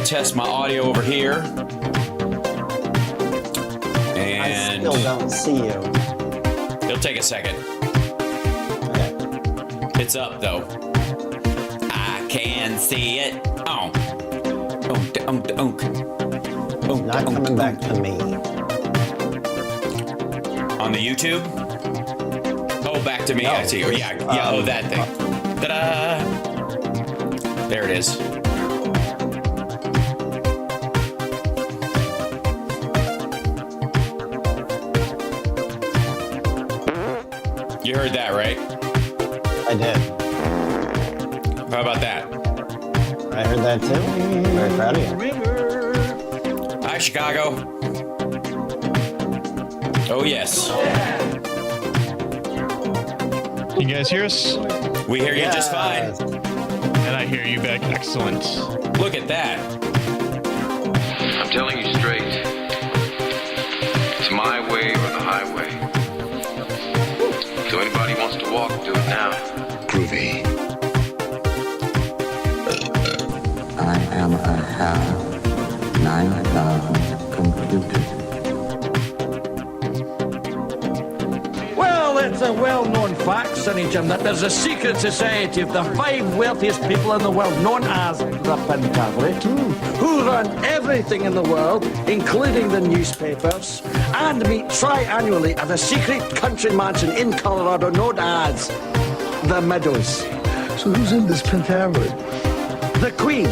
test my audio over here. And I still don't see you. It'll take a second. Okay. It's up though. I can see it. Oh. Not coming back to me. On the YouTube? Oh, back to me. No. I see. Yeah. Oh, that thing. Ta-da! There it is. You heard that, right? I did. How about that? I heard that too. Very proud of you. Hi, Chicago. Oh, yes. You guys hear us? We hear you just fine. And I hear you back. Excellent. Look at that. I'm telling you straight. It's my way or the highway. So anybody wants to walk, do it now. Groovy. I am a HAL 9000 computer. Well, it's a well-known fact, Sonny Jim, that there's a secret society of the 5 wealthiest people in the world, known as the Pentaveret, who run everything in the world, including the newspapers, and meet tri-annually at a secret country mansion in Colorado known as the Meadows. So who's in this Pentaveret? The Queen,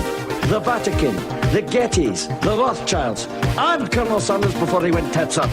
the Vatican, the Gaetz, the Rothschilds, and Colonel Sanders before he went tits up.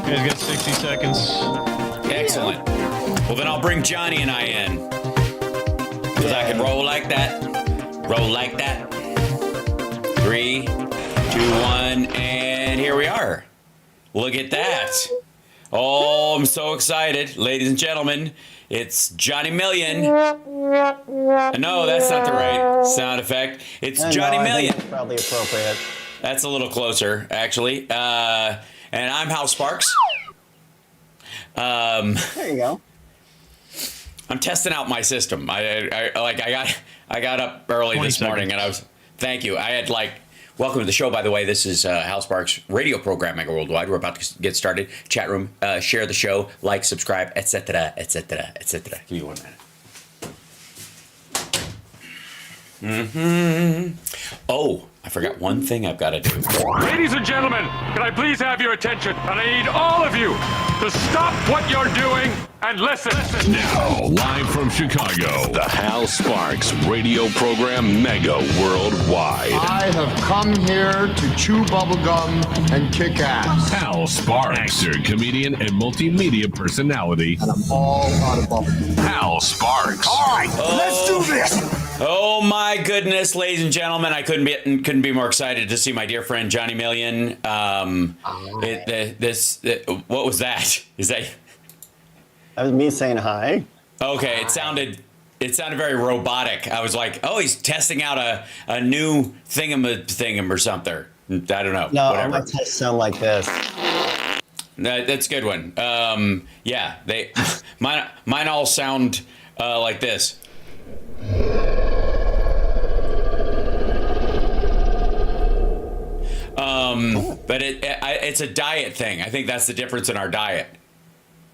You guys got 60 seconds. Excellent. Well, then I'll bring Johnny and I in. Because I can roll like that. Roll like that. 3, 2, 1, and here we are. Look at that. Oh, I'm so excited. Ladies and gentlemen, it's Johnny Million. No, that's not the right sound effect. It's Johnny Million. I think that's probably appropriate. That's a little closer, actually. And I'm Hal Sparks. There you go. I'm testing out my system. I got up early this morning, and I was. Thank you. I had welcome to the show. By the way, this is Hal Sparks' radio program, Megaworldwide. We're about to get started. Chat room, share the show, like, subscribe, etc., etc., etc. Give me 1 minute. Oh, I forgot one thing I've got to do. Ladies and gentlemen, can I please have your attention? And I need all of you to stop what you're doing and listen. Now, live from Chicago, the Hal Sparks radio program Mega Worldwide. I have come here to chew bubblegum and kick ass. Hal Sparks, actor, comedian, and multimedia personality. And I'm all out of bubblegum. Hal Sparks. All right, let's do this. Oh my goodness, ladies and gentlemen! I couldn't be more excited to see my dear friend Johnny Million. What was that? Is that? That was me saying hi. Okay, it sounded very robotic. I was like, oh, he's testing out a new thingam or something. I don't know. No, whatever. my tests sound like this. That's a good one. Yeah, mine all sound like this. But it's a diet thing. I think that's the difference in our diet.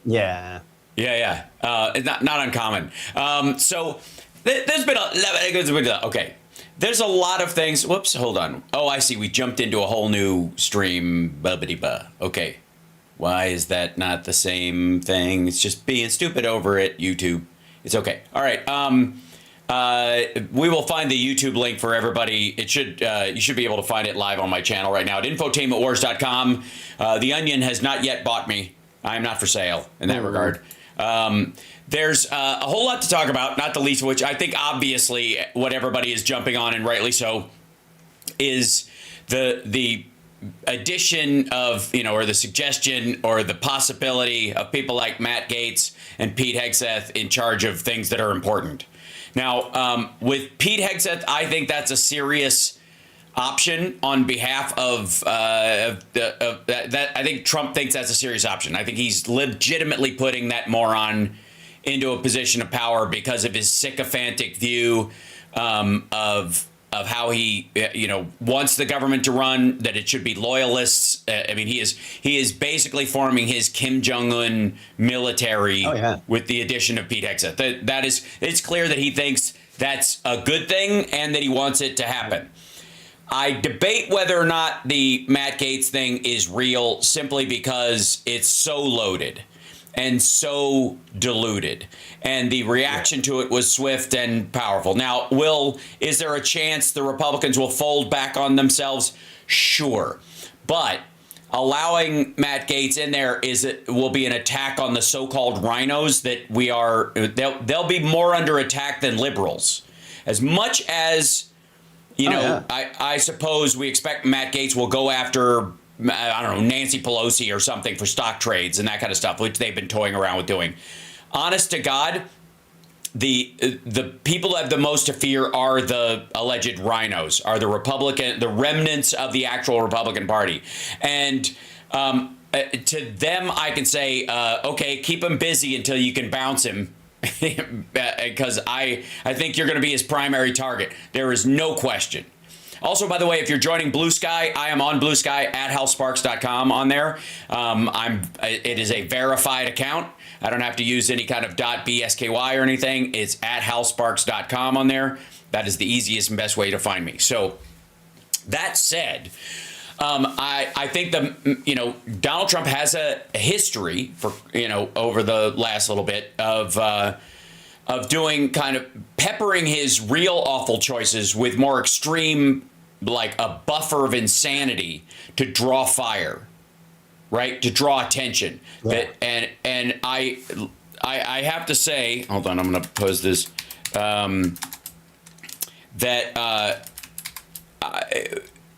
Yeah. Yeah. It's not uncommon. So there's been okay. There's a lot of things. Whoops, hold on. Oh, I see. We jumped into a whole new stream. Bubbity-ba. Okay. Why is that not the same thing? It's just being stupid over at YouTube. It's okay. All right. we will find the YouTube link for everybody. It should you should be able to find it live on my channel right now at infotainmentwars.com. The Onion has not yet bought me. I am not for sale in that regard. There's a whole lot to talk about, not the least of which I think obviously what everybody is jumping on, and rightly so, is the addition of, or the suggestion or the possibility of people like Matt Gaetz and Pete Hegseth in charge of things that are important. Now, with Pete Hegseth, I think that's a serious option on behalf of that. I think Trump thinks that's a serious option. I think he's legitimately putting that moron into a position of power because of his sycophantic view of how he wants the government to run, that it should be loyalists. I mean, he is basically forming his Kim Jong-un military with the addition of Pete Hegseth. That is, it's clear that he thinks that's a good thing and that he wants it to happen. I debate whether or not the Matt Gaetz thing is real simply because it's so loaded and so diluted, and the reaction to it was swift and powerful. Now, is there a chance the Republicans will fold back on themselves? Sure, but allowing Matt Gaetz in there will be an attack on the so-called rhinos that they'll be more under attack than liberals. As much as I suppose we expect Matt Gaetz will go after, I don't know, Nancy Pelosi or something for stock trades and that kind of stuff, which they've been toying around with doing. Honest to God, the people that have the most to fear are the alleged rhinos, are the remnants of the actual Republican Party. And to them, I can say, okay, keep him busy until you can bounce him. Because I think you're going to be his primary target. There is no question. Also, by the way, if you're joining Blue Sky, I am on Blue Sky at halsparks.com on there. It is a verified account. I don't have to use any kind of .bsky or anything. It's at halsparks.com on there. That is the easiest and best way to find me. So that said, I think Donald Trump has a history for, over the last little bit of doing kind of peppering his real awful choices with more extreme, like a buffer of insanity to draw fire, right? To draw attention. Yeah. And I have to say, hold on, I'm going to pose this,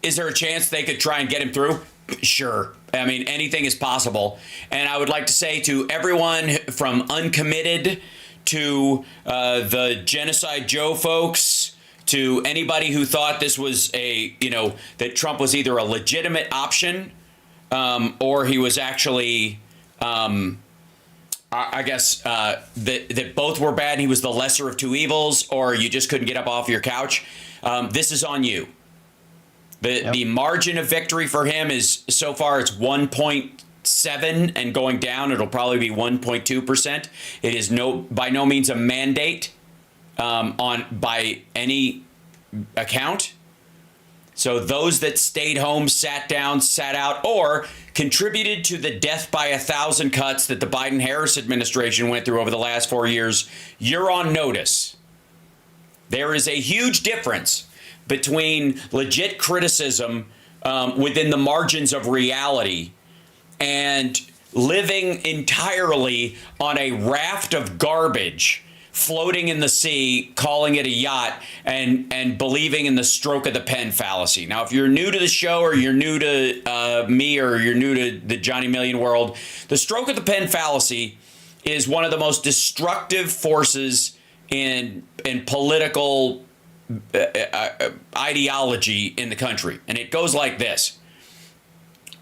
is there a chance they could try and get him through? Sure. I mean, anything is possible. And I would like to say to everyone from Uncommitted to the Genocide Joe folks, to anybody who thought this was that Trump was either a legitimate option or he was actually, I guess, that both were bad and he was the lesser of two evils, or you just couldn't get up off your couch. This is on you. The margin of victory for him is, so far, it's 1.7, and going down, it'll probably be 1.2%. It is by no means a mandate by any account. So those that stayed home, sat down, sat out, or contributed to the death by 1,000 cuts that the Biden-Harris administration went through over the last 4 years, you're on notice. There is a huge difference between legit criticism within the margins of reality and living entirely on a raft of garbage floating in the sea, calling it a yacht, and believing in the stroke of the pen fallacy. Now, if you're new to the show, or you're new to me, or you're new to the Johnny Million world, the stroke of the pen fallacy is one of the most destructive forces in political ideology in the country. And it goes like this.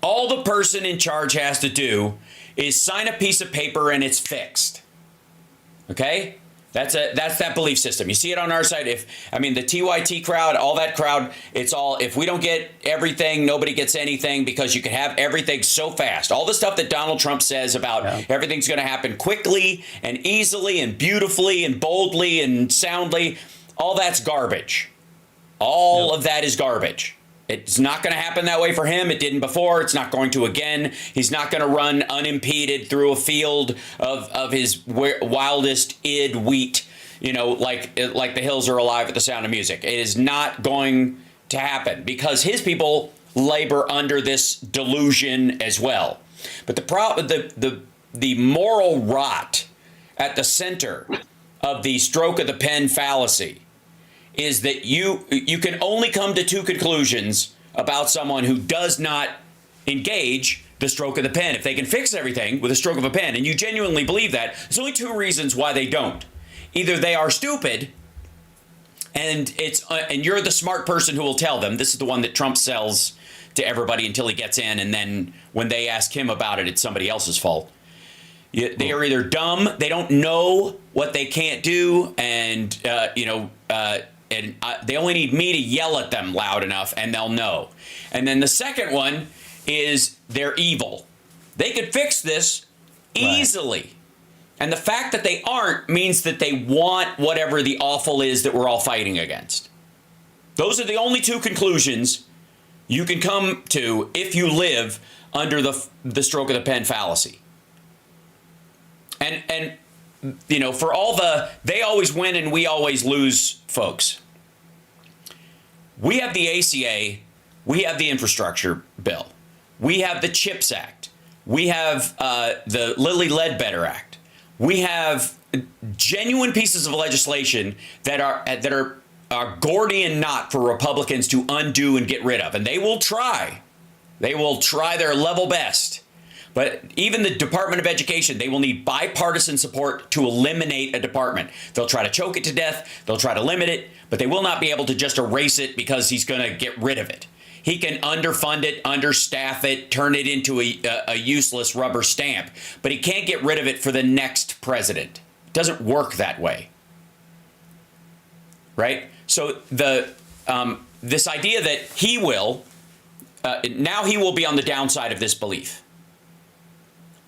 All the person in charge has to do is sign a piece of paper and it's fixed. Okay? That's that belief system. You see it on our side. The TYT crowd, all that crowd, it's all, if we don't get everything, nobody gets anything, because you can have everything so fast. All the stuff that Donald Trump says about everything's going to happen quickly and easily and beautifully and boldly and soundly, all that's garbage. All of that is garbage. It's not going to happen that way for him. It didn't before. It's not going to again. He's not going to run unimpeded through a field of his wildest id wheat like the hills are alive at the sound of music. It is not going to happen because his people labor under this delusion as well. But the moral rot at the center of the stroke of the pen fallacy is that you can only come to two conclusions about someone who does not engage the stroke of the pen. If they can fix everything with a stroke of a pen, and you genuinely believe that, there's only two reasons why they don't. Either they are stupid, and you're the smart person who will tell them. This is the one that Trump sells to everybody until he gets in, and then when they ask him about it, it's somebody else's fault. They are either dumb, they don't know what they can't do, and they only need me to yell at them loud enough, and they'll know. And then the second one is they're evil. They could fix this easily. Right. And the fact that they aren't means that they want whatever the awful is that we're all fighting against. Those are the only two conclusions you can come to if you live under the stroke of the pen fallacy. And for all they always win and we always lose folks. We have the ACA, we have the infrastructure bill, we have the CHIPS Act, we have the Lilly Ledbetter Act. We have genuine pieces of legislation that are Gordian knot for Republicans to undo and get rid of, and they will try. They will try their level best. But even the Department of Education, they will need bipartisan support to eliminate a department. They'll try to choke it to death. They'll try to limit it, but they will not be able to just erase it because he's going to get rid of it. He can underfund it, understaff it, turn it into a useless rubber stamp, but he can't get rid of it for the next president. It doesn't work that way, right? So this idea that he will now he will be on the downside of this belief.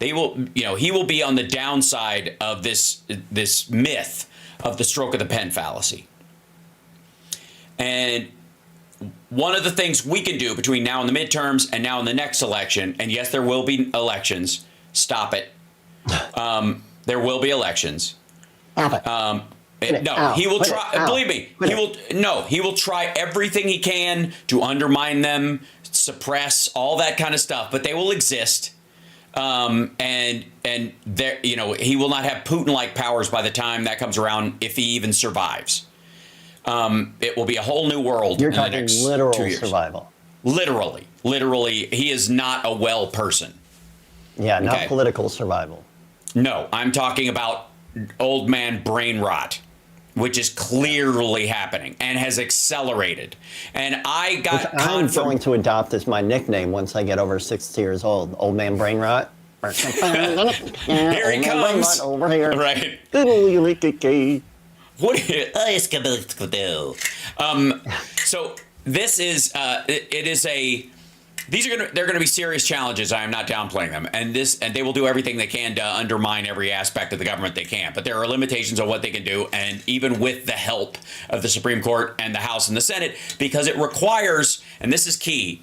He will be on the downside of this myth of the stroke of the pen fallacy. And one of the things we can do between now and the midterms and now and the next election, and yes, there will be elections. Stop it. There will be elections. He will try. Believe me, he will. No, he will try everything he can to undermine them, suppress all that kind of stuff. But they will exist, and there, he will not have Putin-like powers by the time that comes around, if he even survives. It will be a whole new world. You're in the talking next literal 2 years. Survival. Literally, he is not a well person. Yeah, not political survival. No, I'm talking about old man brain rot, which is clearly happening and has accelerated. And I'm going to adopt as my nickname once I get over 60 years old. Old man brain rot. Here he comes. Over here. Right. What is going to do? So this is they're going to be serious challenges. I am not downplaying them, and they will do everything they can to undermine every aspect of the government they can. But there are limitations on what they can do, and even with the help of the Supreme Court and the House and the Senate, because it requires, and this is key,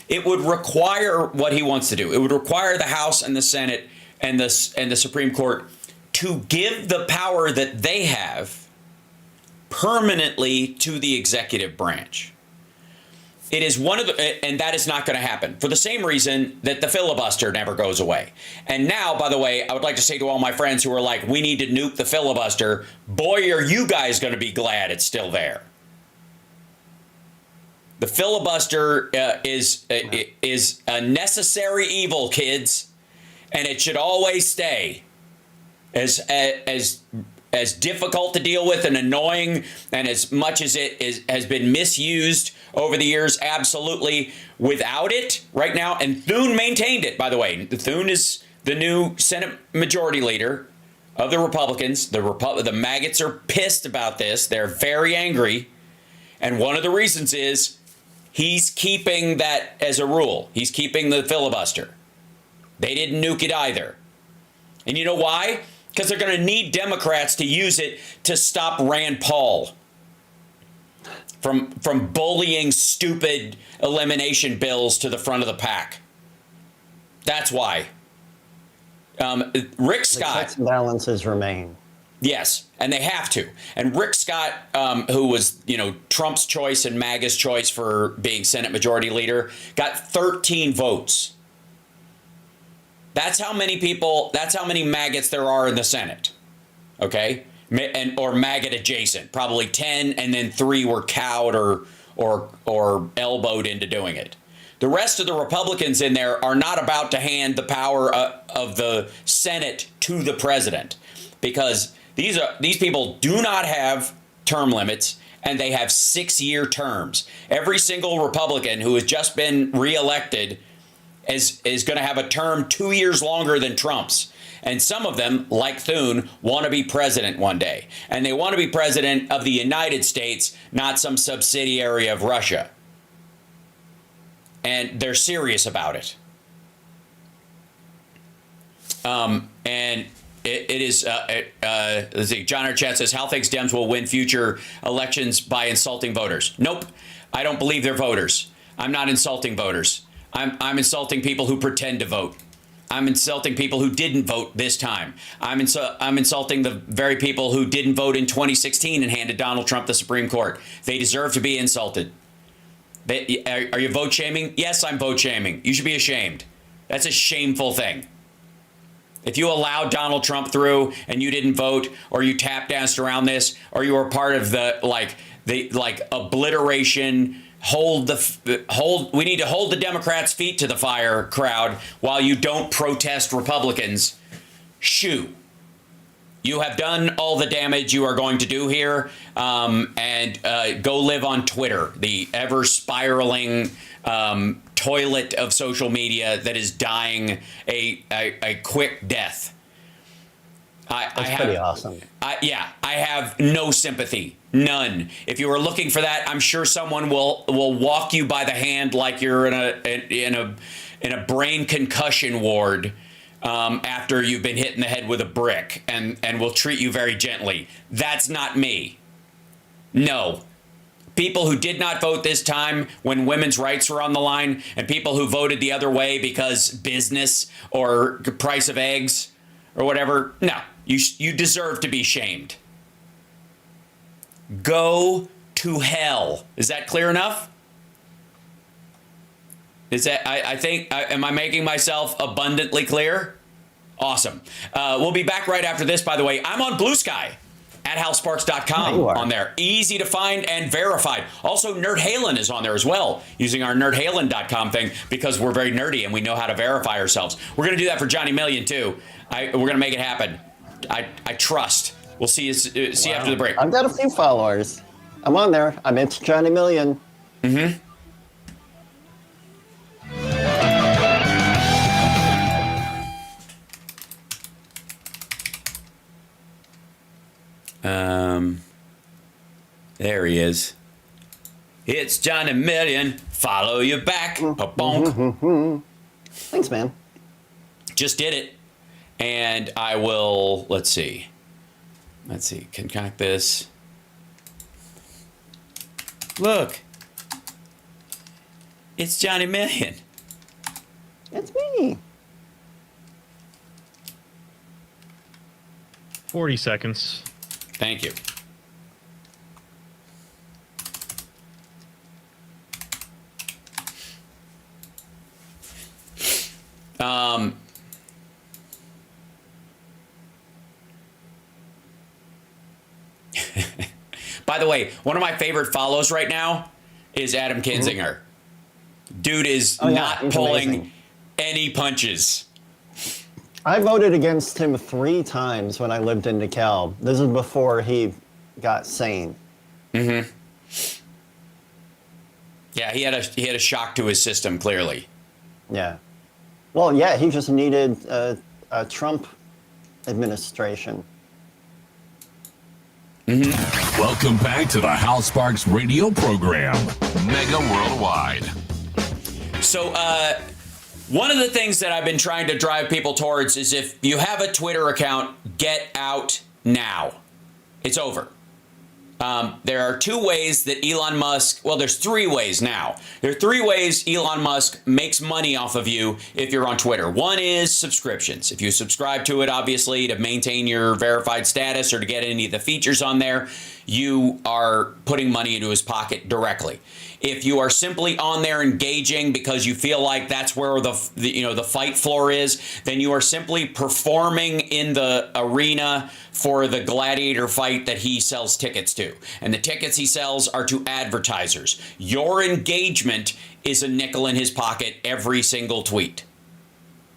it would require what he wants to do. It would require the House and the Senate and the Supreme Court to give the power that they have permanently to the executive branch. It is and that is not going to happen for the same reason that the filibuster never goes away. And now, by the way, I would like to say to all my friends who are like, we need to nuke the filibuster, boy, are you guys going to be glad it's still there. The filibuster is a necessary evil, kids, and it should always stay as difficult to deal with and annoying, and as much as has been misused over the years, absolutely. Without it right now, and Thune maintained it, by the way. Thune is the new Senate Majority Leader of the Republicans. The maggots are pissed about this. They're very angry. And one of the reasons is he's keeping that as a rule. He's keeping the filibuster. They didn't nuke it either. And you know why? Because they're going to need Democrats to use it to stop Rand Paul from bullying stupid elimination bills to the front of the pack. That's why. Rick Scott. The checks and balances remain. Yes, and they have to. And Rick Scott, who was, Trump's choice and MAGA's choice for being Senate Majority Leader, got 13 votes. That's how many maggots there are in the Senate. Okay? Or maggot adjacent. Probably 10, and then 3 were cowed or elbowed into doing it. The rest of the Republicans in there are not about to hand the power of the Senate to the president, because these people do not have term limits, and they have 6-year terms. Every single Republican who has just been reelected is going to have a term 2 years longer than Trump's. And some of them, like Thune, want to be president one day. And they want to be president of the United States, not some subsidiary of Russia. And they're serious about it. And it is, let's see, John R. Chat says, Hal thinks Dems will win future elections by insulting voters. Nope. I don't believe they're voters. I'm not insulting voters. I'm insulting people who pretend to vote. I'm insulting people who didn't vote this time. I'm insulting the very people who didn't vote in 2016 and handed Donald Trump the Supreme Court. They deserve to be insulted. Are you vote shaming? Yes, I'm vote shaming. You should be ashamed. That's a shameful thing. If you allowed Donald Trump through and you didn't vote, or you tap danced around this, or you were part of the obliteration, we need to hold the Democrats' feet to the fire crowd while you don't protest Republicans. Shoo. You have done all the damage you are going to do here, and go live on Twitter, the ever spiraling toilet of social media that is dying a quick death. That's pretty awesome. I have no sympathy. None. If you were looking for that, I'm sure someone will walk you by the hand like you're in a brain concussion ward after you've been hit in the head with a brick, and will treat you very gently. That's not me. No. People who did not vote this time when women's rights were on the line, and people who voted the other way because business or price of eggs or whatever, no. You deserve to be shamed. Go to hell. Is that clear enough? Is that, I think, am I making myself abundantly clear? Awesome. We'll be back right after this, by the way. I'm on Blue Sky at halsparks.com on there. Easy to find and verified. Also, Nerd Halen is on there as well, using our nerdhalen.com thing, because we're very nerdy and we know how to verify ourselves. We're going to do that for Johnny Million, too. We're going to make it happen. I trust. We'll see you after the break. I've got a few followers. I'm on there. I'm It's Johnny Million. Mm-hmm. There he is. It's Johnny Million. Follow you back. Bonk. Thanks, man. Just did it. And I will, let's see, concoct this. Look. It's Johnny Million. It's me. 40 seconds. Thank you. By the way, one of my favorite follows right now is Adam Kinzinger. Dude is not pulling amazing. Any punches. I voted against him 3 times when I lived in DeKalb. This is before he got sane. Mm-hmm. Yeah, he had a shock to his system, clearly. Yeah. Well, yeah, he just needed a Trump administration. Mm-hmm. Welcome back to the Hal Sparks radio program, Mega Worldwide. So, one of the things that I've been trying to drive people towards is, if you have a Twitter account, get out now. It's over. There are two ways that Elon Musk, well, there's three ways now. There are three ways Elon Musk makes money off of you if you're on Twitter. One is subscriptions. If you subscribe to it, obviously, to maintain your verified status or to get any of the features on there, you are putting money into his pocket directly. If you are simply on there engaging because you feel like that's where the fight floor is, then you are simply performing in the arena for the gladiator fight that he sells tickets to. And the tickets he sells are to advertisers. Your engagement is a nickel in his pocket every single tweet.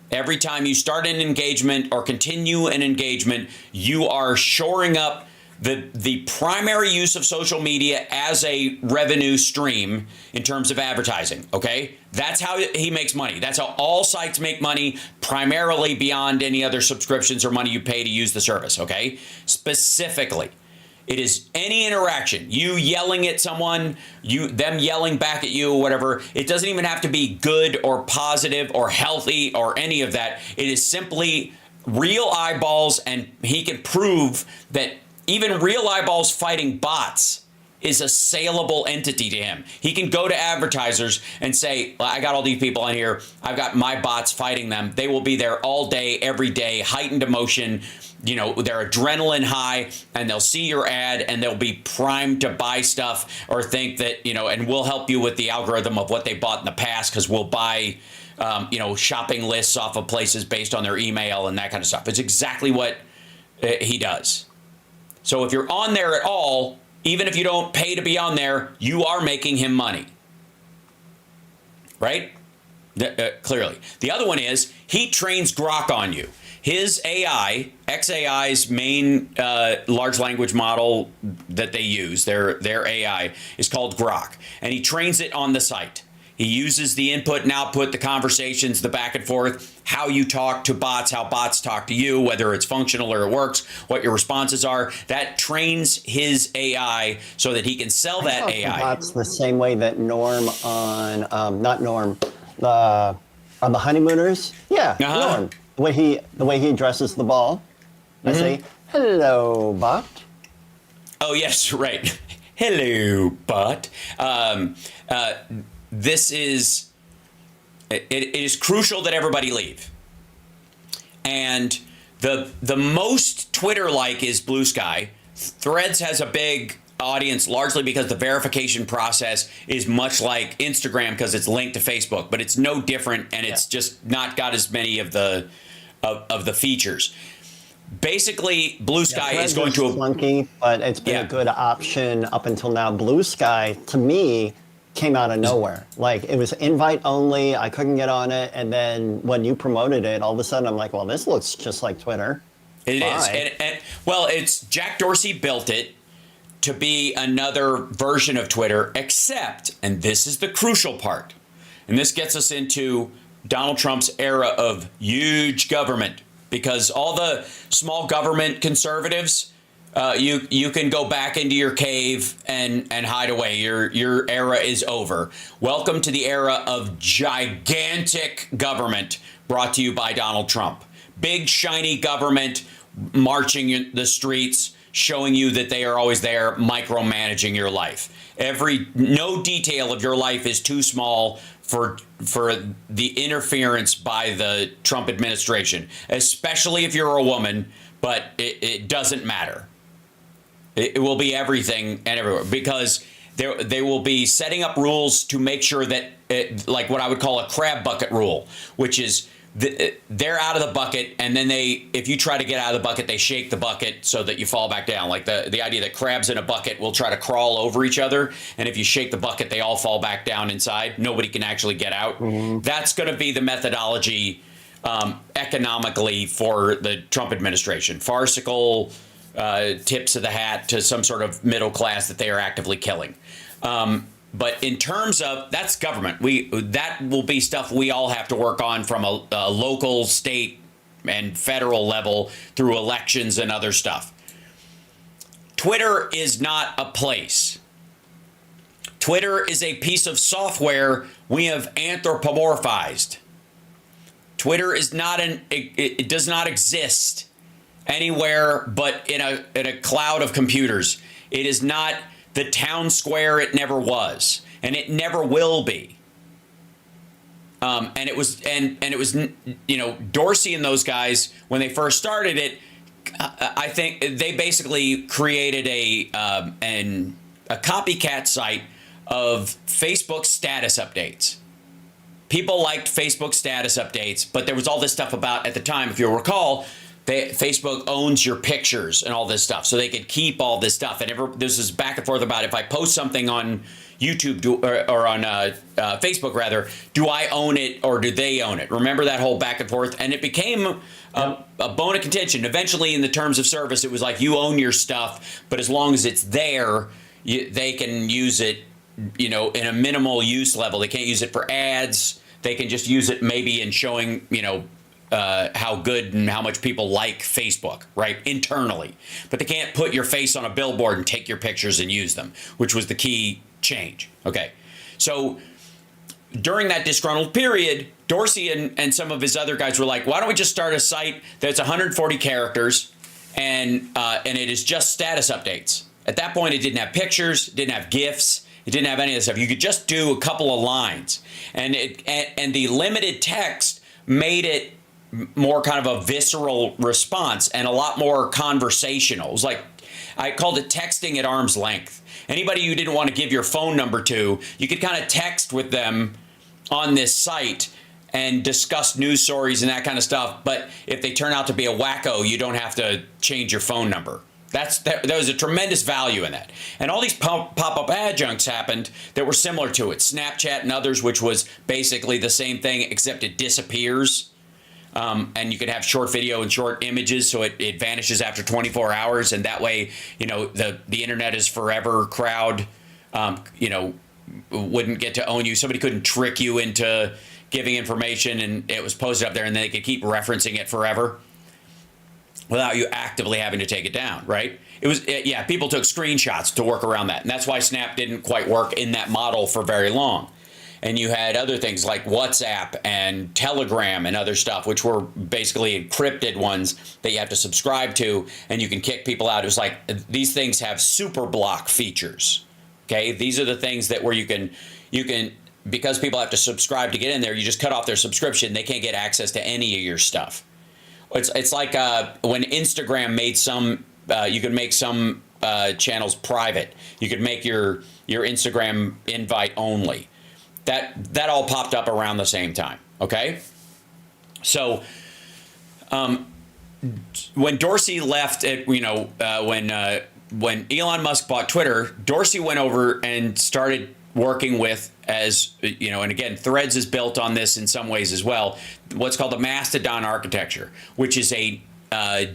Every time you start an engagement or continue an engagement, you are shoring up the primary use of social media as a revenue stream in terms of advertising, okay? That's how he makes money. That's how all sites make money, primarily beyond any other subscriptions or money you pay to use the service, okay? Specifically, it is any interaction, you yelling at someone, them yelling back at you, whatever. It doesn't even have to be good or positive or healthy or any of that. It is simply real eyeballs, and he can prove that even real eyeballs fighting bots is a saleable entity to him. He can go to advertisers and say, I got all these people on here. I've got my bots fighting them. They will be there all day, every day, heightened emotion. You know, they're adrenaline high, and they'll see your ad and they'll be primed to buy stuff or think that, and we'll help you with the algorithm of what they bought in the past because we'll buy, shopping lists off of places based on their email and that kind of stuff. It's exactly what he does. So if you're on there at all, even if you don't pay to be on there, you are making him money. Right? Clearly. The other one is he trains Grok on you. His AI, XAI's main large language model that they use, their AI, is called Grok. And he trains it on the site. He uses the input and output, the conversations, the back and forth, how you talk to bots, how bots talk to you, whether it's functional or it works, what your responses are. That trains his AI so that he can sell that AI. Bots the same way that Norm on, not Norm, on the Honeymooners. Yeah, Norm. The way he addresses the ball. I say, hello, bot. Oh, yes, right. Hello, bot. This is, it is crucial that everybody leave. And the most Twitter-like is Blue Sky. Threads has a big audience largely because the verification process is much like Instagram because it's linked to Facebook, but it's no different, and it's just not got as many of the features. Basically, Blue Sky is going to clunky, but it's been a good option up until now. Blue Sky, to me, came out of nowhere. Like, it was invite only. I couldn't get on it. And then when you promoted it, all of a sudden I'm like, well, this looks just like Twitter. It is. Well, it's Jack Dorsey built it to be another version of Twitter, except, and this is the crucial part, and this gets us into Donald Trump's era of huge government, because all the small government conservatives, you can go back into your cave and hide away. Your era is over. Welcome to the era of gigantic government, brought to you by Donald Trump. Big, shiny government marching in the streets, showing you that they are always there, micromanaging your life. No detail of your life is too small for the interference by the Trump administration, especially if you're a woman, but it doesn't matter. It will be everything and everywhere, because they will be setting up rules to make sure that, like what I would call a crab bucket rule, which is they're out of the bucket, and then if you try to get out of the bucket, they shake the bucket so that you fall back down. Like the idea that crabs in a bucket will try to crawl over each other, and if you shake the bucket, they all fall back down inside. Nobody can actually get out. Mm-hmm. That's going to be the methodology economically for the Trump administration. Farcical tips of the hat to some sort of middle class that they are actively killing. But in terms of, that's government. That will be stuff we all have to work on from a local, state, and federal level through elections and other stuff. Twitter is not a place. Twitter is a piece of software we have anthropomorphized. Twitter is not it does not exist anywhere but in a cloud of computers. It is not the town square it never was, and it never will be. And it was, you know, Dorsey and those guys, when they first started it, I think they basically created a copycat site of Facebook status updates. People liked Facebook status updates, but there was all this stuff about, at the time, if you'll recall, Facebook owns your pictures and all this stuff, so they could keep all this stuff. And this is back and forth about, if I post something on YouTube or on Facebook, rather, do I own it or do they own it? Remember that whole back and forth? And it became a bone of contention. Eventually, in the terms of service, it was like, you own your stuff, but as long as it's there, they can use it, you know, in a minimal use level. They can't use it for ads. They can just use it maybe in showing, you know, how good and how much people like Facebook, right, internally. But they can't put your face on a billboard and take your pictures and use them, which was the key change. Okay, so during that disgruntled period, Dorsey and some of his other guys were like, why don't we just start a site that's 140 characters and it is just status updates. At that point, it didn't have pictures, it didn't have GIFs, it didn't have any of this stuff. You could just do a couple of lines, and the limited text made it more kind of a visceral response and a lot more conversational. It was like, I called it texting at arm's length. Anybody you didn't want to give your phone number to, you could kind of text with them on this site and discuss news stories and that kind of stuff. But if they turn out to be a wacko, you don't have to change your phone number. There was a tremendous value in that. And all these pop-up adjuncts happened that were similar to it. Snapchat and others, which was basically the same thing, except it disappears. And you could have short video and short images, so it vanishes after 24 hours. And that way, you know, the internet is forever crowd, you know, wouldn't get to own you. Somebody couldn't trick you into giving information, and it was posted up there, and then they could keep referencing it forever without you actively having to take it down, right? Yeah, people took screenshots to work around that. And that's why Snap didn't quite work in that model for very long. And you had other things like WhatsApp and Telegram and other stuff, which were basically encrypted ones that you have to subscribe to, and you can kick people out. It was like, these things have super block features. Okay, these are the things that where you can, because people have to subscribe to get in there, you just cut off their subscription. They can't get access to any of your stuff. It's like when Instagram made some, you could make some channels private. You could make your Instagram invite only. That all popped up around the same time. Okay, so when Dorsey left, when Elon Musk bought Twitter, Dorsey went over and started working with, as you know, and again, Threads is built on this in some ways as well, what's called the Mastodon architecture, which is a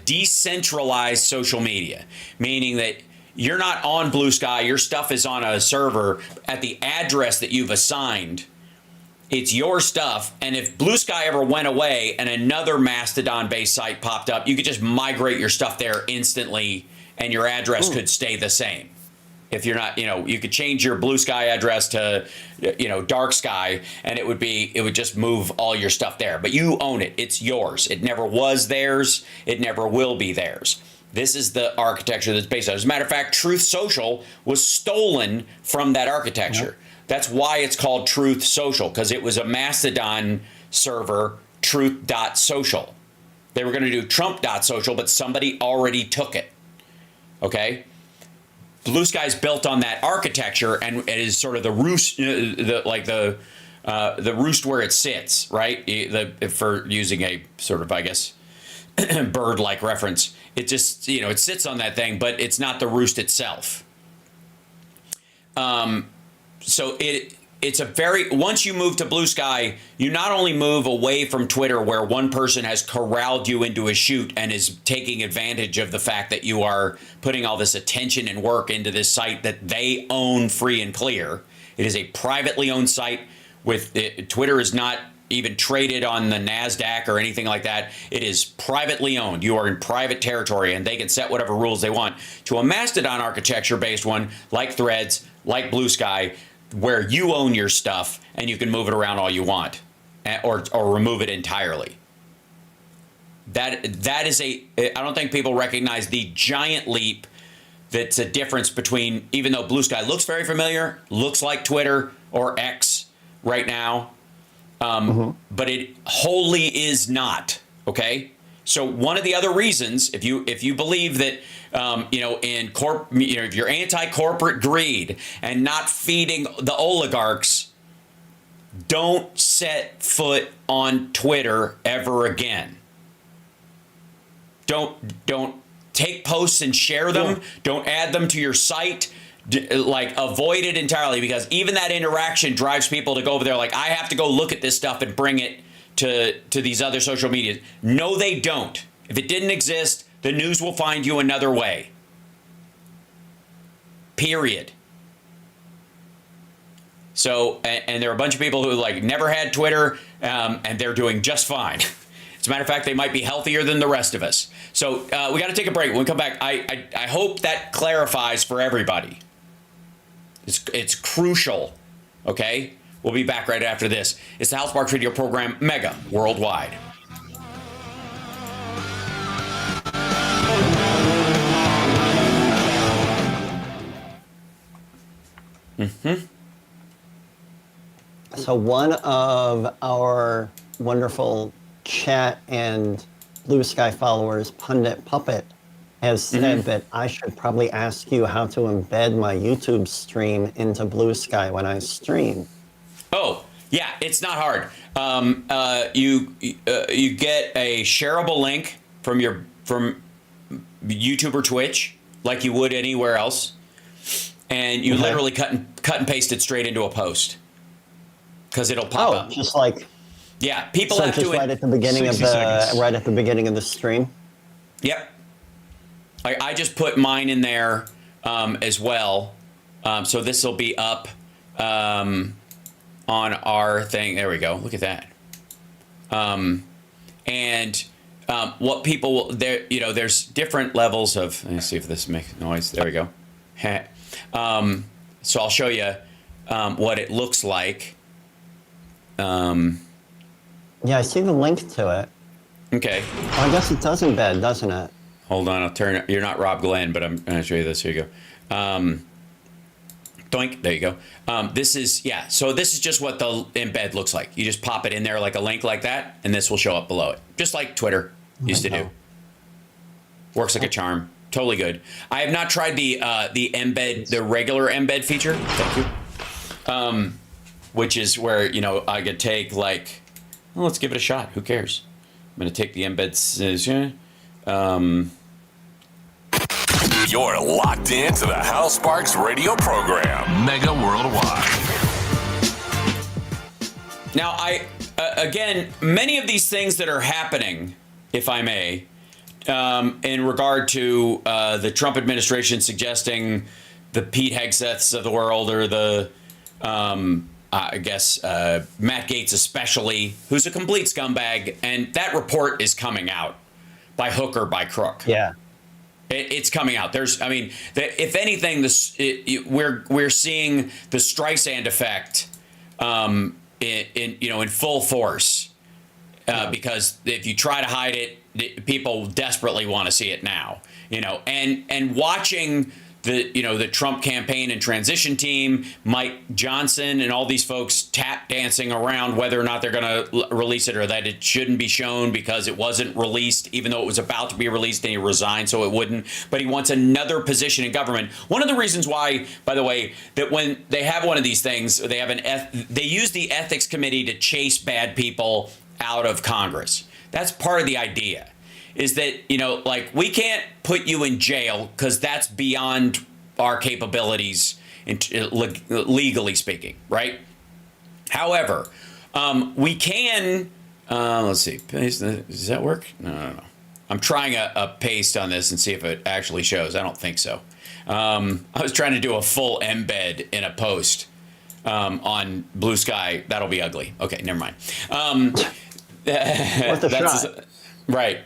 decentralized social media, meaning that you're not on Blue Sky, your stuff is on a server at the address that you've assigned. It's your stuff, and if Blue Sky ever went away and another Mastodon-based site popped up, you could just migrate your stuff there instantly, and your address could stay the same. If you're not, you know, you could change your Blue Sky address to, you know, Dark Sky, and it would just move all your stuff there. But you own it. It's yours. It never was theirs. It never will be theirs. This is the architecture that's based on. As a matter of fact, Truth Social was stolen from that architecture. Yep. That's why it's called Truth Social, because it was a Mastodon server, truth.social. They were going to do Trump.social, but somebody already took it. Okay? Blue Sky's built on that architecture, and it is sort of the roost, the roost where it sits, right? For using a sort of, I guess, bird-like reference, it just, you know, it sits on that thing, but it's not the roost itself. So it's a very, once you move to Blue Sky, you not only move away from Twitter, where one person has corralled you into a shoot and is taking advantage of the fact that you are putting all this attention and work into this site that they own free and clear. It is a privately owned site. Twitter is not even traded on the NASDAQ or anything like that. It is privately owned. You are in private territory, and they can set whatever rules they want. To a Mastodon architecture-based one, like Threads, like Blue Sky, where you own your stuff and you can move it around all you want, or remove it entirely. That is I don't think people recognize the giant leap that's a difference between, even though Blue Sky looks very familiar, looks like Twitter or X right now, but it wholly is not. Okay, so one of the other reasons, if you believe that if you're anti-corporate greed and not feeding the oligarchs, don't set foot on Twitter ever again. Don't take posts and share them. Don't add them to your site. Avoid it entirely, because even that interaction drives people to go over there like, I have to go look at this stuff and bring it to these other social medias. No, they don't. If it didn't exist, the news will find you another way. Period. So, and there are a bunch of people who never had Twitter, and they're doing just fine. As a matter of fact, they might be healthier than the rest of us. So we got to take a break. When we come back, I hope that clarifies for everybody. It's crucial. Okay, we'll be back right after this. It's the Hal Sparks Radio program, Mega Worldwide. So one of our wonderful chat and Blue Sky followers, Pundit Puppet, has said that I should probably ask you how to embed my YouTube stream into Blue Sky when I stream. Oh, yeah, it's not hard. You get a shareable link from YouTube or Twitch, like you would anywhere else, and you literally cut and paste it straight into a post, because it'll pop up. Just like. Yeah, people so have just to right at the beginning of the stream. Yep. I just put mine in there as well, so this will be up on our thing. There we go. Look at that. What people there, there's different levels of. Let me see if this makes noise. There we go. So I'll show you what it looks like. Yeah, I see the link to it. Okay. Well, I guess it does embed, doesn't it? Hold on, I'll turn it. You're not Rob Glenn, but I'm going to show you this. Here you go. Doink. There you go. This is just what the embed looks like. You just pop it in there like a link like that, and this will show up below it. Just like Twitter used to do. Works like a charm. Totally good. I have not tried the embed, the regular embed feature. Thank you. Which is where, I could take let's give it a shot. Who cares? I'm going to take the embed. You're locked into the Hal Sparks radio program, Mega Worldwide. Now, again, many of these things that are happening, if I may, in regard to the Trump administration suggesting the Pete Hegseths of the world, or the Matt Gaetz especially, who's a complete scumbag, and that report is coming out by hook or by crook. Yeah, it's coming out. If anything, we're seeing the Streisand effect in full force, because if you try to hide it, people desperately want to see it now. And watching the Trump campaign and transition team, Mike Johnson and all these folks tap dancing around whether or not they're going to release it, or that it shouldn't be shown because it wasn't released, even though it was about to be released, and he resigned so it wouldn't. But he wants another position in government. One of the reasons why, by the way, that when they have one of these things, they use the ethics committee to chase bad people out of Congress. That's part of the idea. Is that, we can't put you in jail because that's beyond our capabilities, legally speaking, right? However, we can, let's see, paste, does that work? No. I'm trying a paste on this and see if it actually shows. I don't think so. I was trying to do a full embed in a post on Blue Sky. That'll be ugly. Okay, never mind. Worth a shot. Right.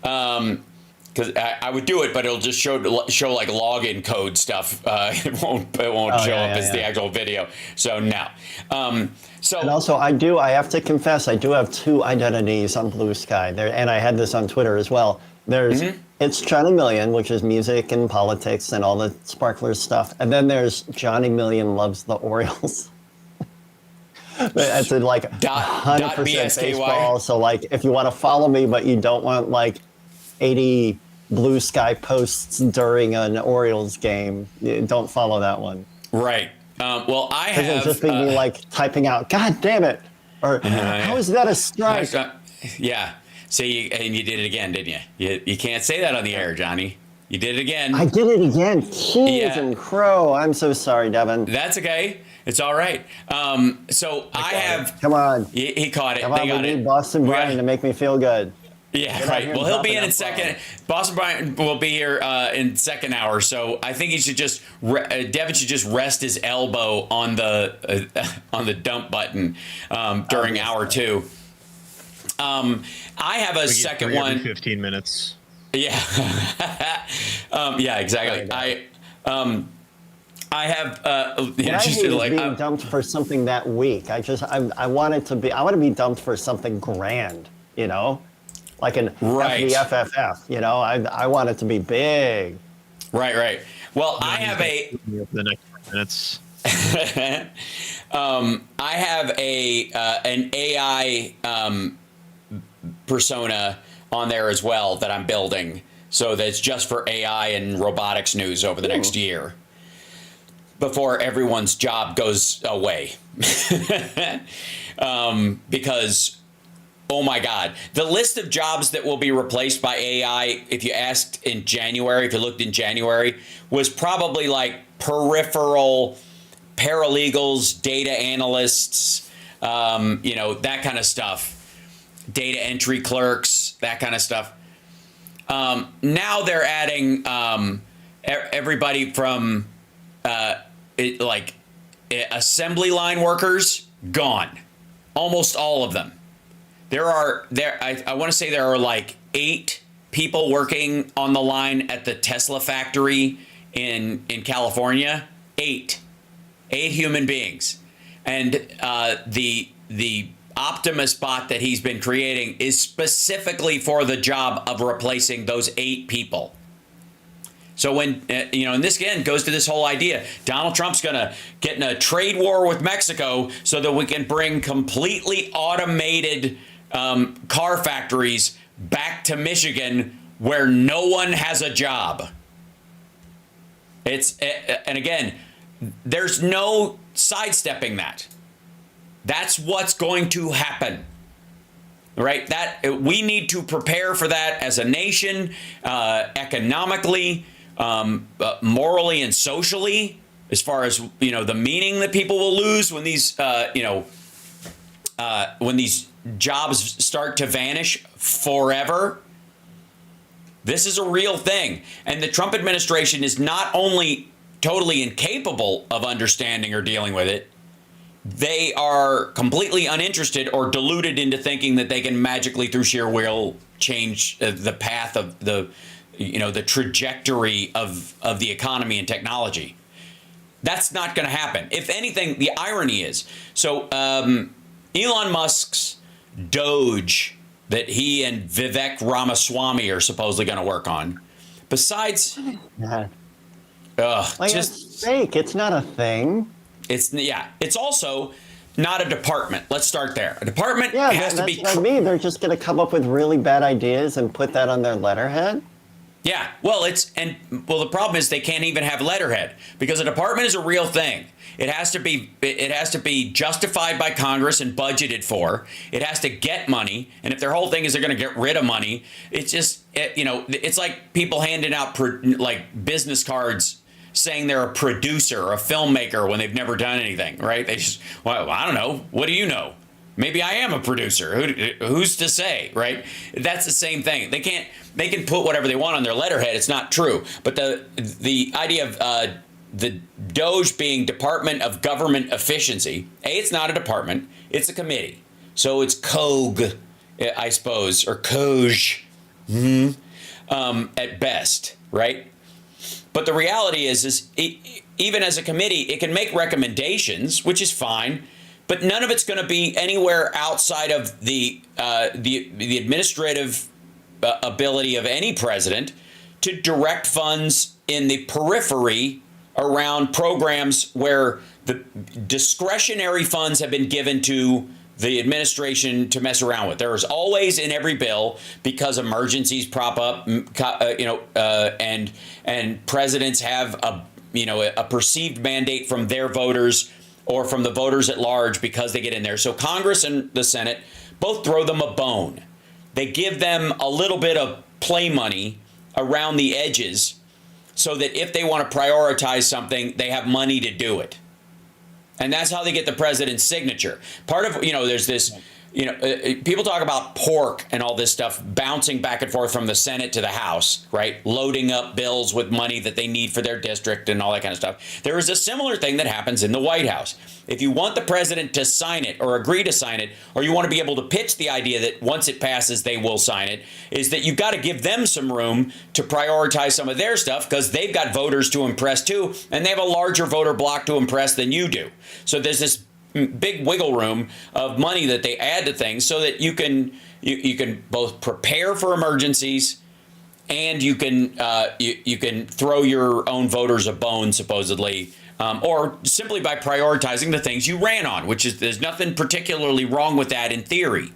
Because I would do it, but it'll just show like login code stuff. It won't show up as the actual video. So no. And also, I have to confess, I do have two identities on Blue Sky. And I had this on Twitter as well. There's It's Johnny Million, which is music and politics and all the sparkler stuff. And then there's Johnny Million loves the Orioles. It's in like 100% baseball. So like if you want to follow me, but you don't want like 80 blue sky posts during an Orioles game, don't follow that one. Right. Well, I have... It'll just be me like typing out, God damn it. Or how is that a strike? Yeah. See, and you did it again, didn't you? You can't say that on the air, Johnny. You did it again. I did it again. Jeez and crow. I'm so sorry, Devin. That's okay. It's all right. So I have... Come on. He caught it. Come on, we need Boston Brian to make me feel good. Yeah, right. Well, he'll be in second. Boston Brian will be here in second hour. So I think he should just Devin should just rest his elbow on the dump button during hour 2. I have a second one. 15 minutes. Yeah. Yeah, exactly. I have just like being dumped for something that weak. I want to be dumped for something grand, you know? Like an FBFFF, you know? I want it to be big. Right. Well, I have the next 5 minutes. I have an AI persona on there as well that I'm building. So that's just for AI and robotics news over the next year, before everyone's job goes away. Because, oh my God, the list of jobs that will be replaced by AI, if you looked in January, was probably like peripheral paralegals, data analysts, that kind of stuff. Data entry clerks, that kind of stuff. Now they're adding everybody from assembly line workers, gone. Almost all of them. I want to say there are like 8 people working on the line at the Tesla factory in California. 8 human beings. And the Optimus bot that he's been creating is specifically for the job of replacing those 8 people. So when, and this again goes to this whole idea, Donald Trump's going to get in a trade war with Mexico so that we can bring completely automated car factories back to Michigan where no one has a job. And again, there's no sidestepping that. That's what's going to happen, right? That we need to prepare for that as a nation, economically, morally, and socially. As far as the meaning that people will lose when these jobs start to vanish forever. This is a real thing, and the Trump administration is not only totally incapable of understanding or dealing with it. They are completely uninterested or deluded into thinking that they can magically, through sheer will, change the path of the trajectory of the economy and technology. That's not going to happen. If anything, the irony is, Elon Musk's DOGE that he and Vivek Ramaswamy are supposedly going to work on, besides... it's fake. It's not a thing. It's also not a department. Let's start there. A department has to be... What I mean. They're just going to come up with really bad ideas and put that on their letterhead? Yeah. Well, the problem is they can't even have letterhead because a department is a real thing. It has to be justified by Congress and budgeted for. It has to get money. And if their whole thing is they're going to get rid of money, it's just, it's like people handing out business cards saying they're a producer or a filmmaker when they've never done anything, right? They just, well, I don't know. What do you know? Maybe I am a producer. Who's to say, right? That's the same thing. They can put whatever they want on their letterhead. It's not true. But the idea of the DOGE being Department of Government Efficiency, it's not a department. It's a committee. So it's COG, I suppose, or COGE at best, right? But the reality is even as a committee, it can make recommendations, which is fine, but none of it's going to be anywhere outside of the administrative ability of any president to direct funds in the periphery around programs where the discretionary funds have been given to the administration to mess around with. There is always in every bill, because emergencies prop up, and presidents have a perceived mandate from their voters or from the voters at large because they get in there. So Congress and the Senate both throw them a bone. They give them a little bit of play money around the edges so that if they want to prioritize something, they have money to do it. And that's how they get the president's signature. Part of, there's this, people talk about pork and all this stuff bouncing back and forth from the Senate to the House, right? Loading up bills with money that they need for their district and all that kind of stuff. There is a similar thing that happens in the White House. If you want the president to sign it or agree to sign it, or you want to be able to pitch the idea that once it passes, they will sign it, is that you've got to give them some room to prioritize some of their stuff because they've got voters to impress too, and they have a larger voter block to impress than you do. So there's this big wiggle room of money that they add to things so that you can both prepare for emergencies and you can throw your own voters a bone, supposedly, or simply by prioritizing the things you ran on, which is there's nothing particularly wrong with that in theory.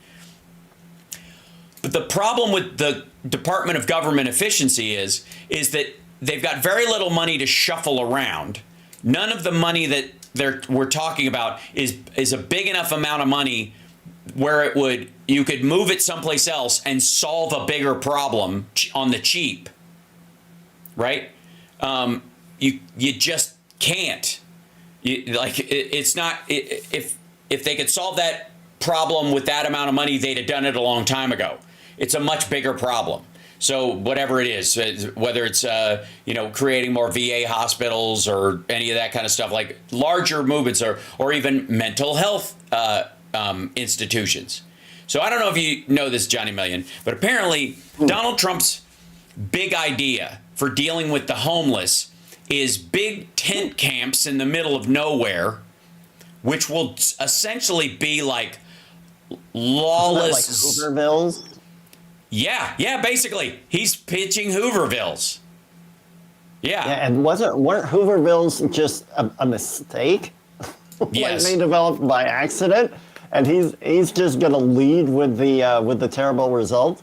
But the problem with the Department of Government Efficiency is that they've got very little money to shuffle around. None of the money that we're talking about is a big enough amount of money where you could move it someplace else and solve a bigger problem on the cheap, right? You just can't. It's not. If they could solve that problem with that amount of money, they'd have done it a long time ago. It's a much bigger problem. So whatever it is, whether it's creating more VA hospitals or any of that kind of stuff, like larger movements or even mental health institutions. So I don't know if you know this, Johnny Million, but apparently Donald Trump's big idea for dealing with the homeless is big tent camps in the middle of nowhere, which will essentially be like lawless. Like Hoovervilles? Yeah, basically. He's pitching Hoovervilles. Yeah. And weren't Hoovervilles just a mistake? Yes. Like they developed by accident, and he's just going to lead with the terrible result?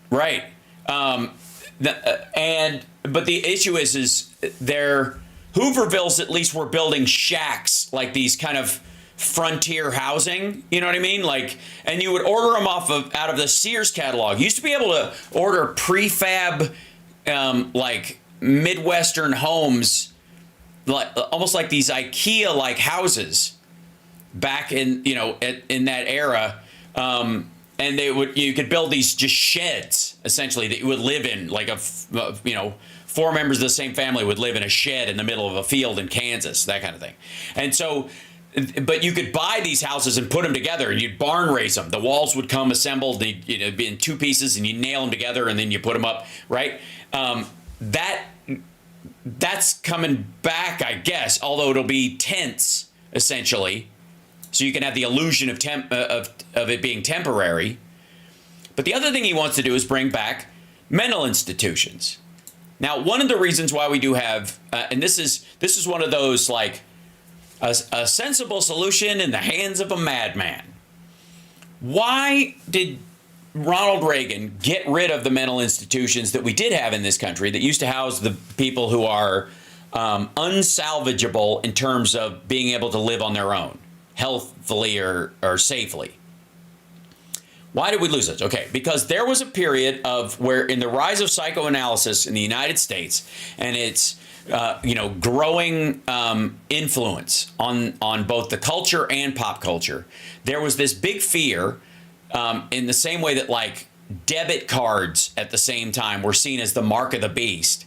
Right. But the issue is their Hoovervilles at least were building shacks, like these kind of frontier housing, you know what I mean? Like, and you would order them out of the Sears catalog. You used to be able to order prefab, like Midwestern homes, like almost like these IKEA-like houses back in in that era. And you could build these just sheds essentially that you would live in, like four members of the same family would live in a shed in the middle of a field in Kansas, that kind of thing. And so. But you could buy these houses and put them together, and you'd barn raise them. The walls would come assembled, they'd be in two pieces, and you nail them together, and then you put them up, right? That's coming back, I guess, although it'll be tents, essentially. So you can have the illusion of it being temporary. But the other thing he wants to do is bring back mental institutions. Now, one of the reasons why we do have, and this is one of those, like, a sensible solution in the hands of a madman. Why did Ronald Reagan get rid of the mental institutions that we did have in this country that used to house the people who are unsalvageable in terms of being able to live on their own, healthfully or safely? Why did we lose those? Okay, because there was a period of where in the rise of psychoanalysis in the United States and its growing influence on both the culture and pop culture, there was this big fear in the same way that like debit cards at the same time were seen as the mark of the beast.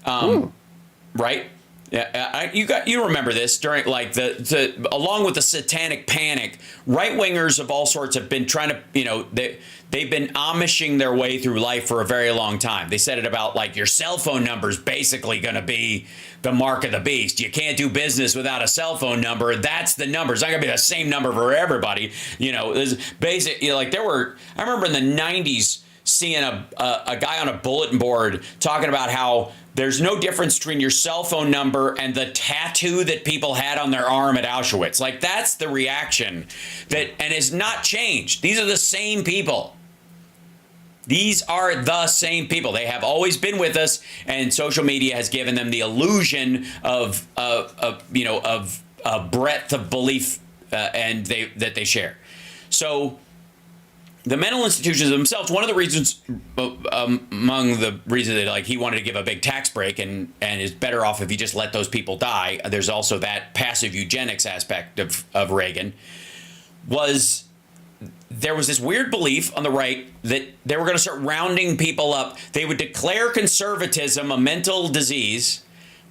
Right? Yeah, you remember this during like along with the satanic panic, right wingers of all sorts have been trying to, they've been Amishing their way through life for a very long time. They said it about like your cell phone number is basically going to be the mark of the beast. You can't do business without a cell phone number. That's the number. It's not going to be the same number for everybody. There's basic, I remember in the 90s, seeing a guy on a bulletin board talking about how there's no difference between your cell phone number and the tattoo that people had on their arm at Auschwitz. Like, that's the reaction that, and has not changed. These are the same people. These are the same people. They have always been with us, and social media has given them the illusion of breadth of belief and that they share. So the mental institutions themselves, one of the reasons, among the reasons that like he wanted to give a big tax break and is better off if you just let those people die. There's also that passive eugenics aspect of Reagan. There was this weird belief on the right that they were going to start rounding people up. They would declare conservatism a mental disease,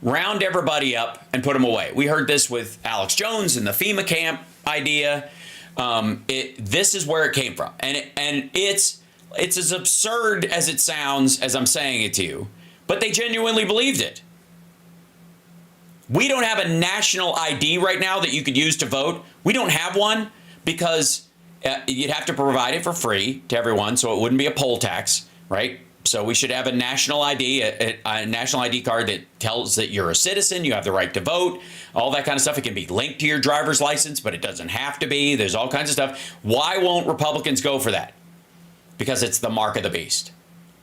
round everybody up, and put them away. We heard this with Alex Jones and the FEMA camp idea. This is where it came from, and it's as absurd as it sounds as I'm saying it to you, but they genuinely believed it. We don't have a national ID right now that you could use to vote. We don't have one because you'd have to provide it for free to everyone, so it wouldn't be a poll tax, right? So we should have a national ID, a national ID card that tells that you're a citizen, you have the right to vote, all that kind of stuff. It can be linked to your driver's license, but it doesn't have to be. There's all kinds of stuff. Why won't Republicans go for that? Because it's the mark of the beast.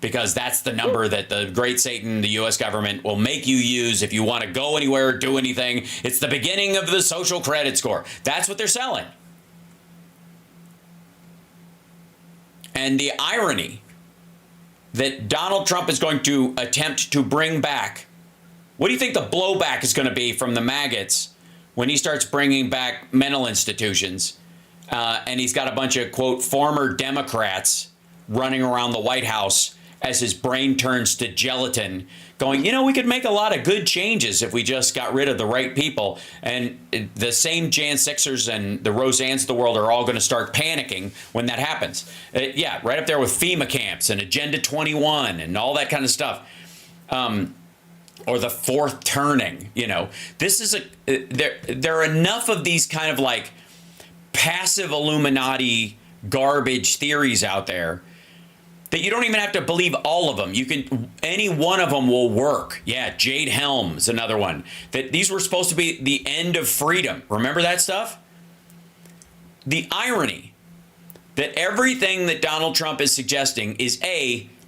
Because that's the number that the great Satan, the U.S. government, will make you use if you want to go anywhere or do anything. It's the beginning of the social credit score. That's what they're selling. And the irony that Donald Trump is going to attempt to bring back, what do you think the blowback is going to be from the maggots when he starts bringing back mental institutions and he's got a bunch of, quote, former Democrats running around the White House as his brain turns to gelatin, going, you know, we could make a lot of good changes if we just got rid of the right people. And the same Jan Sixers and the Roseannes of the world are all going to start panicking when that happens. Yeah, right up there with FEMA camps and Agenda 21 and all that kind of stuff. Or the fourth turning, you know. This is there are enough of these kind of like passive Illuminati garbage theories out there that you don't even have to believe all of them. Any one of them will work. Yeah, Jade Helms, another one. That these were supposed to be the end of freedom. Remember that stuff? The irony that everything that Donald Trump is suggesting is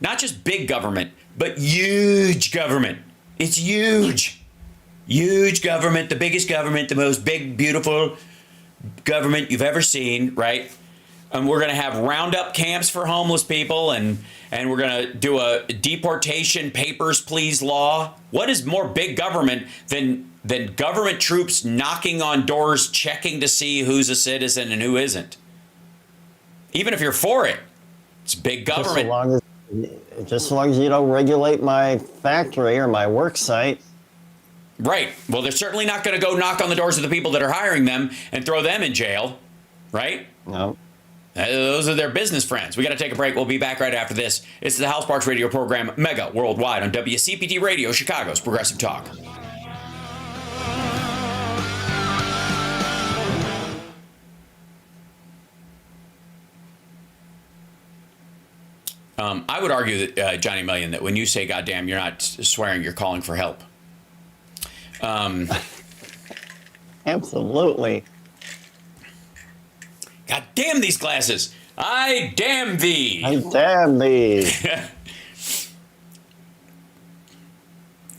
not just big government, but huge government. It's huge. Huge government, the biggest government, the most big, beautiful government you've ever seen, right? And we're going to have roundup camps for homeless people, and we're going to do a deportation papers, please law. What is more big government than government troops knocking on doors, checking to see who's a citizen and who isn't? Even if you're for it, it's big government. Just as long as you don't regulate my factory or my work site. Right. Well, they're certainly not going to go knock on the doors of the people that are hiring them and throw them in jail, right? No. Those are their business friends. We got to take a break. We'll be back right after this. It's the Hal Sparks radio program, Mega Worldwide, on WCPT Radio, Chicago's Progressive Talk. I would argue that, Johnny Million, that when you say goddamn, you're not swearing, you're calling for help. Absolutely. God damn these glasses. I damn thee. I damn thee.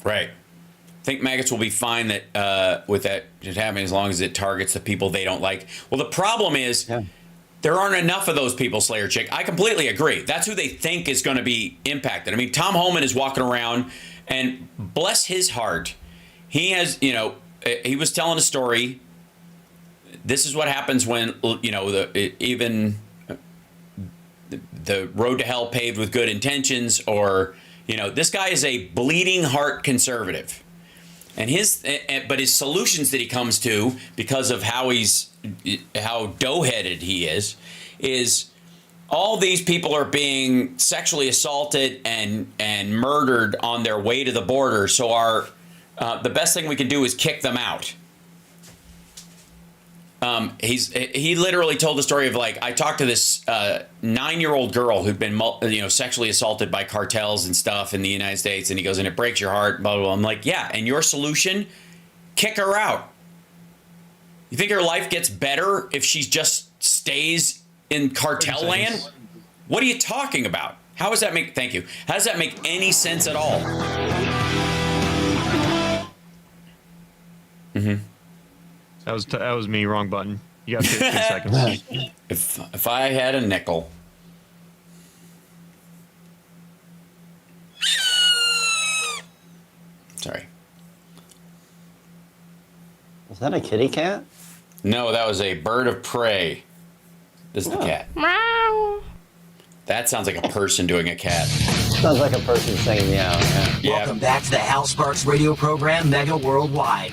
Right. I think maggots will be fine that with that just happening as long as it targets the people they don't like. Well, the problem is there aren't enough of those people, Slayer Chick. I completely agree. That's who they think is going to be impacted. I mean, Tom Homan is walking around, and bless his heart, he has, you know, he was telling a story. This is what happens when, you know, even the road to hell paved with good intentions, or, you know, this guy is a bleeding heart conservative. And but his solutions that he comes to, because of how dough-headed he is all these people are being sexually assaulted and murdered on their way to the border. So the best thing we can do is kick them out. He literally told the story of, like, I talked to this 9-year-old girl who'd been sexually assaulted by cartels and stuff in the United States, and he goes, and it breaks your heart, blah blah blah. I'm like, yeah, and your solution, kick her out. You think her life gets better if she just stays in cartel land? What are you talking about? How does that make, thank you, how does that make any sense at all? That was me. Wrong button. You got 15 seconds. If I had a nickel. Sorry. Was that a kitty cat? No, that was a bird of prey. This is the cat. Meow. That sounds like a person doing a cat. Sounds like a person saying meow. Yeah. Welcome back to the Hal Sparks radio program, Mega Worldwide.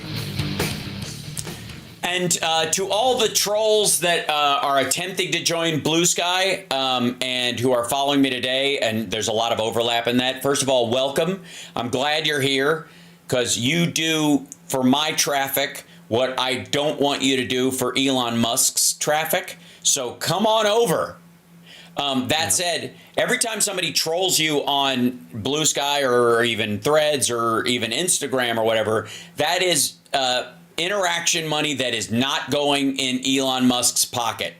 And to all the trolls that are attempting to join Blue Sky and who are following me today, and there's a lot of overlap in that. First of all, welcome. I'm glad you're here because you do for my traffic what I don't want you to do for Elon Musk's traffic. So come on over. That said, every time somebody trolls you on Blue Sky or even Threads or even Instagram or whatever, that is interaction money that is not going in Elon Musk's pocket.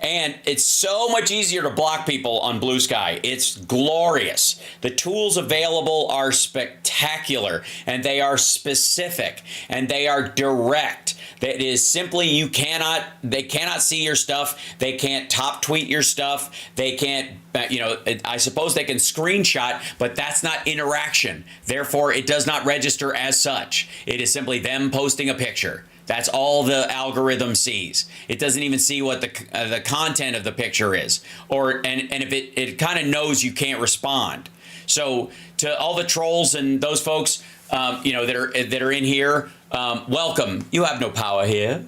And it's so much easier to block people on Blue Sky. It's glorious. The tools available are spectacular, and they are specific, and they are direct. That is simply, they cannot see your stuff. They can't top tweet your stuff. They can't, I suppose they can screenshot, but that's not interaction. Therefore, it does not register as such. It is simply them posting a picture. That's all the algorithm sees. It doesn't even see what the content of the picture is, and if it kind of knows you can't respond. So to all the trolls and those folks, that are in here, welcome. You have no power here.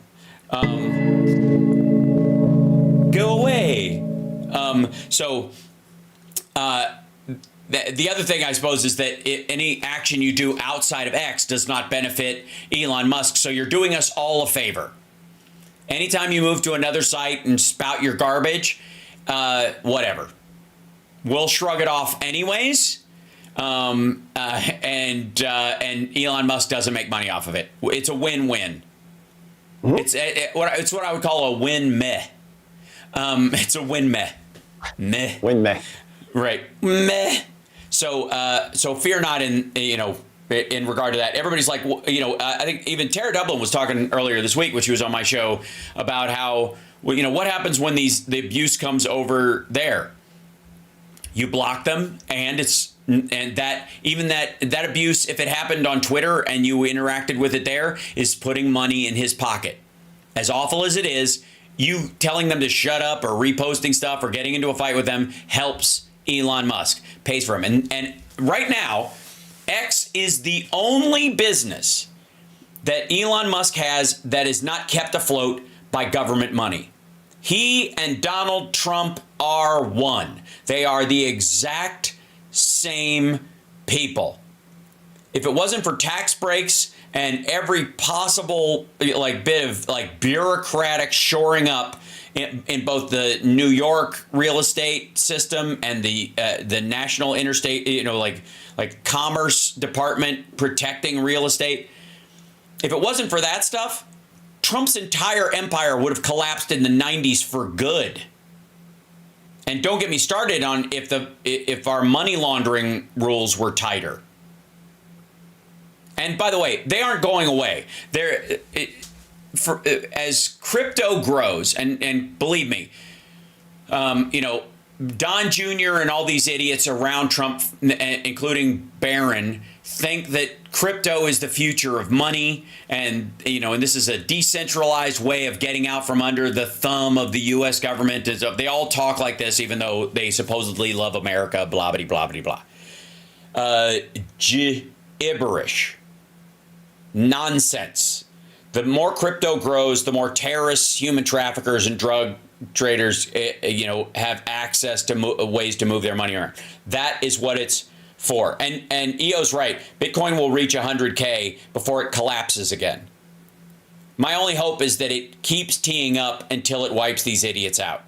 Go away. The other thing, I suppose, is that any action you do outside of X does not benefit Elon Musk. So you're doing us all a favor. Anytime you move to another site and spout your garbage, whatever. We'll shrug it off anyways. And Elon Musk doesn't make money off of it. It's a win-win. It's what I would call a win-meh. It's a win-meh. Meh. Win-meh. Right. Meh. So fear not in regard to that. Everybody's like, I think even Tara Dublin was talking earlier this week when she was on my show about how, what happens when the abuse comes over there. You block them, and that abuse, if it happened on Twitter and you interacted with it there, is putting money in his pocket. As awful as it is, you telling them to shut up or reposting stuff or getting into a fight with them helps Elon Musk, pays for him. And right now, X is the only business that Elon Musk has that is not kept afloat by government money. He and Donald Trump are one. They are the exact same people. If it wasn't for tax breaks and every possible bit of bureaucratic shoring up in both the New York real estate system and the national interstate, commerce department protecting real estate. If it wasn't for that stuff, Trump's entire empire would have collapsed in the 90s for good. And don't get me started on if our money laundering rules were tighter. And by the way, they aren't going away. As crypto grows, and believe me, Don Jr. and all these idiots around Trump, including Barron, think that crypto is the future of money, and this is a decentralized way of getting out from under the thumb of the U.S. government. They all talk like this, even though they supposedly love America. Blah blah blah blah blah. Gibberish, nonsense. The more crypto grows, the more terrorists, human traffickers, and drug traders, have access to ways to move their money around. That is what it's for. And EO's right. Bitcoin will reach 100K before it collapses again. My only hope is that it keeps teeing up until it wipes these idiots out.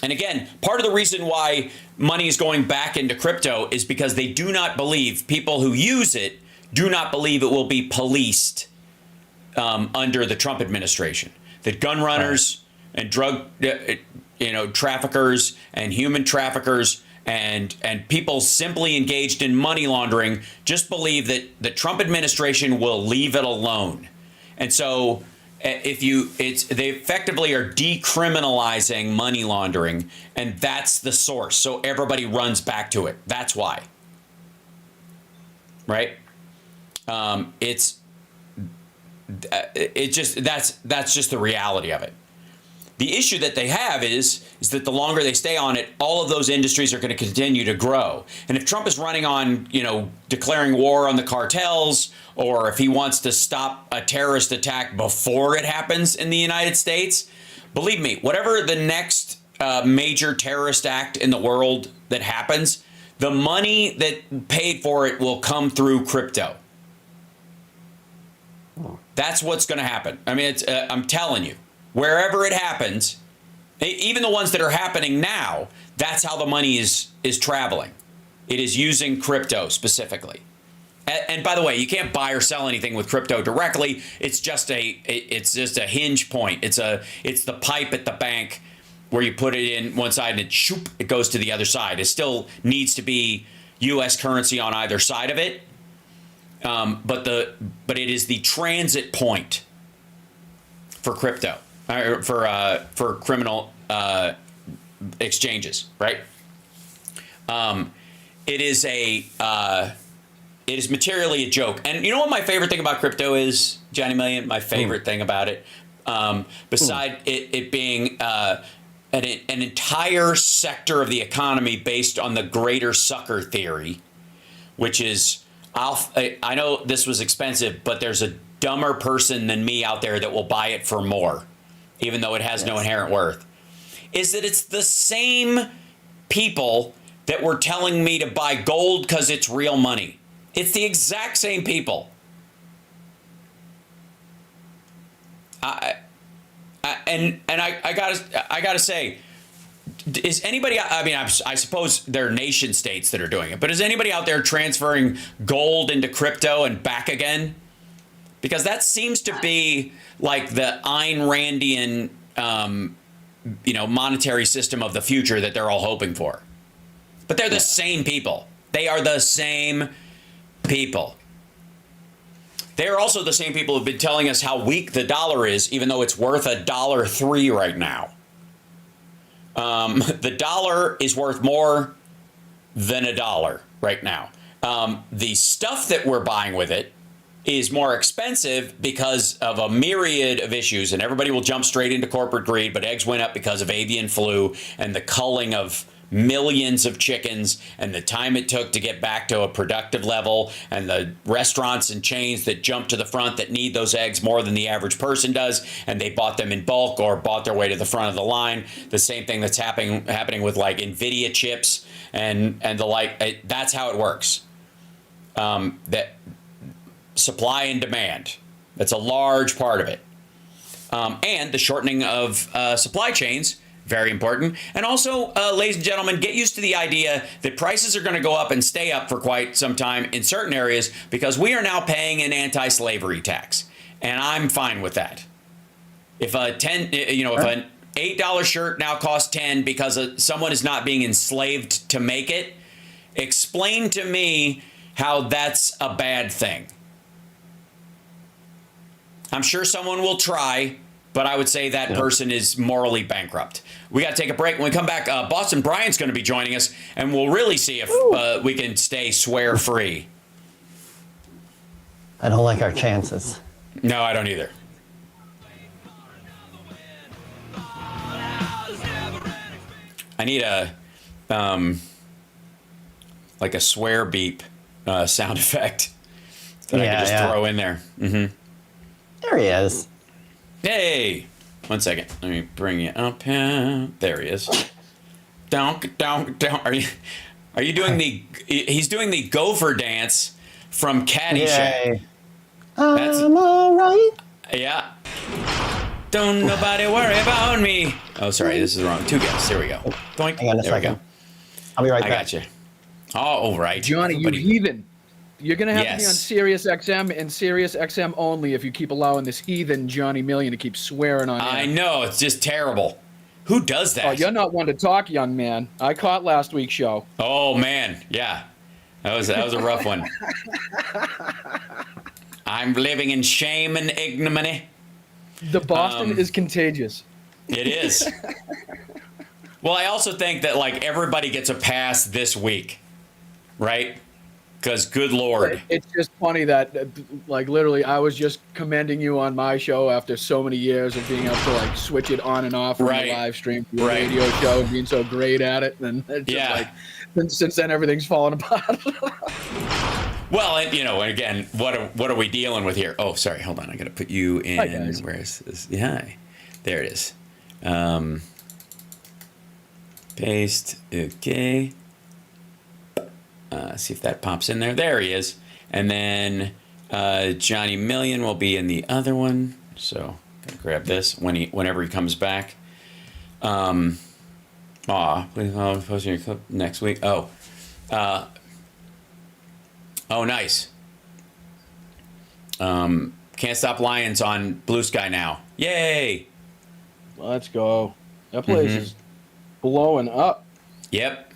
And again, part of the reason why money is going back into crypto is because they do not believe, people who use it do not believe it will be policed under the Trump administration. That gun runners and drug traffickers and human traffickers and people simply engaged in money laundering just believe that the Trump administration will leave it alone. And so they effectively are decriminalizing money laundering, and that's the source. So everybody runs back to it. That's why. Right? That's just the reality of it. The issue that they have is that the longer they stay on it, all of those industries are going to continue to grow. And if Trump is running on, declaring war on the cartels, or if he wants to stop a terrorist attack before it happens in the United States, believe me, whatever the next major terrorist act in the world that happens, the money that paid for it will come through crypto. That's what's going to happen. I mean, I'm telling you. Wherever it happens, even the ones that are happening now, that's how the money is traveling. It is using crypto specifically. And by the way, you can't buy or sell anything with crypto directly. It's just a hinge point. It's the pipe at the bank where you put it in one side and it goes to the other side. It still needs to be U.S. currency on either side of it. But it is the transit point for crypto. For criminal exchanges, right? It is materially a joke. And you know what my favorite thing about crypto is, Johnny Million? My favorite thing about it, beside it being an entire sector of the economy based on the greater sucker theory, which is, I know this was expensive, but there's a dumber person than me out there that will buy it for more, even though it has no inherent worth, is that it's the same people that were telling me to buy gold because it's real money. It's the exact same people. I gotta say, is anybody? I mean, I suppose there are nation states that are doing it, but is anybody out there transferring gold into crypto and back again? Because that seems to be like the Ayn Randian, monetary system of the future that they're all hoping for. But they're the same people. They are the same people. They are also the same people who've been telling us how weak the dollar is, even though it's worth $1.03 right now. The dollar is worth more than $1 right now. The stuff that we're buying with it is more expensive because of a myriad of issues, and everybody will jump straight into corporate greed, but eggs went up because of avian flu and the culling of millions of chickens and the time it took to get back to a productive level, and the restaurants and chains that jump to the front that need those eggs more than the average person does, and they bought them in bulk or bought their way to the front of the line. The same thing that's happening with like NVIDIA chips and the like. That's how it works. That supply and demand. That's a large part of it. And the shortening of supply chains, very important. And also, ladies and gentlemen, get used to the idea that prices are going to go up and stay up for quite some time in certain areas, because we are now paying an anti-slavery tax. And I'm fine with that. If if an $8 shirt now costs $10 because someone is not being enslaved to make it, explain to me how that's a bad thing. I'm sure someone will try, but I would say that person is morally bankrupt. We got to take a break. When we come back, Boston Brian's going to be joining us, and we'll really see if we can stay swear-free. I don't like our chances. No, I don't either. I need a like a swear beep sound effect that I can just throw in there. Mm-hmm. There he is. Hey, 1 second. Let me bring you up here. There he is. Donk. Are you doing the? He's doing the gopher dance from Caddyshack. I'm all right. Yeah. Don't nobody worry about me. Oh, sorry, this is wrong. 2 guests. Here we go. Doink. Hang on a there we second. go. I'll be right I back. got you. Oh, all right. Johnny, you heathen. You're going to have to be on Yes. Sirius XM and Sirius XM only if you keep allowing this heathen Johnny Million to keep swearing on I air. know. It's just terrible. Who does that? Oh, you're not one to talk, young man. I caught last week's show. Oh, man. Yeah. That was a rough one. I'm living in shame and ignominy. The Boston is contagious. It is. Well, I also think that, like, everybody gets a pass this week, right? Because, good Lord. It's just funny that, like, literally, I was just commending you on my show after so many years of being able to, like, switch it on and off from the live stream to the radio show and being so great at it. And it's just like, since then, everything's fallen apart. Well, and, you know, again, what are we dealing with here? Oh, sorry, hold on. I got to put you in. Hi, guys. Where is this? Yeah, there it is. Paste. Okay. See if that pops in there. There he is. And then Johnny Million will be in the other one. So gotta grab this whenever he comes back. Please posting your clip next week. Oh, nice. Can't Stop Lions on Blue Sky now. Yay! Let's go. That place is blowing up. Yep.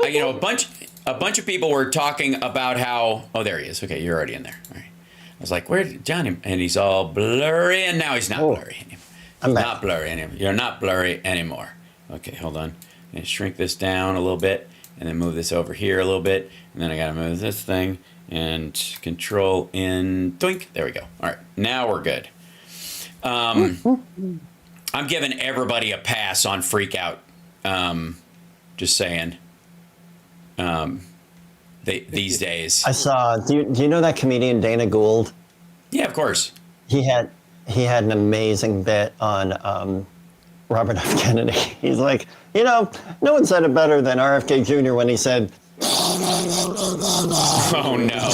You know, a bunch of people were talking about how. Oh, there he is. Okay, you're already in there. All right. I was like, where did Johnny? And he's all blurry, and now he's not blurry anymore. I'm back. Not blurry anymore. You're not blurry anymore. Okay, hold on. I'm gonna shrink this down a little bit, and then move this over here a little bit, and then I gotta move this thing and Control in. Doink. There we go. All right, now we're good. I'm giving everybody a pass on Freak Out. Just saying. These days. I saw. Do you know that comedian Dana Gould? Yeah, of course. He had an amazing bit on Robert F. Kennedy. He's like, you know, no one said it better than RFK Jr. when he said, "Oh no."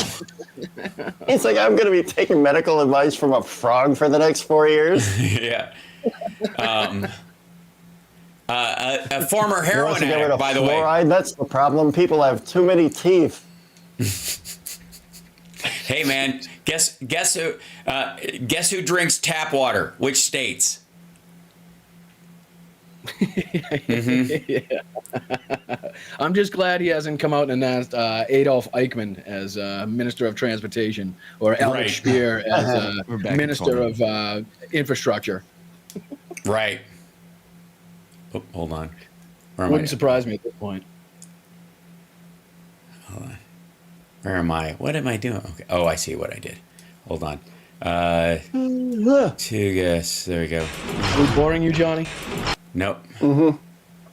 He's like, I'm going to be taking medical advice from a frog for the next 4 years. Yeah. A former heroin addict, by the way. Fluoride, that's the problem. People have too many teeth. Hey, man, guess who drinks tap water? Which states? Yeah. I'm just glad he hasn't come out and announced Adolf Eichmann as Minister of Transportation or Albert Speer as Minister of Infrastructure. Right. Oh, hold on. Wouldn't surprise me at this point. Hold on. Where am I? What am I doing? Okay. Oh, I see what I did. Hold on. 2 guests. There we go. Are we boring you, Johnny? Nope.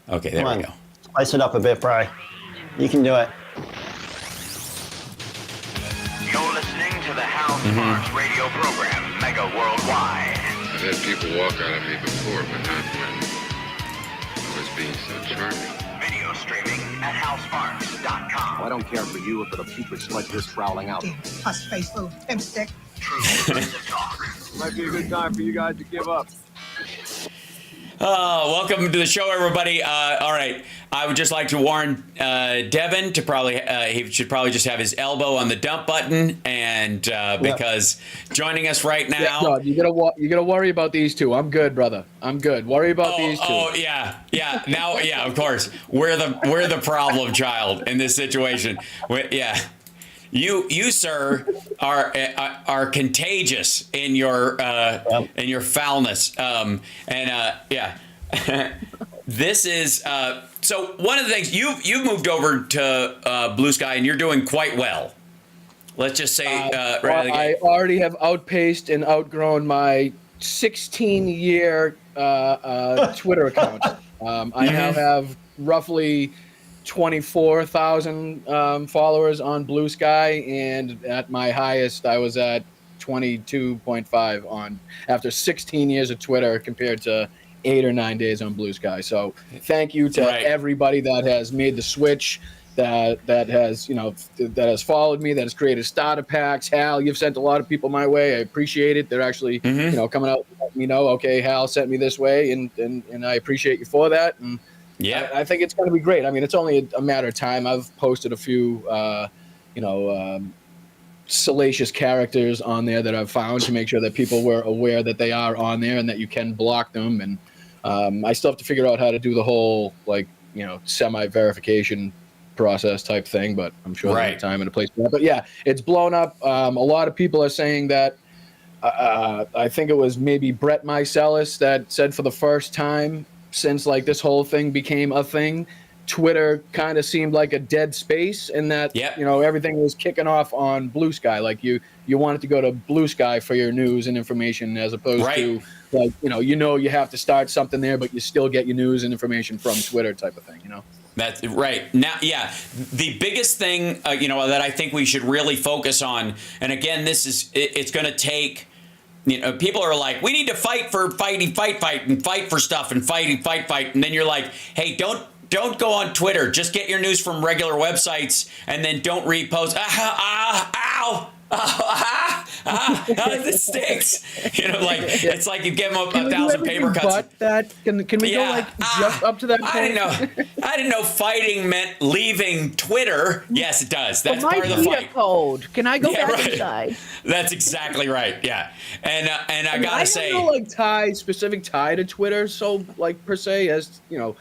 Okay, there we go. Spice it up a bit, Bri. You can do it. You're listening to the House Sparks radio program, Mega Worldwide. I've had people walk out of me before, but not when I was being so charming. Video streaming at housesparks.com. I don't care for you if a putrid slut just prowling out. Plus face little pimp stick. Might be a good time for you guys to give up. Welcome to the show, everybody. All right, I would just like to warn Devin to probably he should probably just have his elbow on the dump button, and because joining us right now, yeah, no, you gotta worry about these two. I'm good, brother. I'm good. Worry about these two. Oh yeah. Now, yeah, of course, we're the problem child in this situation. Yeah. You sir are contagious in your foulness, this is so one of the things you've moved over to Blue Sky and you're doing quite well. Let's just say I already have outpaced and outgrown my 16-year Twitter account. I now have roughly 24,000 followers on Blue Sky, and at my highest I was at 22.5 on after 16 years of Twitter compared to 8 or 9 days on Blue Sky. So thank you to everybody that has made the switch. that has that has followed me, that has created starter packs. Hal, you've sent a lot of people my way. I appreciate it. They're actually coming out and letting me know, okay, Hal sent me this way, and I appreciate you for that. And yeah, I think it's going to be great. I mean, it's only a matter of time. I've posted a few salacious characters on there that I've found to make sure that people were aware that they are on there and that you can block them. And I still have to figure out how to do the whole semi-verification process type thing, but I'm sure there's a time and a place for that. But yeah, it's blown up. A lot of people are saying that I think it was maybe Brett Meiselas that said for the first time since this whole thing became a thing, Twitter kind of seemed like a dead space, and that everything was kicking off on Blue Sky. Like you wanted to go to Blue Sky for your news and information, as opposed to you have to start something there, but you still get your news and information from Twitter type of thing. That's right. Now, the biggest thing that I think we should really focus on, and again, it's going to take. People are like, we need to fight for fight and fight for stuff and fight. And then you're like, hey, don't go on Twitter. Just get your news from regular websites and then don't repost. This stinks. It's like you give them 1,000 paper cuts. But that can we go just up to that point? I didn't know fighting meant leaving Twitter. Yes, it does. That's part of the fight. Code. Can I go back inside? That's exactly right. Yeah, and I gotta say, I have no specific tie to Twitter. So per se, as no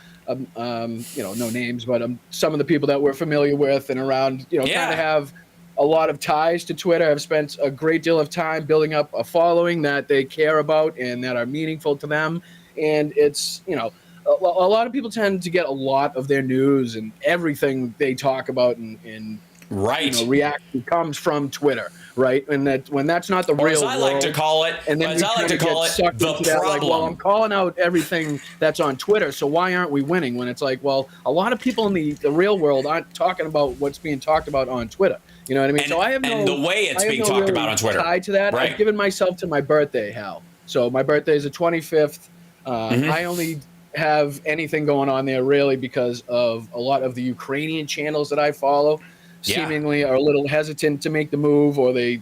names, but some of the people that we're familiar with and around, kind of have a lot of ties to Twitter. Have spent a great deal of time building up a following that they care about and that are meaningful to them. And it's, a lot of people tend to get a lot of their news and everything they talk about and react to comes from Twitter. Right, and that when that's not the real world, I like to call it, and then the problem. I'm calling out everything that's on Twitter. So why aren't we winning? When it's a lot of people in the real world aren't talking about what's being talked about on Twitter. You know what I mean? And, so I have the way it's being talked about on Twitter. Tied to that, right. I've given myself to my birthday, Hal. So my birthday is the 25th. I only have anything going on there really because of a lot of the Ukrainian channels that I follow. Seemingly are a little hesitant to make the move, or they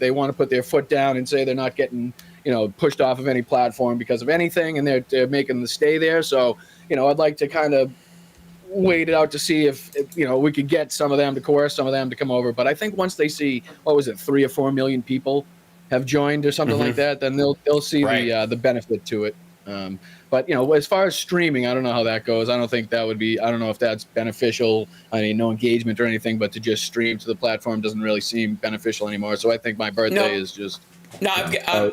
want to put their foot down and say they're not getting pushed off of any platform because of anything, and they're making them stay there. So I'd like to kind of wait it out to see if we could get some of them to coerce some of them to come over. But I think once they see 3 or 4 million people have joined or something like that, then they'll see the benefit to it. But as far as streaming, I don't know how that goes. I don't think that would be. I don't know if that's beneficial. I mean, no engagement or anything, but to just stream to the platform doesn't really seem beneficial anymore. So I think my birthday is just. No,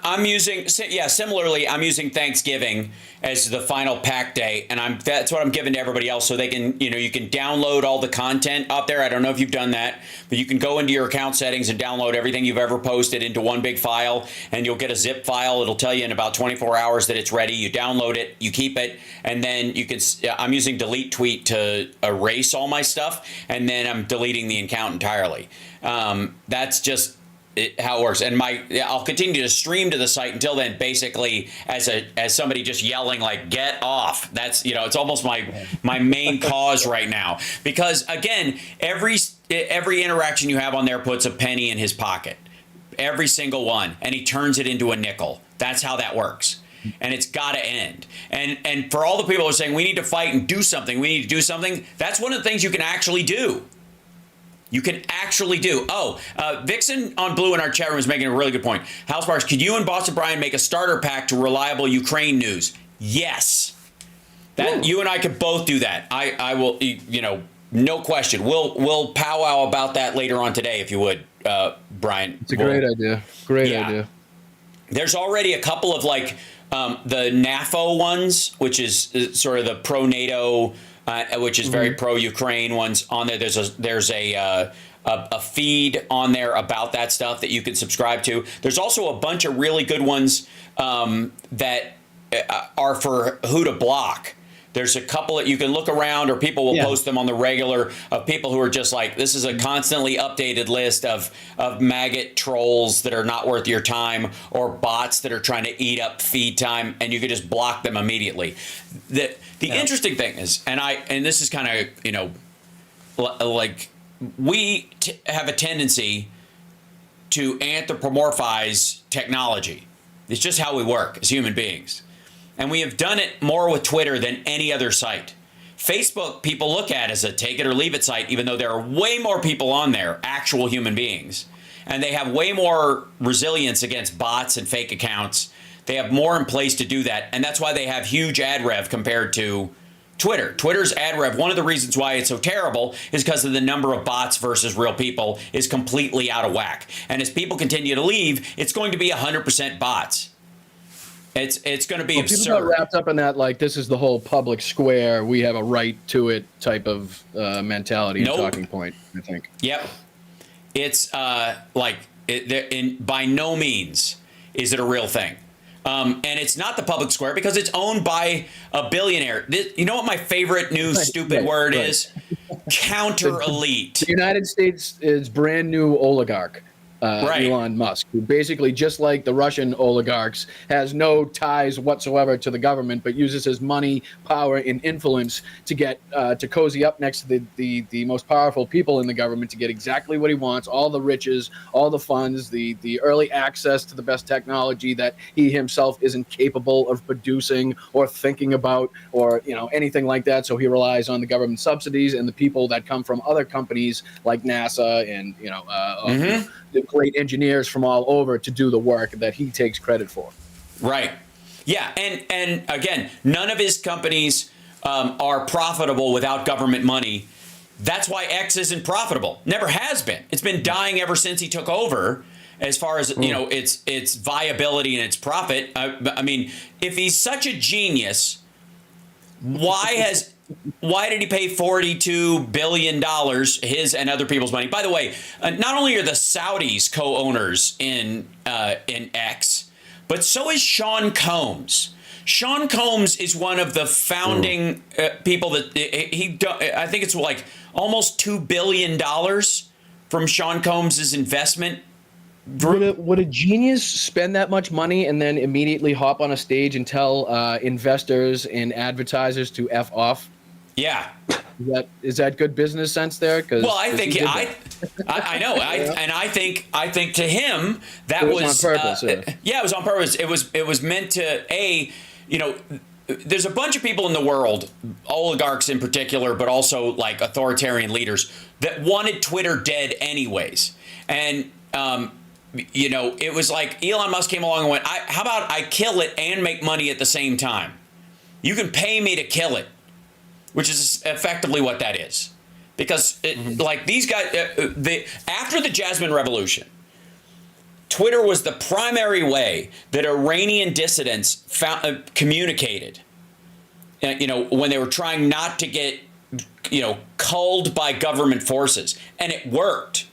I'm using similarly. I'm using Thanksgiving as the final pack day, and that's what I'm giving to everybody else, so they can you can download all the content up there. I don't know if you've done that, but you can go into your account settings and download everything you've ever posted into one big file, and you'll get a zip file. It'll tell you in about 24 hours that it's ready. You download it, you keep it, and then you can. I'm using delete tweet to erase all my stuff, and then I'm deleting the account entirely. That's just. How it works, and I'll continue to stream to the site until then. Basically, as somebody just yelling "get off." That's it's almost my main cause right now, because again, every interaction you have on there puts a penny in his pocket, every single one, and he turns it into a nickel. That's how that works. And it's got to end. And for all the people who are saying we need to fight and do something, that's one of the things you can actually do. You can actually do. Vixen on Blue in our chat room is making a really good point. Hal Sparks, could you and Boston Brian make a starter pack to reliable Ukraine news? Yes. You and I could both do that. I will, no question. We'll powwow about that later on today, if you would, Brian. It's a great idea. Great idea. There's already a couple of the NAFO ones, which is sort of the pro-NATO, which is very pro-Ukraine ones on there. There's a feed on there about that stuff that you can subscribe to. There's also a bunch of really good ones that are for who to block. There's a couple that you can look around, or people will post them on the regular, of people who are just like, this is a constantly updated list of maggot trolls that are not worth your time, or bots that are trying to eat up feed time, and you can just block them immediately. The interesting thing is, and this is kind of, like we have a tendency to anthropomorphize technology. It's just how we work as human beings. And we have done it more with Twitter than any other site. Facebook, people look at as a take it or leave it site, even though there are way more people on there, actual human beings. And they have way more resilience against bots and fake accounts. They have more in place to do that. And that's why they have huge ad rev compared to Twitter. Twitter's ad rev, one of the reasons why it's so terrible is because of the number of bots versus real people is completely out of whack. And as people continue to leave, it's going to be 100% bots. It's going to be absurd. People got wrapped up in that, like, this is the whole public square, we have a right to it type of mentality and talking point, I think. Yep. It's by no means is it a real thing. And it's not the public square because it's owned by a billionaire. You know what my favorite new stupid word is? Counter elite. The United States is brand new oligarch. Elon Musk, who basically, just like the Russian oligarchs, has no ties whatsoever to the government, but uses his money, power, and influence to get to cozy up next to the most powerful people in the government to get exactly what he wants, all the riches, all the funds, the early access to the best technology that he himself isn't capable of producing or thinking about or anything like that. So he relies on the government subsidies and the people that come from other companies like NASA and the great engineers from all over to do the work that he takes credit for. Right. Yeah. And again, none of his companies are profitable without government money. That's why X isn't profitable. Never has been. It's been dying ever since he took over as far as, its viability and its profit. I mean, if he's such a genius, why did he pay $42 billion, his and other people's money? By the way, not only are the Saudis co-owners in X, but so is Sean Combs. Sean Combs is one of the founding people that I think it's like almost $2 billion from Sean Combs' investment. Would a genius spend that much money and then immediately hop on a stage and tell investors and advertisers to F off? Yeah. Is that good business sense there? Well, I think I know. And I think to him that was on purpose. It was on purpose. It was meant to there's a bunch of people in the world, oligarchs in particular, but also like authoritarian leaders that wanted Twitter dead anyways. And it was like Elon Musk came along and went, how about I kill it and make money at the same time? You can pay me to kill it. Which is effectively what that is. Because like these guys, after the Jasmine Revolution, Twitter was the primary way that Iranian dissidents communicated. When they were trying not to get, culled by government forces. And it worked.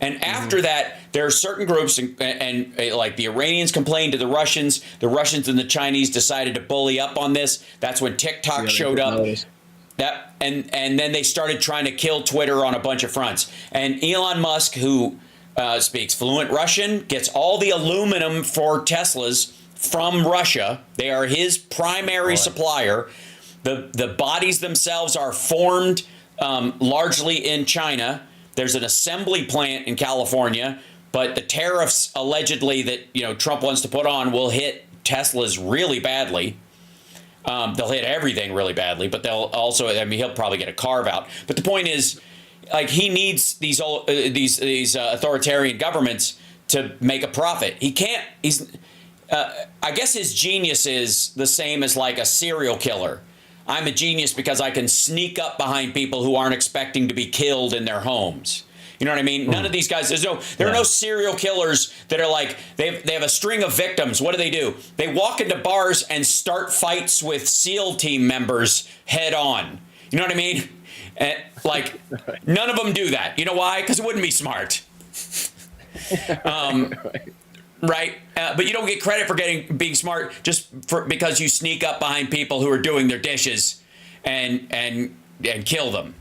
And after that, there are certain groups, and like the Iranians complained to the Russians and the Chinese decided to bully up on this. That's when TikTok showed up. And then they started trying to kill Twitter on a bunch of fronts. And Elon Musk, who speaks fluent Russian, gets all the aluminum for Teslas from Russia. They are his primary supplier. The bodies themselves are formed largely in China. There's an assembly plant in California, but the tariffs allegedly that Trump wants to put on will hit Teslas really badly. They'll hit everything really badly, but they'll also, he'll probably get a carve out. But the point is, like, he needs these authoritarian governments to make a profit. He can't, I guess his genius is the same as like a serial killer. I'm a genius because I can sneak up behind people who aren't expecting to be killed in their homes. You know what I mean? None of these guys, there are no serial killers that are like, they have a string of victims. What do? They walk into bars and start fights with SEAL team members head on. You know what I mean? None of them do that. You know why? Because it wouldn't be smart. Right? But you don't get credit for being smart because you sneak up behind people who are doing their dishes and kill them.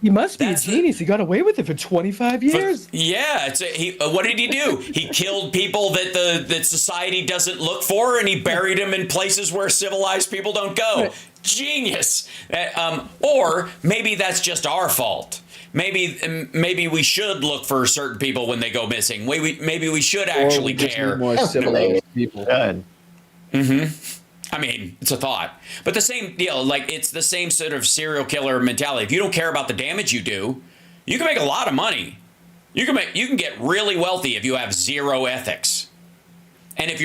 He must be a genius. He got away with it for 25 years. What did he do? He killed people that society doesn't look for, and he buried them in places where civilized people don't go. Genius. Or maybe that's just our fault. maybe we should look for certain people when they go missing. Maybe we should actually care. More civilized people. I mean, it's a thought, but the same deal. Like, it's the same sort of serial killer mentality. If you don't care about the damage you do, you can make a lot of money. You can get really wealthy if you have zero ethics. And if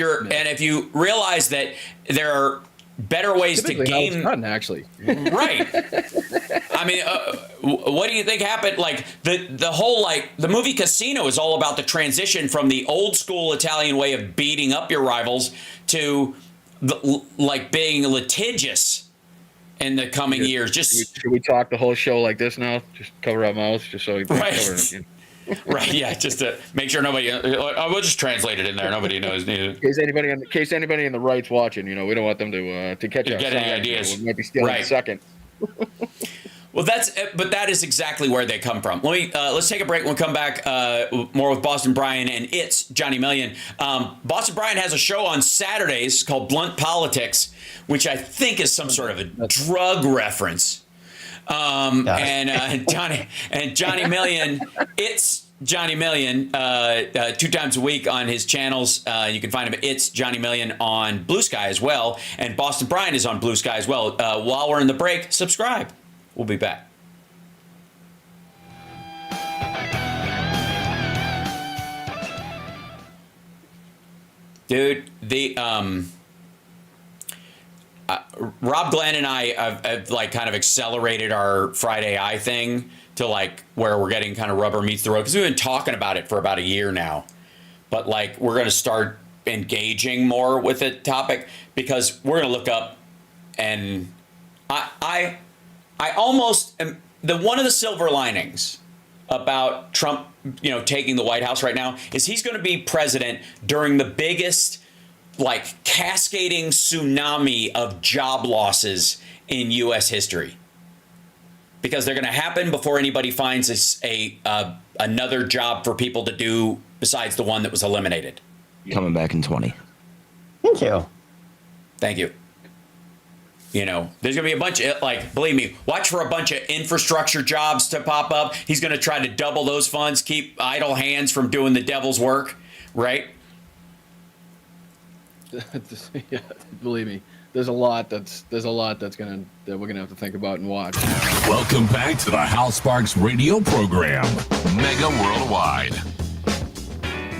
you realize that there are better ways to gain, actually, right? I mean, what do you think happened? Like the whole, like, the movie Casino is all about the transition from the old school Italian way of beating up your rivals to like being litigious in the coming years. Should we talk the whole show like this now? Just cover our mouths, just so we can cover it. Right, yeah, just to make sure nobody. We'll just translate it in there. Nobody knows. In case anybody in the right's watching, we don't want them to catch us. Get any ideas? We might be stealing a second. Well, that is exactly where they come from. Let's take a break. When we come back, more with Boston Brian and It's Johnny Million. Boston Brian has a show on Saturdays called Blunt Politics, which I think is some sort of a drug reference. And Johnny Million, It's Johnny Million, 2 times a week on his channels. You can find him at It's Johnny Million on Blue Sky as well. And Boston Brian is on Blue Sky as well. While we're in the break, subscribe. We'll be back. Dude, Rob Glenn and I have like kind of accelerated our Friday Eye thing to like where we're getting kind of rubber meets the road, because we've been talking about it for about a year now. But like, we're going to start engaging more with the topic, because we're going to look up, and I almost am, one of the silver linings about Trump, taking the White House right now is he's going to be president during the biggest, like, cascading tsunami of job losses in U.S. history, because they're going to happen before anybody finds another job for people to do besides the one that was eliminated. Coming back in 20. Thank you. There's going to be a bunch of, like, believe me, watch for a bunch of infrastructure jobs to pop up. He's going to try to double those funds, keep idle hands from doing the devil's work, right? Yeah, believe me, there's a lot that we're gonna have to think about and watch. Welcome back to the Hal Sparks radio program, Mega Worldwide.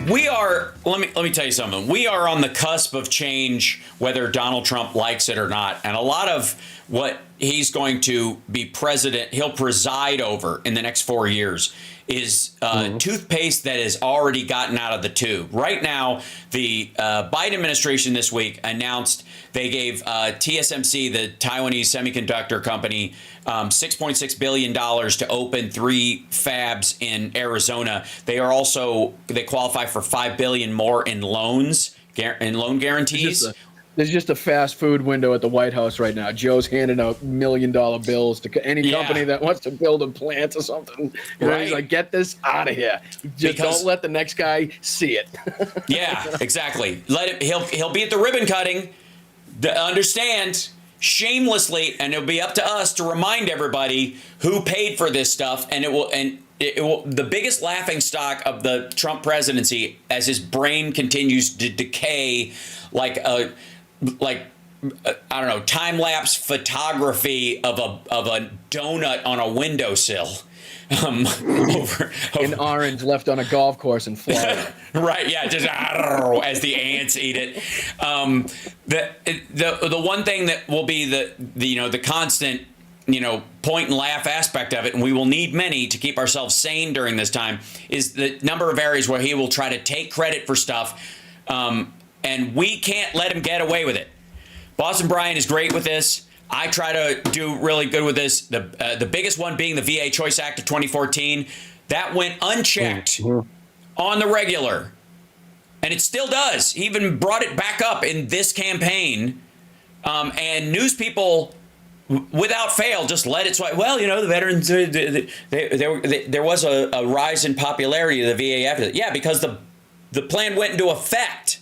We are, let me tell you something. We are on the cusp of change, whether Donald Trump likes it or not. And a lot of what he's going to be president, he'll preside over in the next 4 years, is toothpaste that has already gotten out of the tube. Right now, the Biden administration this week announced they gave TSMC, the Taiwanese semiconductor company, $6.6 billion to open 3 fabs in Arizona. They qualify for $5 billion more in loans, in loan guarantees. There's just a fast food window at the White House right now. Joe's handing out $1 million bills to any company that wants to build a plant or something. He's like, get this out of here. Just don't let the next guy see it. Yeah, exactly. He'll be at the ribbon cutting. Understand, shamelessly, and it'll be up to us to remind everybody who paid for this stuff, and it will the biggest laughingstock of the Trump presidency, as his brain continues to decay like I don't know, time-lapse photography of a donut on a windowsill. In orange left on a golf course in Florida. Right, yeah, just as the ants eat it. The one thing that will be the constant, point and laugh aspect of it, and we will need many to keep ourselves sane during this time, is the number of areas where he will try to take credit for stuff, and we can't let him get away with it. Boston Brian is great with this. I try to do really good with this. The biggest one being the VA Choice Act of 2014. That went unchecked on the regular. And it still does. He even brought it back up in this campaign. And news people, without fail, just let it slide. Well, the veterans, there was a rise in popularity of the VA after that. Yeah, because the plan went into effect.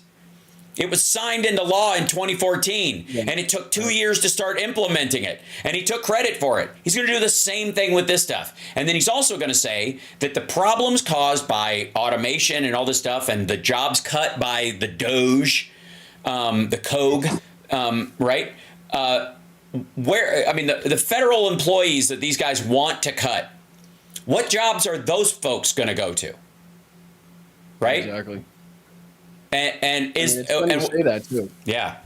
It was signed into law in 2014, and it took 2 years to start implementing it, and he took credit for it. He's going to do the same thing with this stuff. And then he's also going to say that the problems caused by automation and all this stuff and the jobs cut by the DOGE, the COG, right? The federal employees that these guys want to cut, what jobs are those folks going to go to? Right? Exactly. And it's funny you say that too. Yeah.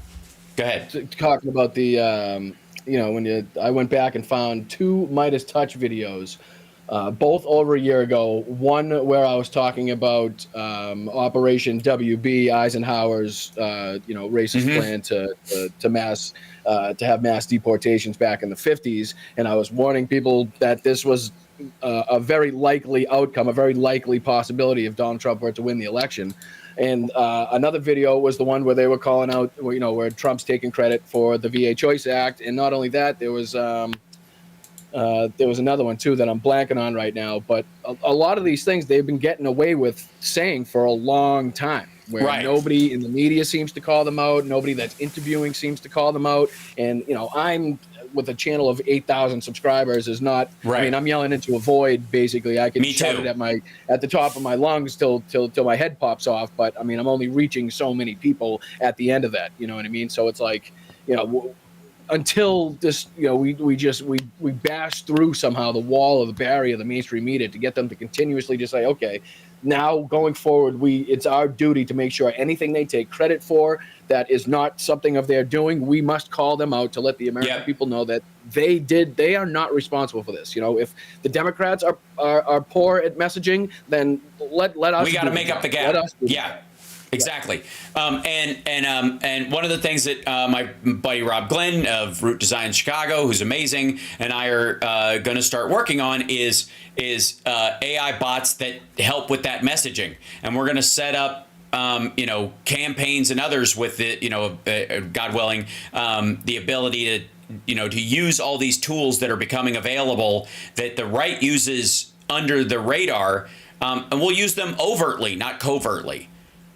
Go ahead. Talking about the, I went back and found 2 Midas Touch videos, both over a year ago. One where I was talking about Operation WB, Eisenhower's, racist plan to have mass deportations back in the 50s, and I was warning people that this was a very likely outcome, a very likely possibility if Donald Trump were to win the election. And another video was the one where they were calling out, where Trump's taking credit for the VA Choice Act. And not only that, there was another one too that I'm blanking on right now. But a lot of these things they've been getting away with saying for a long time, where nobody in the media seems to call them out. Nobody that's interviewing seems to call them out. And, I'm with a channel of 8,000 subscribers is not, I mean, I'm yelling into a void. Basically, I can shout it at the top of my lungs till my head pops off. But I mean, I'm only reaching so many people at the end of that. You know what I mean? So it's like, until this, we bash through somehow the wall or the barrier of the mainstream media to get them to continuously just say, okay, now going forward, it's our duty to make sure anything they take credit for that is not something of their doing, we must call them out to let the American people know that they are not responsible for this. If the Democrats are poor at messaging, then let us. We got to make up the gap. Exactly. And one of the things that my buddy Rob Glenn of Root Design Chicago, who's amazing, and I are going to start working on is AI bots that help with that messaging. And we're going to set up campaigns and others with it, God willing, the ability to to use all these tools that are becoming available that the right uses under the radar, and we'll use them overtly, not covertly.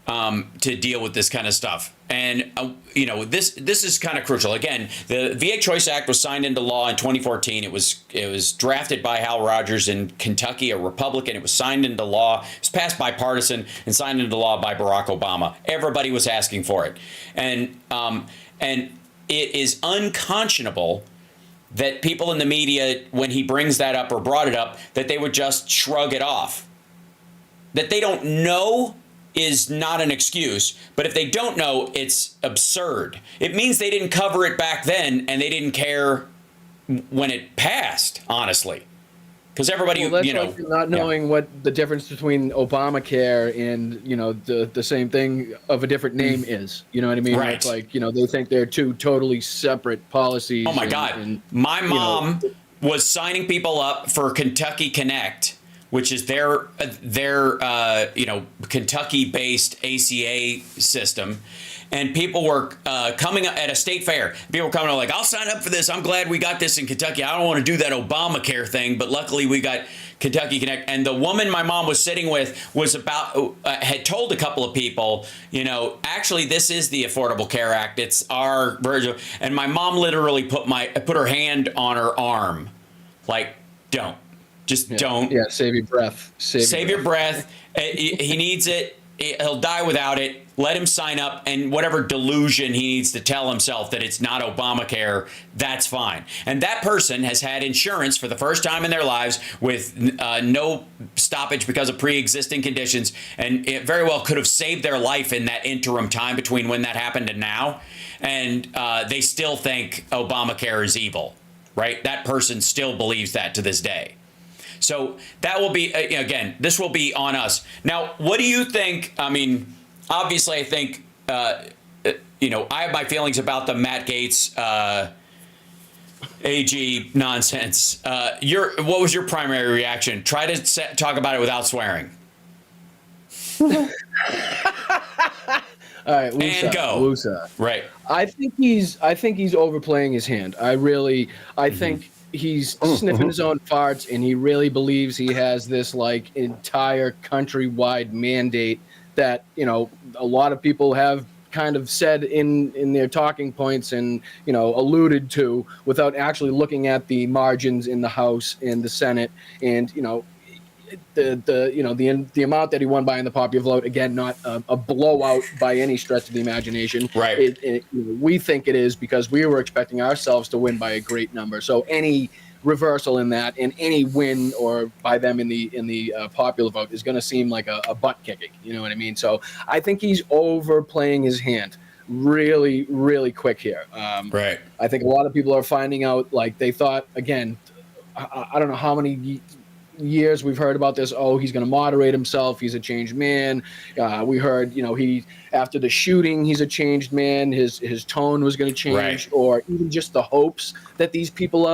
To deal with this kind of stuff. And, this is kind of crucial. Again, the VA Choice Act was signed into law in 2014. It was drafted by Hal Rogers in Kentucky, a Republican. It was signed into law. It was passed bipartisan and signed into law by Barack Obama. Everybody was asking for it. And it is unconscionable that people in the media, when he brings that up or brought it up, that they would just shrug it off. That they don't know is not an excuse, but if they don't know, it's absurd. It means they didn't cover it back then, and they didn't care when it passed, honestly. Because everybody, like not knowing what the difference between Obamacare and, the same thing of a different name is. You know what I mean? Right. It's like, they think they're 2 totally separate policies. Oh, my God. My mom was signing people up for Kentucky Connect, which is their Kentucky-based ACA system. And people were coming at a state fair. People were coming out like, I'll sign up for this. I'm glad we got this in Kentucky. I don't want to do that Obamacare thing, but luckily we got Kentucky Connect. And the woman my mom was sitting with had told a couple of people, actually this is the Affordable Care Act. It's our version. And my mom literally put her hand on her arm, like, don't. Just don't. Yeah, save your breath. Save your breath. He needs it. He'll die without it. Let him sign up, and whatever delusion he needs to tell himself that it's not Obamacare, that's fine. And that person has had insurance for the first time in their lives with no stoppage because of pre-existing conditions, and it very well could have saved their life in that interim time between when that happened and now. And they still think Obamacare is evil, right? That person still believes that to this day. So that will be, again, this will be on us. Now, what do you think? I mean, obviously, I think, I have my feelings about the Matt Gaetz AG nonsense. What was your primary reaction? Try to talk about it without swearing. All right, Wusa, and go. Wusa. Right. I think he's overplaying his hand. I think he's sniffing his own farts, and he really believes he has this entire countrywide mandate that a lot of people have kind of said in their talking points and, you know, alluded to without actually looking at the margins in the House and the Senate and, you know, the amount that he won by in the popular vote, again, not a blowout by any stretch of the imagination. Right. We think it is because we were expecting ourselves to win by a great number. So any reversal in that and any win or by them in the popular vote is going to seem like a butt kicking. You know what I mean? So I think he's overplaying his hand really, really quick here. Right. I think a lot of people are finding out, like they thought, again, I don't know how many years we've heard about this. Oh, he's going to moderate himself. He's a changed man. We heard, you know, after the shooting, he's a changed man. His tone was going to change, right. Or even just the hopes that these people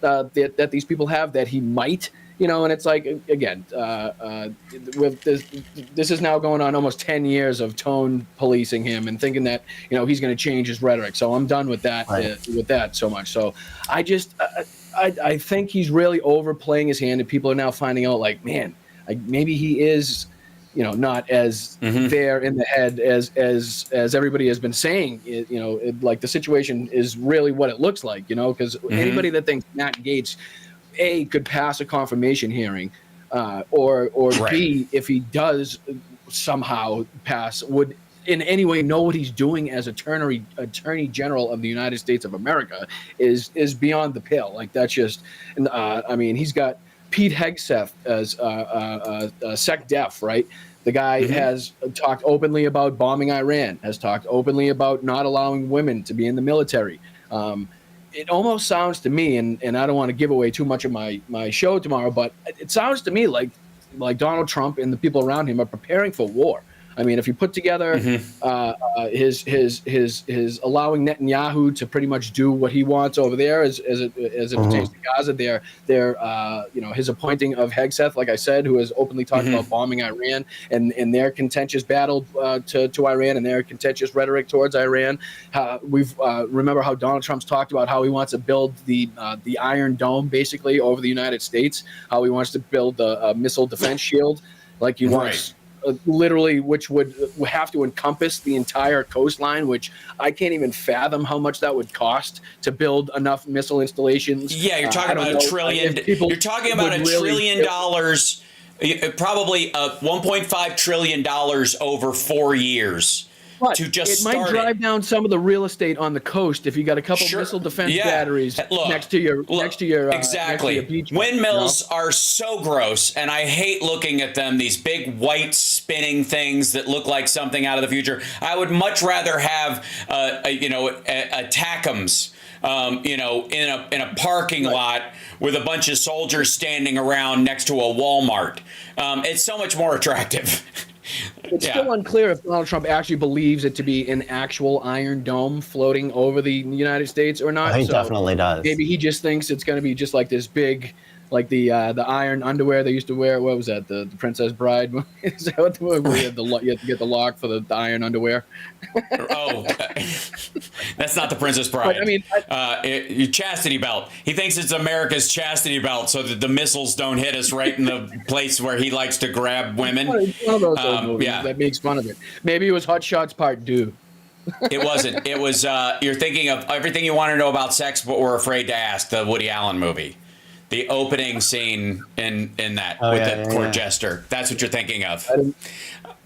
that these people have that he might, you know. And it's like, again, with this is now going on almost 10 years of tone policing him and thinking that, you know, he's going to change his rhetoric. So I'm done with that. Right. With that so much. So I think he's really overplaying his hand, and people are now finding out, like, man, maybe he is, you know, not as there in the head as everybody has been saying. You know, like the situation is really what it looks like, you know, because anybody that thinks Matt Gaetz, A, could pass a confirmation hearing, or right. B, if he does somehow pass, would in any way know what he's doing as Attorney General of the United States of America is beyond the pale. Like, that's just, I mean, he's got Pete Hegseth as SecDef, right? The guy has talked openly about bombing Iran, has talked openly about not allowing women to be in the military. It almost sounds to me, and I don't want to give away too much of my show tomorrow, but it sounds to me like Donald Trump and the people around him are preparing for war. I mean, if you put together his allowing Netanyahu to pretty much do what he wants over there as it pertains to Gaza, their you know, his appointing of Hegseth, like I said, who has openly talked about bombing Iran and their contentious battle to Iran and their contentious rhetoric towards Iran. We've remember how Donald Trump's talked about how he wants to build the Iron Dome basically over the United States, how he wants to build a missile defense shield, like he wants. Literally, which would have to encompass the entire coastline, which I can't even fathom how much that would cost to build enough missile installations. Yeah, you're talking about $1 trillion. You're talking about $1 trillion, probably $1.5 trillion over 4 years. But to just it might drive down some of the real estate on the coast if you got a couple missile defense batteries next to your exactly. Next to your beach. Windmills are so gross, and I hate looking at them. These big white spinning things that look like something out of the future. I would much rather have a TACMs. You know, in a parking lot with a bunch of soldiers standing around next to a Walmart. It's so much more attractive. It's still unclear if Donald Trump actually believes it to be an actual Iron Dome floating over the United States or not. He definitely does. Maybe he just thinks it's going to be just like this big, like the iron underwear they used to wear. What was that? The Princess Bride? Is that what the movie? You had to get the lock for the iron underwear. Oh, that's not the Princess Bride. But, I mean, your chastity belt. He thinks it's America's chastity belt, so that the missiles don't hit us right in the place where he likes to grab women. One of those old movies that makes fun of it. Maybe it was Hot Shots Part 2. It wasn't. It was. You're thinking of Everything You Want to Know About Sex, but We're Afraid to Ask, the Woody Allen movie. The opening scene in that with the court jester. That's what you're thinking of.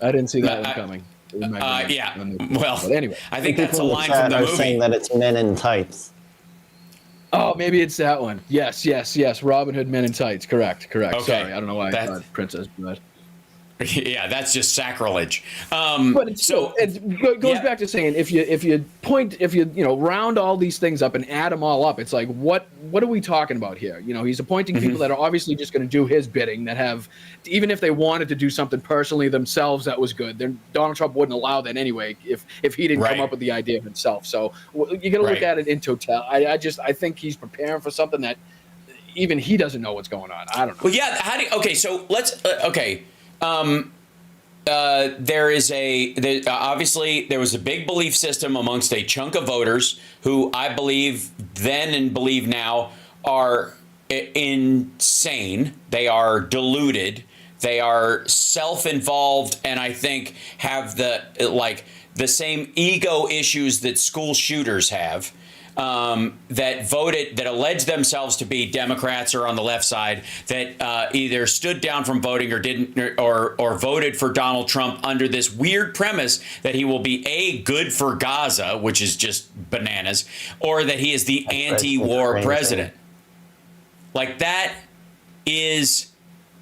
I didn't see that one coming. Well, but anyway, I think that's a line from the movie. Saying that it's men in tights. Oh, maybe it's that one. Yes. Robin Hood Men in Tights. Correct. Okay. Sorry, I don't know why I thought Princess Bride. Yeah, that's just sacrilege. But it goes back to saying if you round all these things up and add them all up, it's like what are we talking about here? You know, he's appointing people that are obviously just going to do his bidding, that have, even if they wanted to do something personally themselves that was good, then Donald Trump wouldn't allow that anyway if he didn't come up with the idea himself. So you got to look at it in total. I think he's preparing for something that even he doesn't know what's going on. I don't know. Well, yeah. So let's obviously there was a big belief system amongst a chunk of voters who I believe then and believe now are insane. They are deluded, They are self-involved, and I think have the same ego issues that school shooters have. That allege themselves to be Democrats or on the left side, that either stood down from voting or didn't, or voted for Donald Trump under this weird premise that he will be good for Gaza, which is just bananas, or that he is the anti-war president. Like, that is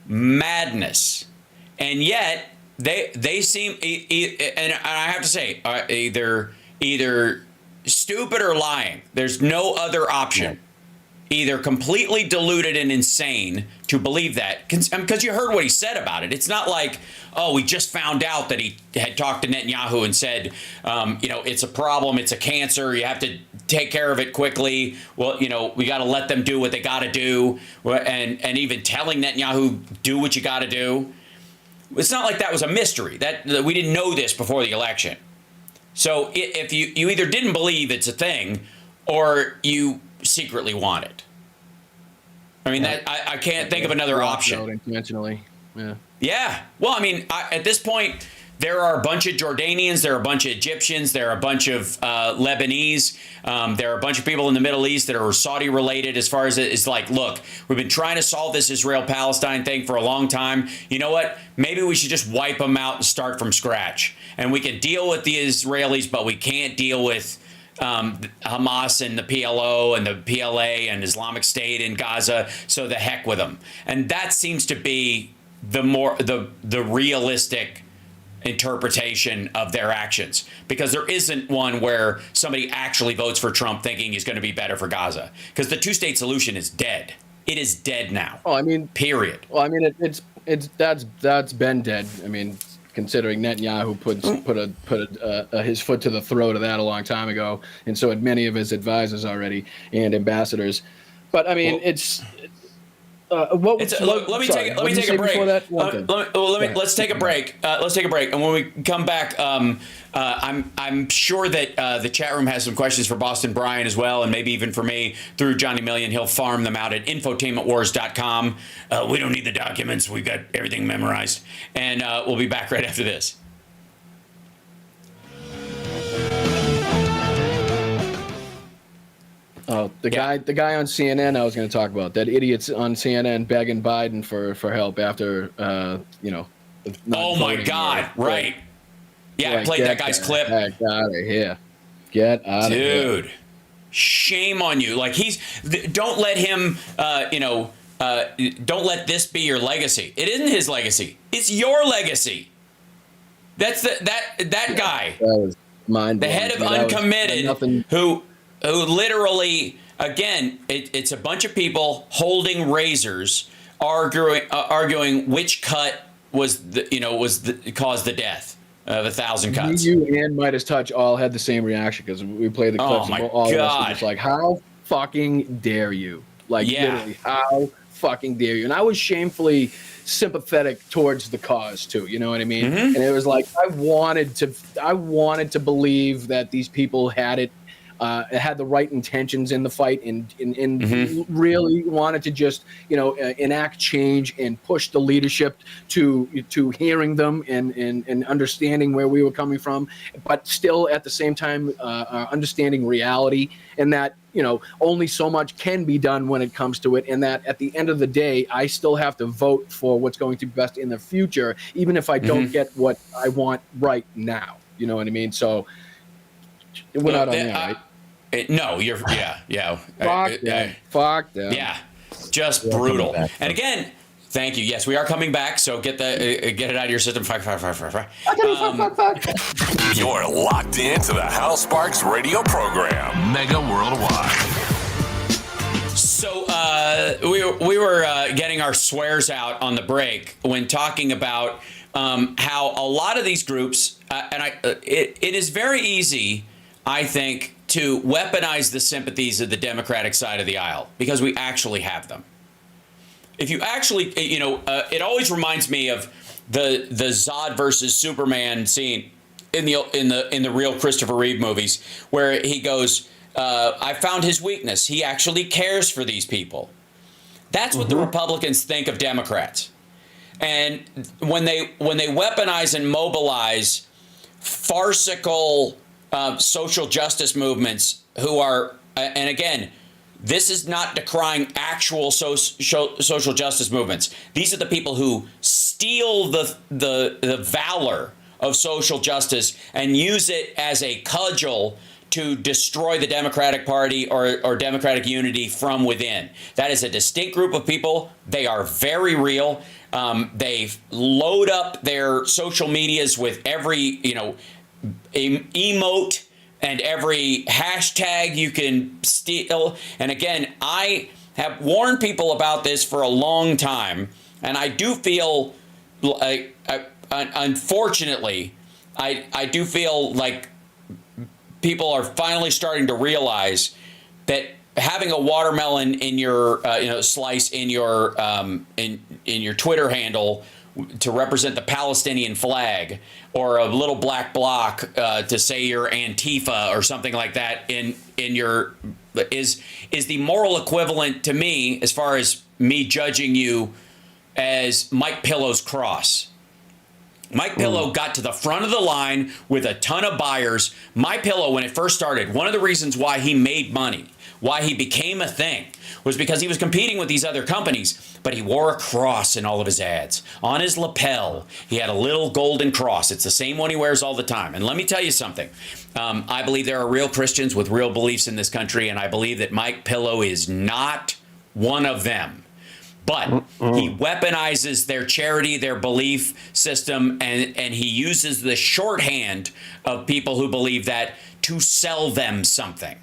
madness, and yet they seem, and I have to say, either stupid or lying. There's no other option. Either completely deluded and insane to believe that, because you heard what he said about it. It's not like, oh, we just found out that he had talked to Netanyahu and said, it's a problem, it's a cancer, you have to take care of it quickly. Well, we got to let them do what they got to do, and even telling Netanyahu, do what you got to do. It's not like that was a mystery. That we didn't know this before the election. So if you either didn't believe it's a thing, or you secretly want it. I mean, I can't think of another option. Intentionally, yeah. Yeah. Well, I mean, at this point, there are a bunch of Jordanians, there are a bunch of Egyptians, there are a bunch of Lebanese, there are a bunch of people in the Middle East that are Saudi related. As far as it's like, look, we've been trying to solve this Israel-Palestine thing for a long time. You know what? Maybe we should just wipe them out and start from scratch. And we can deal with the Israelis, but we can't deal with Hamas and the PLO and the PLA and Islamic State in Gaza. So the heck with them. And that seems to be the realistic interpretation of their actions, because there isn't one where somebody actually votes for Trump thinking he's going to be better for Gaza, because the two-state solution is dead. It is dead now. Oh, I mean, period. Well, I mean, that's been dead. I mean, considering Netanyahu put his foot to the throat of that a long time ago, and so had many of his advisors already and ambassadors. But I mean, let's take a break. Let's take a break. And when we come back, I'm sure that the chat room has some questions for Boston Brian as well, and maybe even for me through Johnny Million. He'll farm them out at infotainmentwars.com. We don't need the documents. We've got everything memorized. And we'll be back right after this. Oh, the guy on CNN I was going to talk about, that idiot's on CNN begging Biden for help after oh my God! Right? Yeah, I played that guy's clip. Get out of here! Get out of here, dude! Shame on you! Like, don't let him. Don't let this be your legacy. It isn't his legacy. It's your legacy. That's that guy. That was mind-blowing. The head of Uncommitted, who literally, again, it's a bunch of people holding razors, arguing which cut caused the death of 1,000 cuts. You and Midas Touch all had the same reaction, because we played the clips. Oh my all God! Of us were just like, how fucking dare you? Like, literally, how fucking dare you? And I was shamefully sympathetic towards the cause too. You know what I mean? Mm-hmm. And it was like, I wanted to believe that these people had the right intentions in the fight, and really wanted to just enact change and push the leadership to hearing them and understanding where we were coming from, but still at the same time understanding reality, and that only so much can be done when it comes to it, and that at the end of the day, I still have to vote for what's going to be best in the future, even if I don't get what I want right now. You know what I mean? So we're not on that, right? No, you're Fuck them. Yeah, just brutal. And again, thank you. Yes, we are coming back. So get it out of your system. Fuck. You're locked into the Hal Sparks radio program, Mega Worldwide. So we were getting our swears out on the break when talking about how a lot of these groups, it is very easy, I think, to weaponize the sympathies of the Democratic side of the aisle, because we actually have them. If you actually, it always reminds me of the Zod versus Superman scene in the real Christopher Reeve movies, where he goes, I found his weakness. He actually cares for these people. That's what the Republicans think of Democrats. And when they weaponize and mobilize farcical social justice movements who are, and again, this is not decrying actual social justice movements. These are the people who steal the valor of social justice and use it as a cudgel to destroy the Democratic Party or Democratic unity from within. That is a distinct group of people. They are very real. They load up their social medias with every, emote and every hashtag you can steal. And again, I have warned people about this for a long time, and I do feel like, unfortunately, I do feel like people are finally starting to realize that having a watermelon in your slice in your in your Twitter handle to represent the Palestinian flag, or a little black block to say you're Antifa or something like that in your is the moral equivalent to me, as far as me judging you, as Mike Pillow's cross. Mike Pillow got to the front of the line with a ton of buyers. My Pillow, when it first started, one of the reasons why he made money, why he became a thing, was because he was competing with these other companies, but he wore a cross in all of his ads. On his lapel, he had a little golden cross. It's the same one he wears all the time. And let me tell you something. I believe there are real Christians with real beliefs in this country, and I believe that Mike Pillow is not one of them. But he weaponizes their charity, their belief system, and he uses the shorthand of people who believe that to sell them something.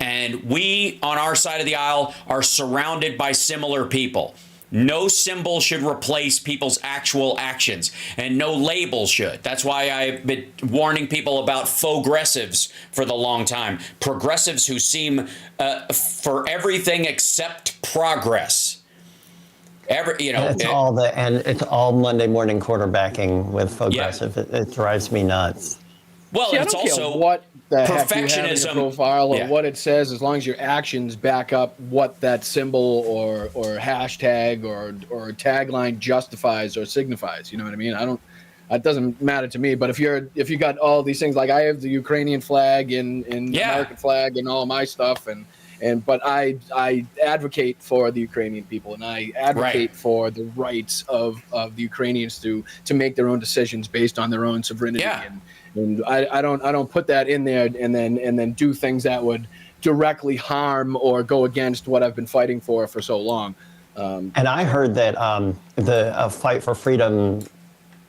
And we, on our side of the aisle, are surrounded by similar people. No symbol should replace people's actual actions, and no label should. That's why I've been warning people about faux-gressives for the long time. Progressives who seem for everything except progress. It's all Monday morning quarterbacking with faux-gressive. Yeah. It drives me nuts. Well, See, it's also what the perfectionism heck you have in your profile or what it says, as long as your actions back up what that symbol or hashtag or tagline justifies or signifies. You know what I mean? It doesn't matter to me. But if you got all these things, like I have the Ukrainian flag and the American flag and all my stuff, but I advocate for the Ukrainian people, and I advocate for the rights of the Ukrainians to make their own decisions based on their own sovereignty. Yeah. And I don't put that in there and then do things that would directly harm or go against what I've been fighting for so long. And I heard that the Fight for Freedom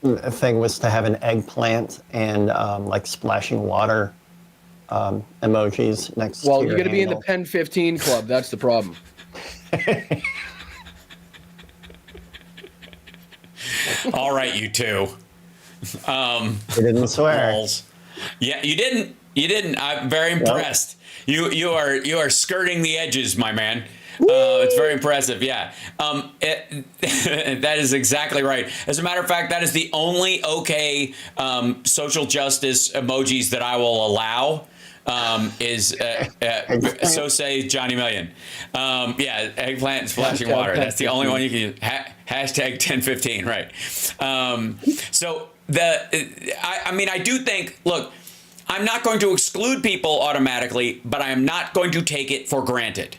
thing was to have an eggplant and like splashing water emojis next to your you're going to be in the handle. Pen 15 club. That's the problem. All right, you two. You didn't swear. Balls. Yeah, you didn't. I'm very impressed. Nope. You are skirting the edges, my man. It's very impressive. Yeah. That is exactly right. As a matter of fact, that is the only okay social justice emojis that I will allow. So say Johnny Million. Eggplant and splashing water. That's the only one you can use. Hashtag 1015, right. I do think, look, I'm not going to exclude people automatically, but I am not going to take it for granted.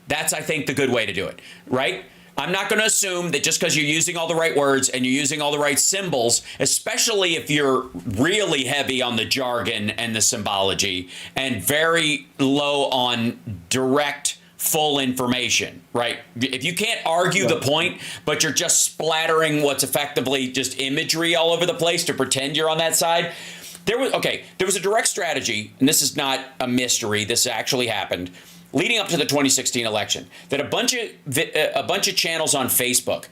That's, I think, the good way to do it, right? I'm not going to assume that just because you're using all the right words and you're using all the right symbols, especially if you're really heavy on the jargon and the symbology and very low on direct, full information, right? If you can't argue the point, but you're just splattering what's effectively just imagery all over the place to pretend you're on that side. There was a direct strategy, and this is not a mystery. This actually happened. Leading up to the 2016 election, that a bunch of channels on Facebook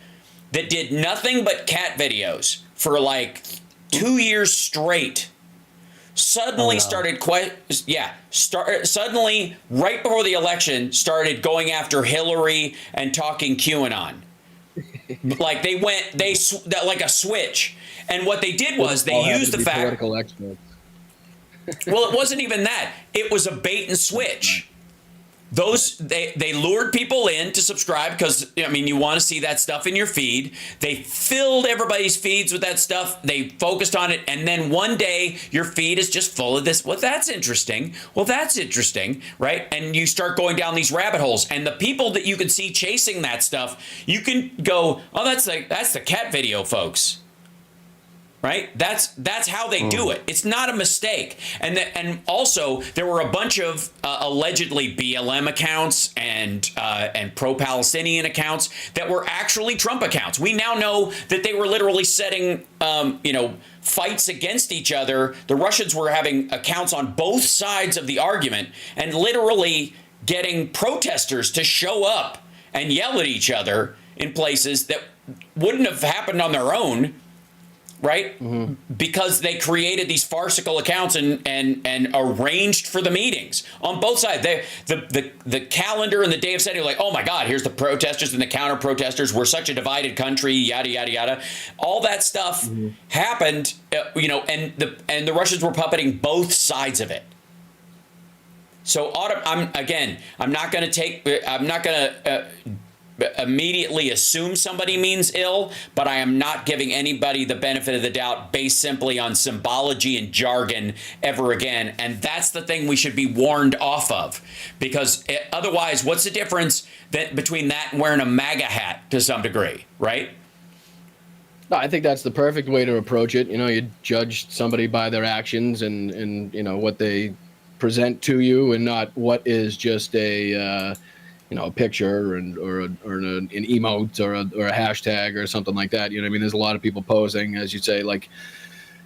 that did nothing but cat videos for like 2 years straight suddenly suddenly right before the election started going after Hillary and talking QAnon. Like like a switch. And what they did was they used the fact. Well, it wasn't even that. It was a bait and switch. they lured people in to subscribe because, I mean, you want to see that stuff in your feed. They filled everybody's feeds with that stuff. They focused on it. And then one day your feed is just full of this. Well, that's interesting. Well, that's interesting, right? And you start going down these rabbit holes. And the people that you can see chasing that stuff, you can go, oh, that's the cat video, folks. Right? That's how they do it. It's not a mistake. And also there were a bunch of allegedly BLM accounts and pro-Palestinian accounts that were actually Trump accounts. We now know that they were literally setting fights against each other. The Russians were having accounts on both sides of the argument and literally getting protesters to show up and yell at each other in places that wouldn't have happened on their own. Right? Mm-hmm. Because they created these farcical accounts and arranged for the meetings on both sides. The calendar and the day of setting, like, oh my God, here's the protesters and the counter protesters. We're such a divided country, yada yada yada. All that stuff happened, and the Russians were puppeting both sides of it. So I'm not going to immediately assume somebody means ill, but I am not giving anybody the benefit of the doubt based simply on symbology and jargon ever again. And that's the thing we should be warned off of, because otherwise, what's the difference between that and wearing a MAGA hat to some degree, right? No, I think that's the perfect way to approach it. You judge somebody by their actions and what they present to you, and not what is just a picture or an emote or a hashtag or something like that. I mean, there's a lot of people posing, as you say, like,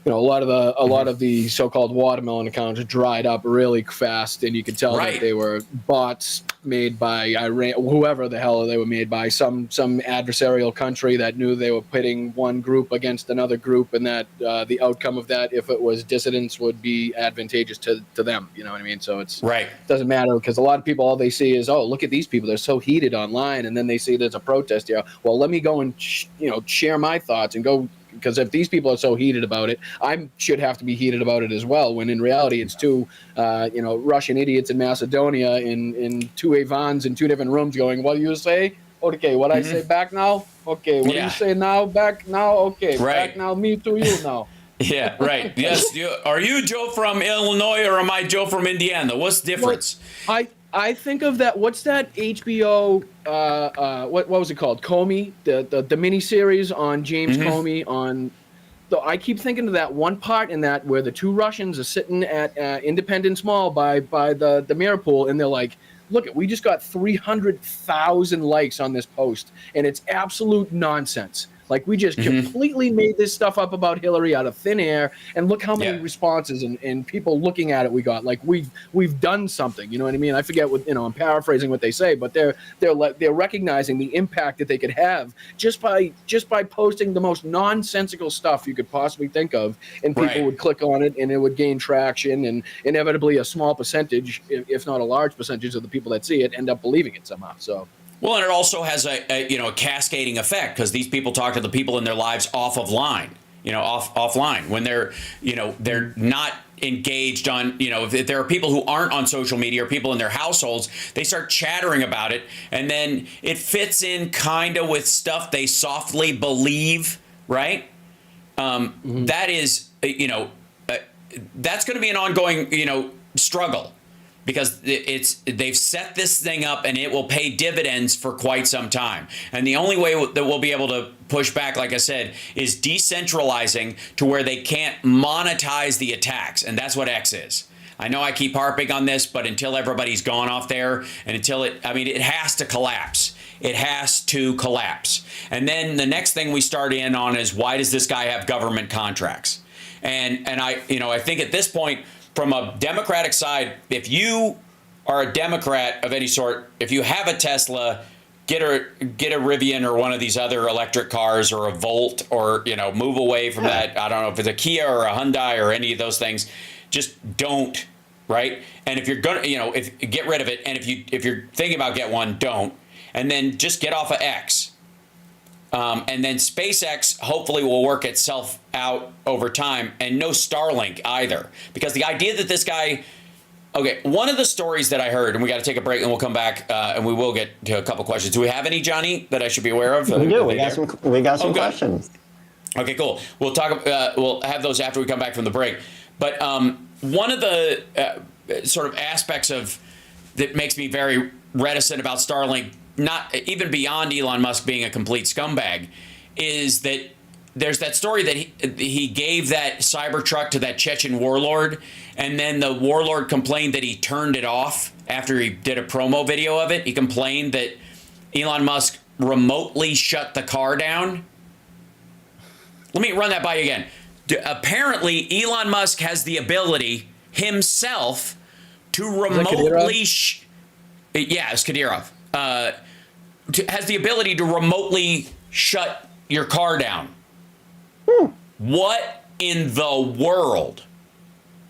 a lot of the so-called watermelon accounts dried up really fast, and you could tell that they were bots made by Iran, whoever the hell they were made by, some adversarial country that knew they were pitting one group against another group, and that the outcome of that, if it was dissidents, would be advantageous to them. You know what I mean? So it doesn't matter, because a lot of people, all they see is, oh, look at these people, they're so heated online, and then they see there's a protest here. Well, let me go and share my thoughts and go. Because if these people are so heated about it, I should have to be heated about it as well. When in reality, it's two, Russian idiots in Macedonia in two Ivans in two different rooms going, "What do you say? Okay, what I say back now? Okay, what do you say now? Back now? Okay, back now. Me to you now." Yeah, right. Yes. Are you Joe from Illinois or am I Joe from Indiana? What's the difference? Well, I think of that. What's that HBO? What was it called? Comey, the miniseries on James Comey on. So I keep thinking of that one part in that where the two Russians are sitting at Independence Mall by the mirror pool, and they're like, "Look, we just got 300,000 likes on this post, and it's absolute nonsense. Like, we just completely made this stuff up about Hillary out of thin air, and look how many responses and people looking at it we got. Like, we've done something. You know what I mean? I forget what I'm paraphrasing what they say, but they're recognizing the impact that they could have just by posting the most nonsensical stuff you could possibly think of, and people would click on it, and it would gain traction, and inevitably a small percentage, if not a large percentage, of the people that see it end up believing it somehow. So. Well, and it also has a cascading effect, because these people talk to the people in their lives offline, when they're not engaged on, if there are people who aren't on social media or people in their households, they start chattering about it, and then it fits in kind of with stuff they softly believe, right? That is, that's going to be an ongoing, struggle. Because they've set this thing up and it will pay dividends for quite some time. And the only way that we'll be able to push back, like I said, is decentralizing to where they can't monetize the attacks. And that's what X is. I know I keep harping on this, but until everybody's gone off there and until it has to collapse. It has to collapse. And then the next thing we start in on is, why does this guy have government contracts? And I think at this point, from a Democratic side, if you are a Democrat of any sort, if you have a Tesla, get a Rivian or one of these other electric cars, or a Volt, or move away from that. I don't know if it's a Kia or a Hyundai or any of those things. Just don't, right? And if you're gonna, get rid of it. And if you're thinking about get one, don't. And then just get off of X. And then SpaceX hopefully will work itself out over time, and no Starlink either, because the idea that this guy Okay, one of the stories that I heard, and we got to take a break, and we'll come back, and we will get to a couple questions. Do we have any, Johnny, that I should be aware of? We do. We got some questions. Okay, cool. We'll talk. We'll have those after we come back from the break. But one of the sort of aspects of that makes me very reticent about Starlink, not even beyond Elon Musk being a complete scumbag, is that there's that story that he gave that Cybertruck to that Chechen warlord, and then the warlord complained that he turned it off after he did a promo video of it. He complained that Elon Musk remotely shut the car down. Let me run that by you again. Apparently, Elon Musk has the ability himself to remotely... Yeah, it's Kadyrov. Has the ability to remotely shut your car down. What in the world?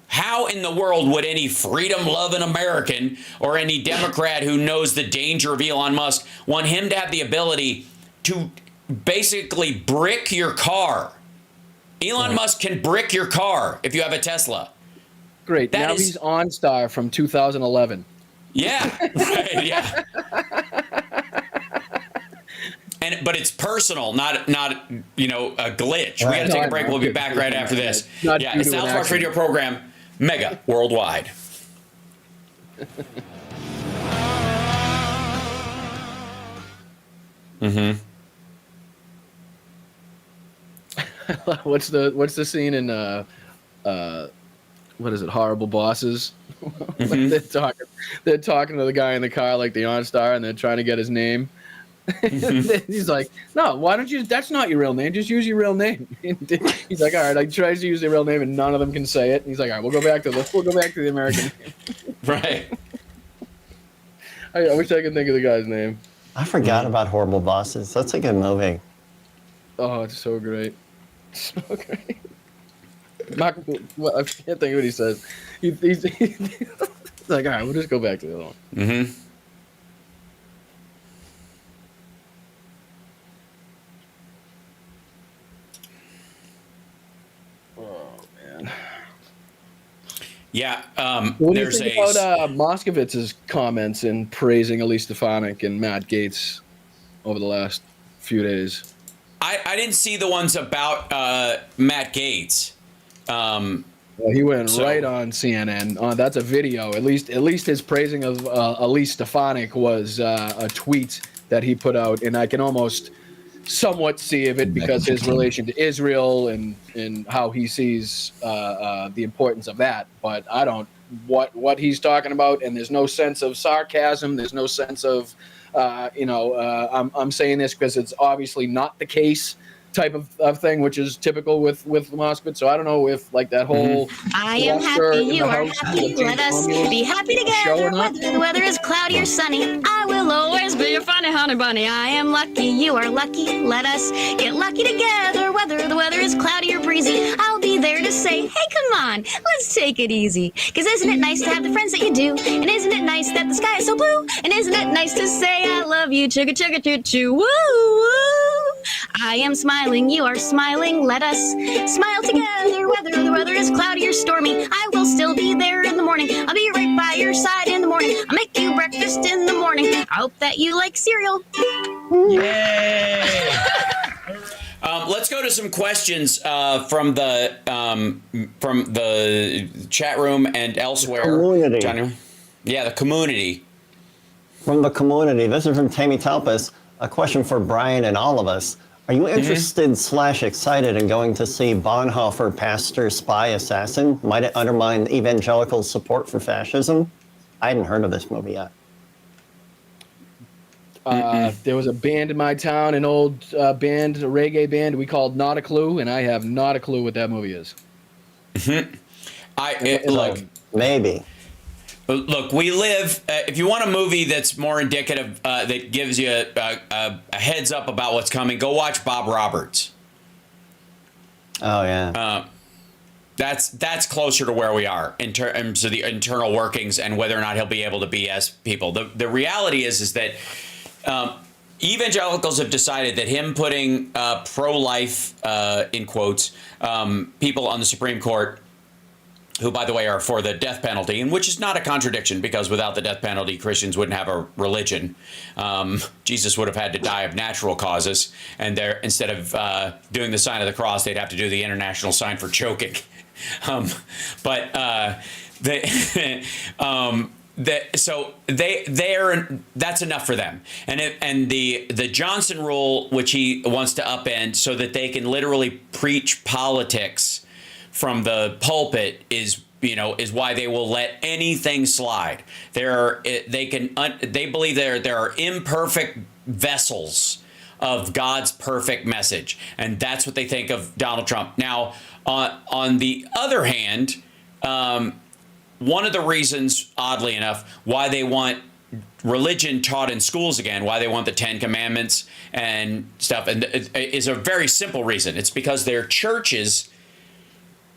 How in the world would any freedom-loving American or any Democrat who knows the danger of Elon Musk want him to have the ability to basically brick your car? Elon Musk can brick your car if you have a Tesla. Great. Now he's OnStar from 2011. Yeah, right, yeah. But it's personal, not you know, a glitch. We got to take a break. We'll be back right after this. Yeah, it's the Hal Sparks radio program, Mega Worldwide. What's the scene in what is it? Horrible Bosses. They're talking to the guy in the car like the OnStar, and they're trying to get his name. He's like, no, why don't you? That's not your real name. Just use your real name. He's like, all right. I tries to use their real name, and none of them can say it. And he's like, all right, we'll go back to the American name. Right. I wish I could think of the guy's name. I forgot about Horrible Bosses. That's a good movie. Oh, it's so great. So great. Mark, well, I can't think of what he says. He's like, all right, we'll just go back to the other one. Mm-hmm. Oh man. Yeah. What do you think about Moskowitz's comments in praising Elise Stefanik and Matt Gaetz over the last few days? I didn't see the ones about Matt Gaetz. Well, he went right on CNN. That's a video. At least his praising of Elise Stefanik was a tweet that he put out, and I can almost somewhat see of it because his relation to Israel and how he sees the importance of that. But I don't what he's talking about, and there's no sense of sarcasm. There's no sense of I'm saying this because it's obviously not the case type of thing, which is typical with Moskowitz. So I don't know if like that whole I am happy, you are happy, let us be happy together, whether the weather is cloudy or sunny. I will always be your funny honey bunny. I am lucky, you are lucky, let us get lucky together, whether the weather is cloudy or breezy. I'll be there to say, hey, come on, let's take it easy. Cause isn't it nice to have the friends that you do? And isn't it nice that the sky is so blue? And isn't it nice to say I love you, chugga chugga choo choo, woo woo. I am smiling, you are smiling, let us smile together, whether the weather is cloudy or stormy. I will still be there in the morning, I'll be right by your side in the morning. I'll make you breakfast in the morning, I hope that you like cereal. Yay! Let's go to some questions from the chat room and elsewhere. Community. Johnny? Yeah, the community. From the community. This is from Tammy Talpas. A question for Brian and all of us. Are you interested / excited in going to see Bonhoeffer, Pastor, Spy, Assassin? Might it undermine evangelical support for fascism? I hadn't heard of this movie yet. There was a band in my town, an old band, a reggae band we called Not a Clue, and I have not a clue what that movie is. Look, maybe. Look, we live. If you want a movie that's more indicative, that gives you a heads up about what's coming, go watch Bob Roberts. Oh yeah. That's closer to where we are in terms of the internal workings and whether or not he'll be able to BS people. The reality is that evangelicals have decided that him putting pro-life in quotes people on the Supreme Court who, by the way, are for the death penalty, and which is not a contradiction, because without the death penalty, Christians wouldn't have a religion. Jesus would have had to die of natural causes, and instead of doing the sign of the cross, they'd have to do the international sign for choking. That's enough for them. And the Johnson rule, which he wants to upend so that they can literally preach politics from the pulpit, is why they will let anything slide. They believe there are imperfect vessels of God's perfect message, and that's what they think of Donald Trump. Now, on the other hand, one of the reasons, oddly enough, why they want religion taught in schools again, why they want the 10 Commandments and stuff, and is a very simple reason. It's because their churches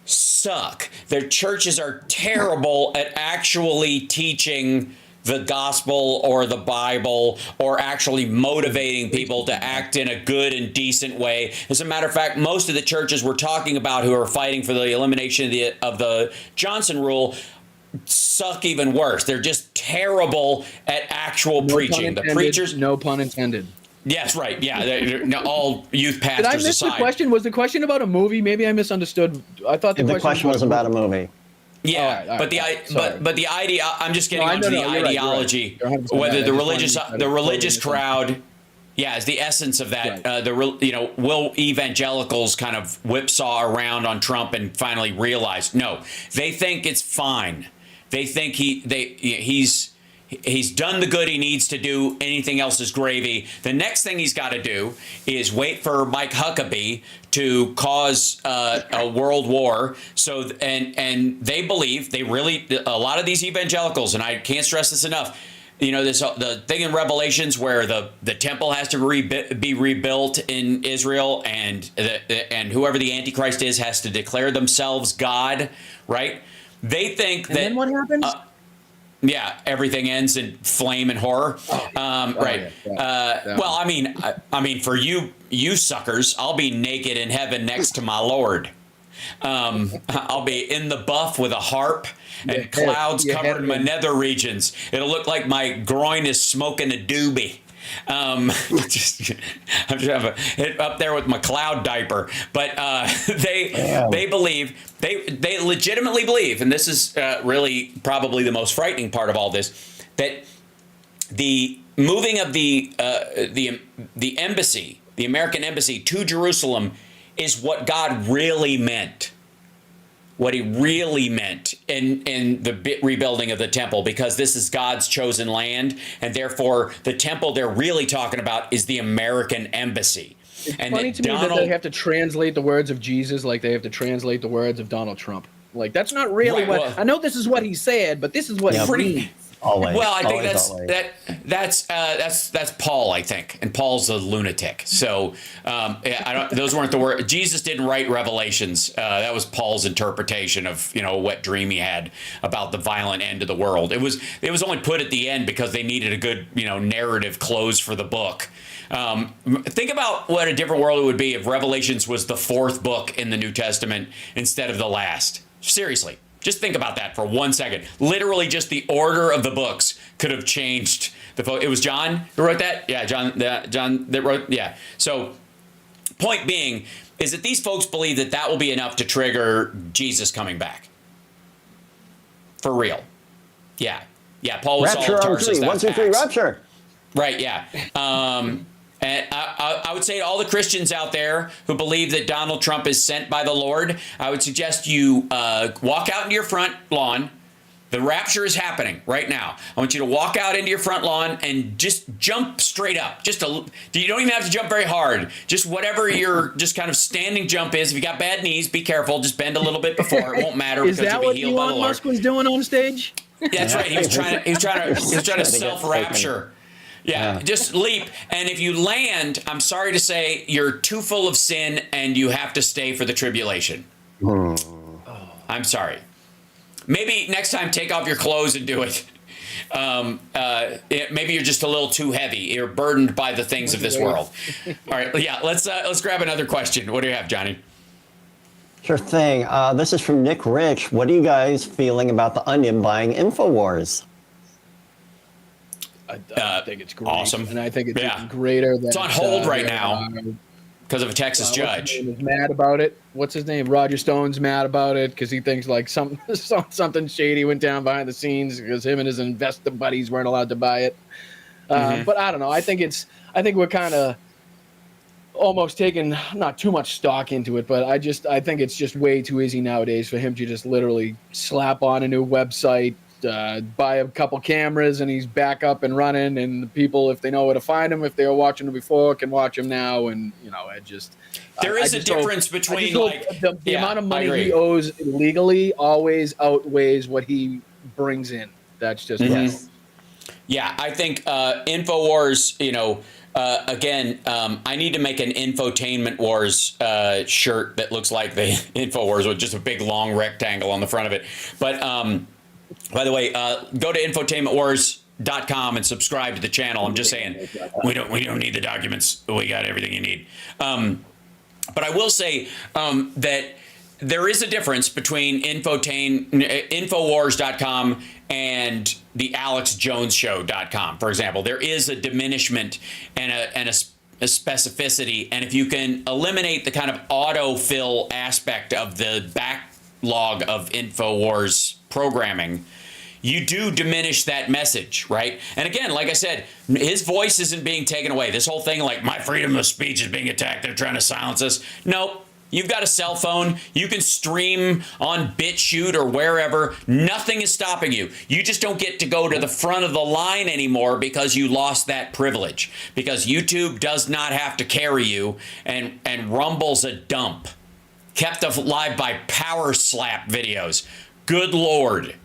suck. Their churches are terrible at actually teaching the gospel or the Bible, or actually motivating people to act in a good and decent way. As a matter of fact, most of the churches we're talking about who are fighting for the elimination of the Johnson rule suck even worse. They're just terrible at actual preaching. The preachers, no pun intended. Yes, right. Yeah, all youth pastors aside. Did I miss the question? Was the question about a movie? Maybe I misunderstood. I thought the question was about a movie. Yeah, all right, but the idea. I'm just getting onto the ideology. Right. Whether the religious crowd, is the essence of that. Right. Will evangelicals kind of whipsaw around on Trump and finally realize no? They think it's fine. They think he's done the good he needs to do. Anything else is gravy. The next thing he's got to do is wait for Mike Huckabee to cause a world war. So and they believe a lot of these evangelicals, and I can't stress this enough. The thing in Revelations where the temple has to be rebuilt in Israel, and whoever the Antichrist is has to declare themselves God, right? They think that. And then what happens? Everything ends in flame and horror. Right. Well, I mean, for you suckers, I'll be naked in heaven next to my Lord. I'll be in the buff with a harp and clouds covering my nether regions. It'll look like my groin is smoking a doobie. I'm just up there with my cloud diaper, but they believe, they legitimately believe, and this is really probably the most frightening part of all this, that the moving of the embassy, the American embassy, to Jerusalem is what God really meant. What he really meant in the rebuilding of the temple, because this is God's chosen land, and therefore the temple they're really talking about is the American embassy. It's funny to me that they have to translate the words of Jesus like they have to translate the words of Donald Trump. Like, that's not really I know this is what he said, but this is what he means. Always. Well, I think that's Paul, I think, and Paul's a lunatic. So those weren't the words. Jesus didn't write Revelations. That was Paul's interpretation of a wet dream he had about the violent end of the world. It was only put at the end because they needed a good narrative close for the book. Think about what a different world it would be if Revelations was the fourth book in the New Testament instead of the last. Seriously. Just think about that for 1 second. Literally, just the order of the books could have changed. It was John who wrote that? Yeah, John that wrote, yeah. So, point being is that these folks believe that will be enough to trigger Jesus coming back. For real. Yeah. Yeah, Paul was Rapture all Tarsus. 1, 2, 3, rapture. Right, yeah. And I would say to all the Christians out there who believe that Donald Trump is sent by the Lord, I would suggest you walk out into your front lawn. The rapture is happening right now. I want you to walk out into your front lawn and just jump straight up. You don't even have to jump very hard. Just whatever your just kind of standing jump is. If you got bad knees, be careful. Just bend a little bit before. It won't matter. Is that what Elon Musk was doing on stage? Yeah, that's right. He was trying to self-rapture. Yeah, just leap. And if you land, I'm sorry to say, you're too full of sin and you have to stay for the tribulation. I'm sorry. Maybe next time take off your clothes and do it. Maybe you're just a little too heavy. You're burdened by the things of this world. All right, yeah, let's grab another question. What do you have, Johnny? Sure thing. This is from Nick Rich. What are you guys feeling about the Onion buying Infowars? I think it's great. Awesome. And I think it's even greater than... It's on hold right now because of a Texas judge. What's his name is mad about it. What's his name? Roger Stone's mad about it because he thinks like something shady went down behind the scenes because him and his investor buddies weren't allowed to buy it. But I don't know. I think we're kind of almost taking not too much stock into it, but I think it's just way too easy nowadays for him to just literally slap on a new website, buy a couple cameras, and he's back up and running. And the people, if they know where to find him, if they were watching him before, can watch him now. And There is a difference between the amount of money he owes legally always outweighs what he brings in. That's just Yeah, I think Infowars, again, I need to make an Infotainment Wars shirt that looks like the Infowars with just a big long rectangle on the front of it. But by the way, go to infotainmentwars.com and subscribe to the channel. I'm just saying, we don't need the documents. We got everything you need. But I will say that there is a difference between Infowars.com and the AlexJonesShow.com, for example. There is a diminishment and a specificity. And if you can eliminate the kind of autofill aspect of the backlog of Infowars programming, you do diminish that message, right? And again, like I said, his voice isn't being taken away. This whole thing like my freedom of speech is being attacked. They're trying to silence us. No. You've got a cell phone. You can stream on BitChute or wherever. Nothing is stopping you. You just don't get to go to the front of the line anymore because you lost that privilege. Because YouTube does not have to carry you, and Rumble's a dump. Kept alive by power slap videos. Good Lord.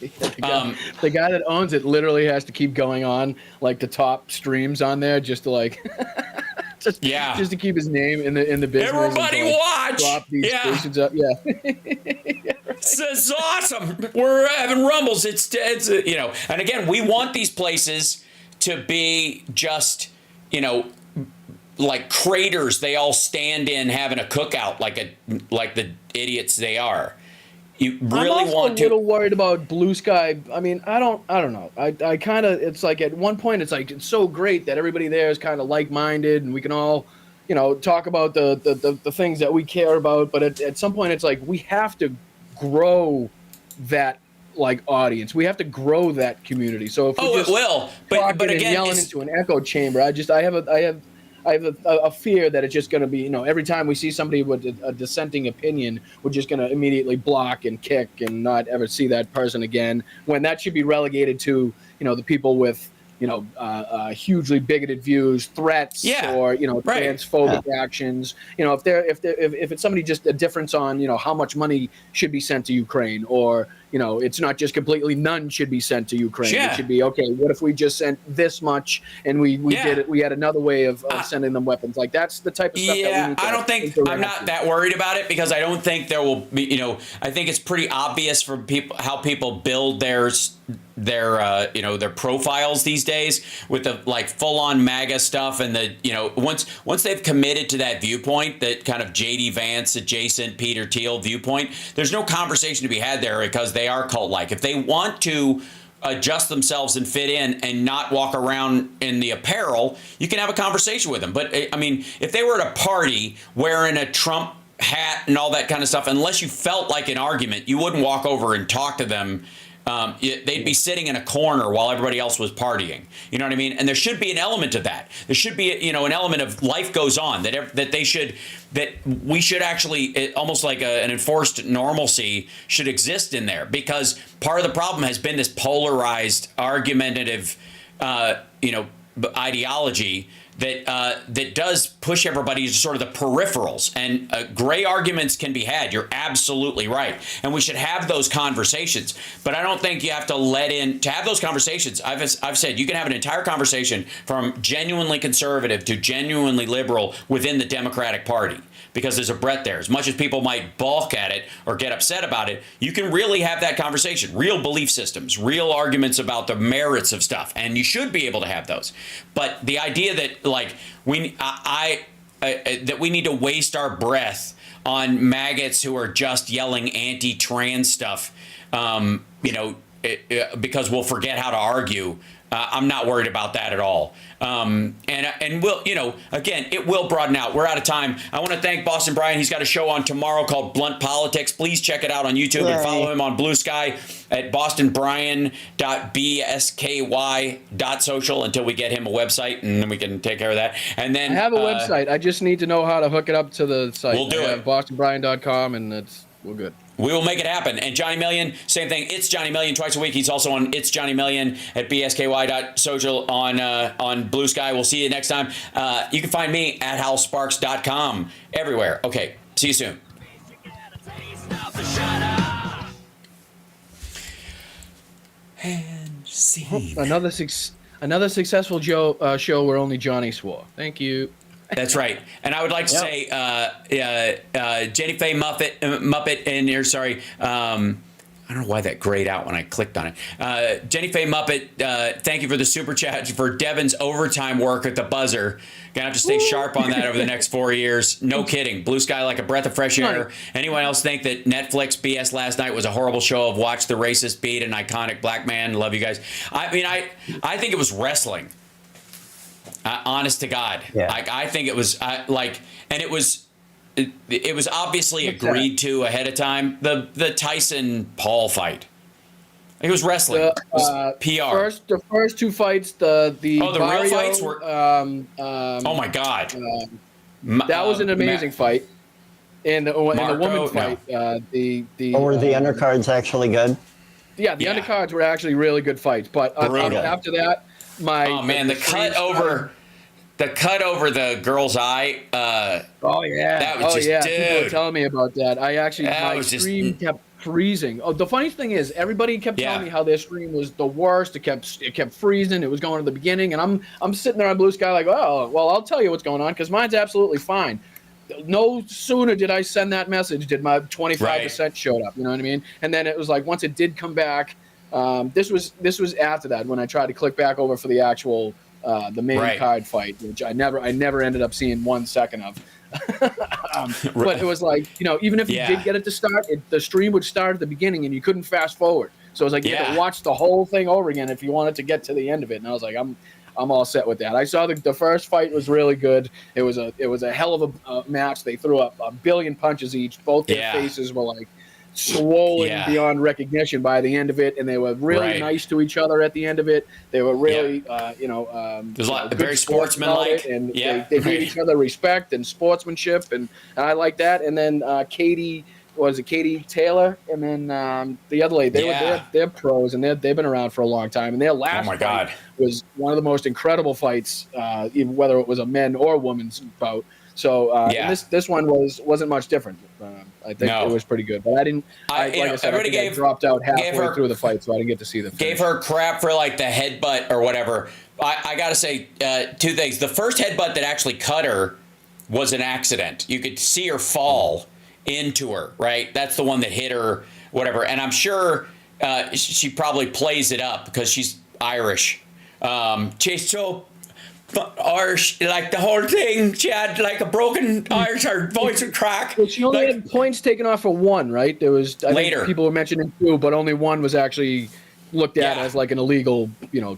The guy that owns it literally has to keep going on like the top streams on there just to like just to keep his name in the business. Everybody watch. Drop these stations up. Yeah. It's awesome. We're having rumbles. It's and again, we want these places to be just, like craters they all stand in having a cookout like the idiots they are. You really I'm also want to. a little worried about Blue Sky. I mean, I don't know. I kind of, it's like at one point it's like it's so great that everybody there is kind of like-minded and we can all, talk about the things that we care about. But at some point it's like we have to grow that like audience. We have to grow that community. So if we just it will. But again, yelling into an echo chamber, I have a fear that it's just going to be, every time we see somebody with a dissenting opinion, we're just going to immediately block and kick and not ever see that person again, when that should be relegated to, the people with, hugely bigoted views, threats, or, transphobic actions. If it's somebody just a difference on, how much money should be sent to Ukraine, or, it's not just completely none should be sent to Ukraine. It should be, okay, what if we just sent this much and we did it? We had another way of sending them weapons. Like that's the type of stuff that we need to I'm not that worried about it because I don't think there will be, I think it's pretty obvious for people how people build their profiles these days with the like full on MAGA stuff and the, once they've committed to that viewpoint, that kind of JD Vance adjacent Peter Thiel viewpoint, there's no conversation to be had there because they are cult like. If they want to adjust themselves and fit in and not walk around in the apparel, you can have a conversation with them. But I mean, if they were at a party wearing a Trump hat and all that kind of stuff, unless you felt like an argument, you wouldn't walk over and talk to them. They'd be sitting in a corner while everybody else was partying. You know what I mean? And there should be an element of that. There should be, an element of life goes on that we should actually, almost like an enforced normalcy should exist in there, because part of the problem has been this polarized, argumentative, ideology that does push everybody to sort of the peripherals, and gray arguments can be had. You're absolutely right. And we should have those conversations. But I don't think you have to to have those conversations. I've said you can have an entire conversation from genuinely conservative to genuinely liberal within the Democratic Party, because there's a breadth there. As much as people might balk at it or get upset about it, you can really have that conversation. Real belief systems, real arguments about the merits of stuff, and you should be able to have those. But the idea that like that we need to waste our breath on maggots who are just yelling anti-trans stuff, because we'll forget how to argue. I'm not worried about that at all. And we'll, again, it will broaden out. We're out of time. I want to thank Boston Brian. He's got a show on tomorrow called Blunt Politics. Please check it out on YouTube and follow him on Blue Sky at bostonbrian.bsky.social until we get him a website, and then we can take care of that. And then I have a website. I just need to know how to hook it up to the site. We'll do it. bostonbrian.com, and we're good. We will make it happen. And Johnny Million, same thing. It's Johnny Million twice a week. He's also on It's Johnny Million at bsky.social on Blue Sky. We'll see you next time. You can find me at halsparks.com everywhere. Okay, see you soon. And see. Another successful show where only Johnny swore. Thank you. That's right. And I would like to say, Jenny Faye Muppet in here. Sorry. I don't know why that grayed out when I clicked on it. Jenny Faye Muppet, thank you for the super chat for Devin's overtime work at the buzzer. Gonna have to stay sharp on that over the next 4 years. No kidding. Blue Sky like a breath of fresh air. Anyone else think that Netflix BS last night was a horrible show of watch the racist beat an iconic black man? Love you guys. I mean, I think it was wrestling. Honest to God, I think it was and it was obviously agreed to ahead of time. The Tyson Paul fight, it was wrestling. It was PR. The first two fights, the real fights were. Oh my God, that was an amazing fight. And the woman fight, Or were the undercards actually good? Yeah, the undercards were actually really good fights. But after that. The cut over the girl's eye. That was just, dude. People were telling me about that. My stream kept freezing. Oh, the funny thing is, everybody kept telling me how their stream was the worst. It kept freezing. It was going to the beginning, and I'm sitting there on Blue Sky like, oh, well, I'll tell you what's going on because mine's absolutely fine. No sooner did I send that message, did my 25% showed up. You know what I mean? And then it was like once it did come back. This was after that when I tried to click back over for the actual the main card fight, which I never ended up seeing 1 second of. But it was like, even if you did get it to start, the stream would start at the beginning and you couldn't fast forward. So it was like you had to watch the whole thing over again if you wanted to get to the end of it. And I was like, I'm all set with that. I saw the first fight was really good. It was a hell of a match. They threw up a billion punches each. Both their faces were like swollen beyond recognition by the end of it, and they were really nice to each other at the end of it. They were really, there's a lot very sportsmanlike, and they gave each other respect and sportsmanship, and I like that. And then Katie Taylor, and then the other lady. They're pros, and they've been around for a long time. And their last fight was one of the most incredible fights, even whether it was a men or women's bout. So and this one wasn't much different. I think it was pretty good, but I didn't. Like I said, I dropped out halfway through the fight, so I didn't get to see the finish. Gave her crap for like the headbutt or whatever. I got to say two things. The first headbutt that actually cut her was an accident. You could see her fall into her. Right, that's the one that hit her. Whatever, and I'm sure she probably plays it up because she's Irish. She's so Irish, like the whole thing. She had like a broken Irish, her voice would crack. Well, she only had points taken off for one, right? There was I think people were mentioning two, but only one was actually looked at as like an illegal,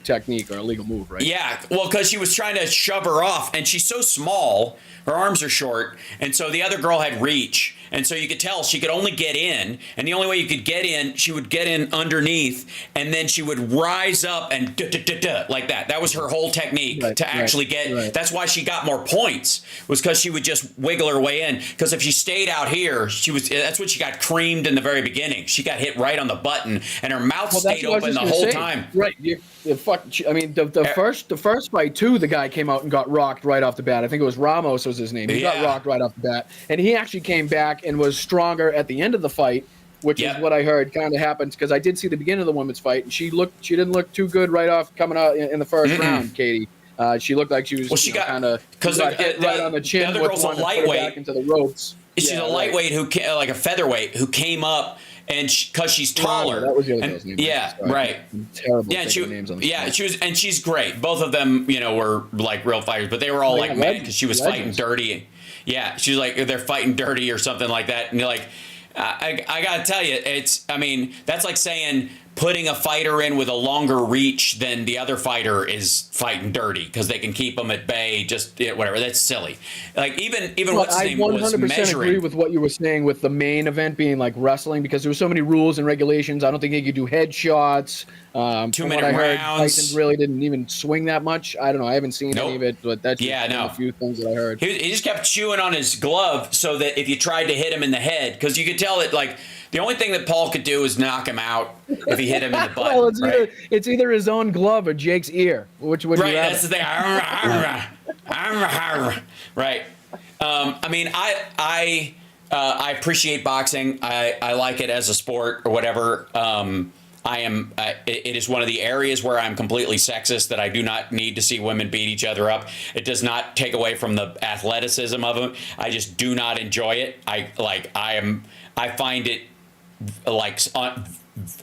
technique or illegal move, right? Yeah, well, because she was trying to shove her off, and she's so small, her arms are short, and so the other girl had reach, and so you could tell she could only get in, and the only way you could get in, she would get in underneath, and then she would rise up and like that. That was her whole technique to actually get. Right. That's why she got more points, was because she would just wiggle her way in. Because if she stayed out here, that's when she got creamed in the very beginning. She got hit right on the button, and her mouth stayed open the whole time. Right. The first fight too, the guy came out and got rocked right off the bat. I think it was Ramos was his name. He got rocked right off the bat, and he actually came back and was stronger at the end of the fight, which is what I heard kind of happened, because I did see the beginning of the women's fight, and she didn't look too good right off coming out in the first round. Katie, she looked like she was kind of hit right on the chin. The other girl's a lightweight back into the ropes. She's a lightweight like a featherweight who came up. And because she's taller, that was the other girl's name. Right. Terrible. Names on the she was, and she's great. Both of them, were like real fighters, but they were all like mad because she was fighting dirty. Yeah, she's like, they're fighting dirty or something like that. And you're like, I got to tell you, that's like saying putting a fighter in with a longer reach than the other fighter is fighting dirty because they can keep them at bay, just whatever. That's silly. Like even what's his name was measuring. I 100% agree with what you were saying with the main event being like wrestling, because there were so many rules and regulations. I don't think he could do headshots. 2 minute rounds. Tyson really didn't even swing that much. I don't know. I haven't seen any of it, but that's a few things that I heard. He just kept chewing on his glove so that if you tried to hit him in the head, because you could tell that like the only thing that Paul could do is knock him out if he hit him in the butt. Well, it's either his own glove or Jake's ear. Which would you rather? That's the thing. Right. I mean, I appreciate boxing. I like it as a sport or whatever. It is one of the areas where I'm completely sexist, that I do not need to see women beat each other up. It does not take away from the athleticism of them. I just do not enjoy it. I find it like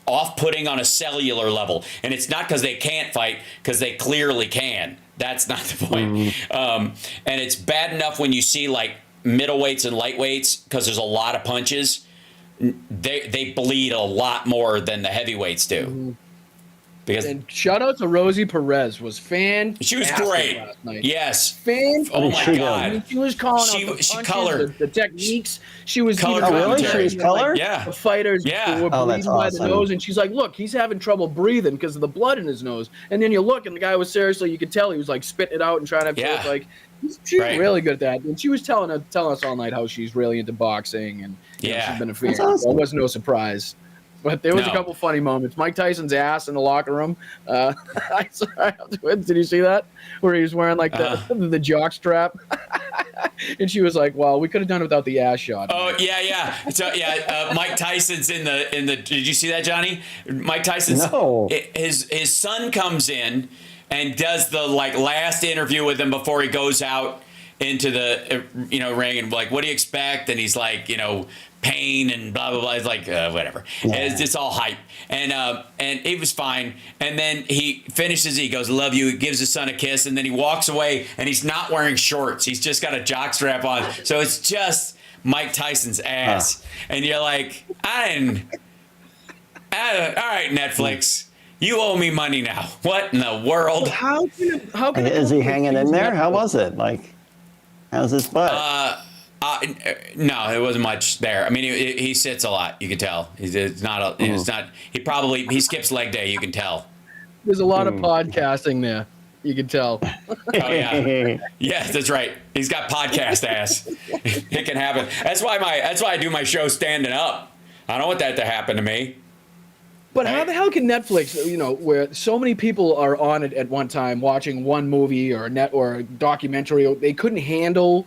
off-putting on a cellular level, and it's not because they can't fight, because they clearly can. That's not the point. And it's bad enough when you see like middleweights and lightweights, because there's a lot of punches. They bleed a lot more than the heavyweights do. And shout out to Rosie Perez, was fantastic. She was great last night. Yes. Oh my God. I mean, she was calling out the punches, colored the techniques. She was color. even really? She was colored? Yeah. The fighters were bleeding by the nose, and she's like, "Look, he's having trouble breathing because of the blood in his nose." And then you look, and the guy was seriously, you could tell he was like spitting it out and trying to have like. She's really good at that, and she was telling us all night how she's really into boxing, and you know, she's been a fan. Awesome. So it was no surprise. But there was a couple funny moments. Mike Tyson's ass in the locker room. I saw, did you see that? Where he was wearing like the jock strap, and she was like, "Well, we could have done it without the ass shot." Oh yeah. So Mike Tyson's in the. Did you see that, Johnny? Mike Tyson's. No. His son comes in and does the like last interview with him before he goes out into the ring, and like, what do you expect? And he's like, pain and blah blah blah. It's like whatever. Yeah. It's all hype, and it was fine. And then he finishes. He goes, "Love you." He gives his son a kiss, and then he walks away. And he's not wearing shorts. He's just got a jockstrap on. So it's just Mike Tyson's ass, and you're like, all right, Netflix. You owe me money now. What in the world? How can is he hanging in there? How was it? Like, how's his butt? No, it wasn't much there. I mean, he sits a lot. You can tell. He skips leg day. You can tell. There's a lot of podcasting there. You can tell. Oh yeah, yeah, that's right. He's got podcast ass. It can happen. That's why I do my show standing up. I don't want that to happen to me. But how the hell can Netflix, where so many people are on it at one time watching one movie or a documentary, they couldn't handle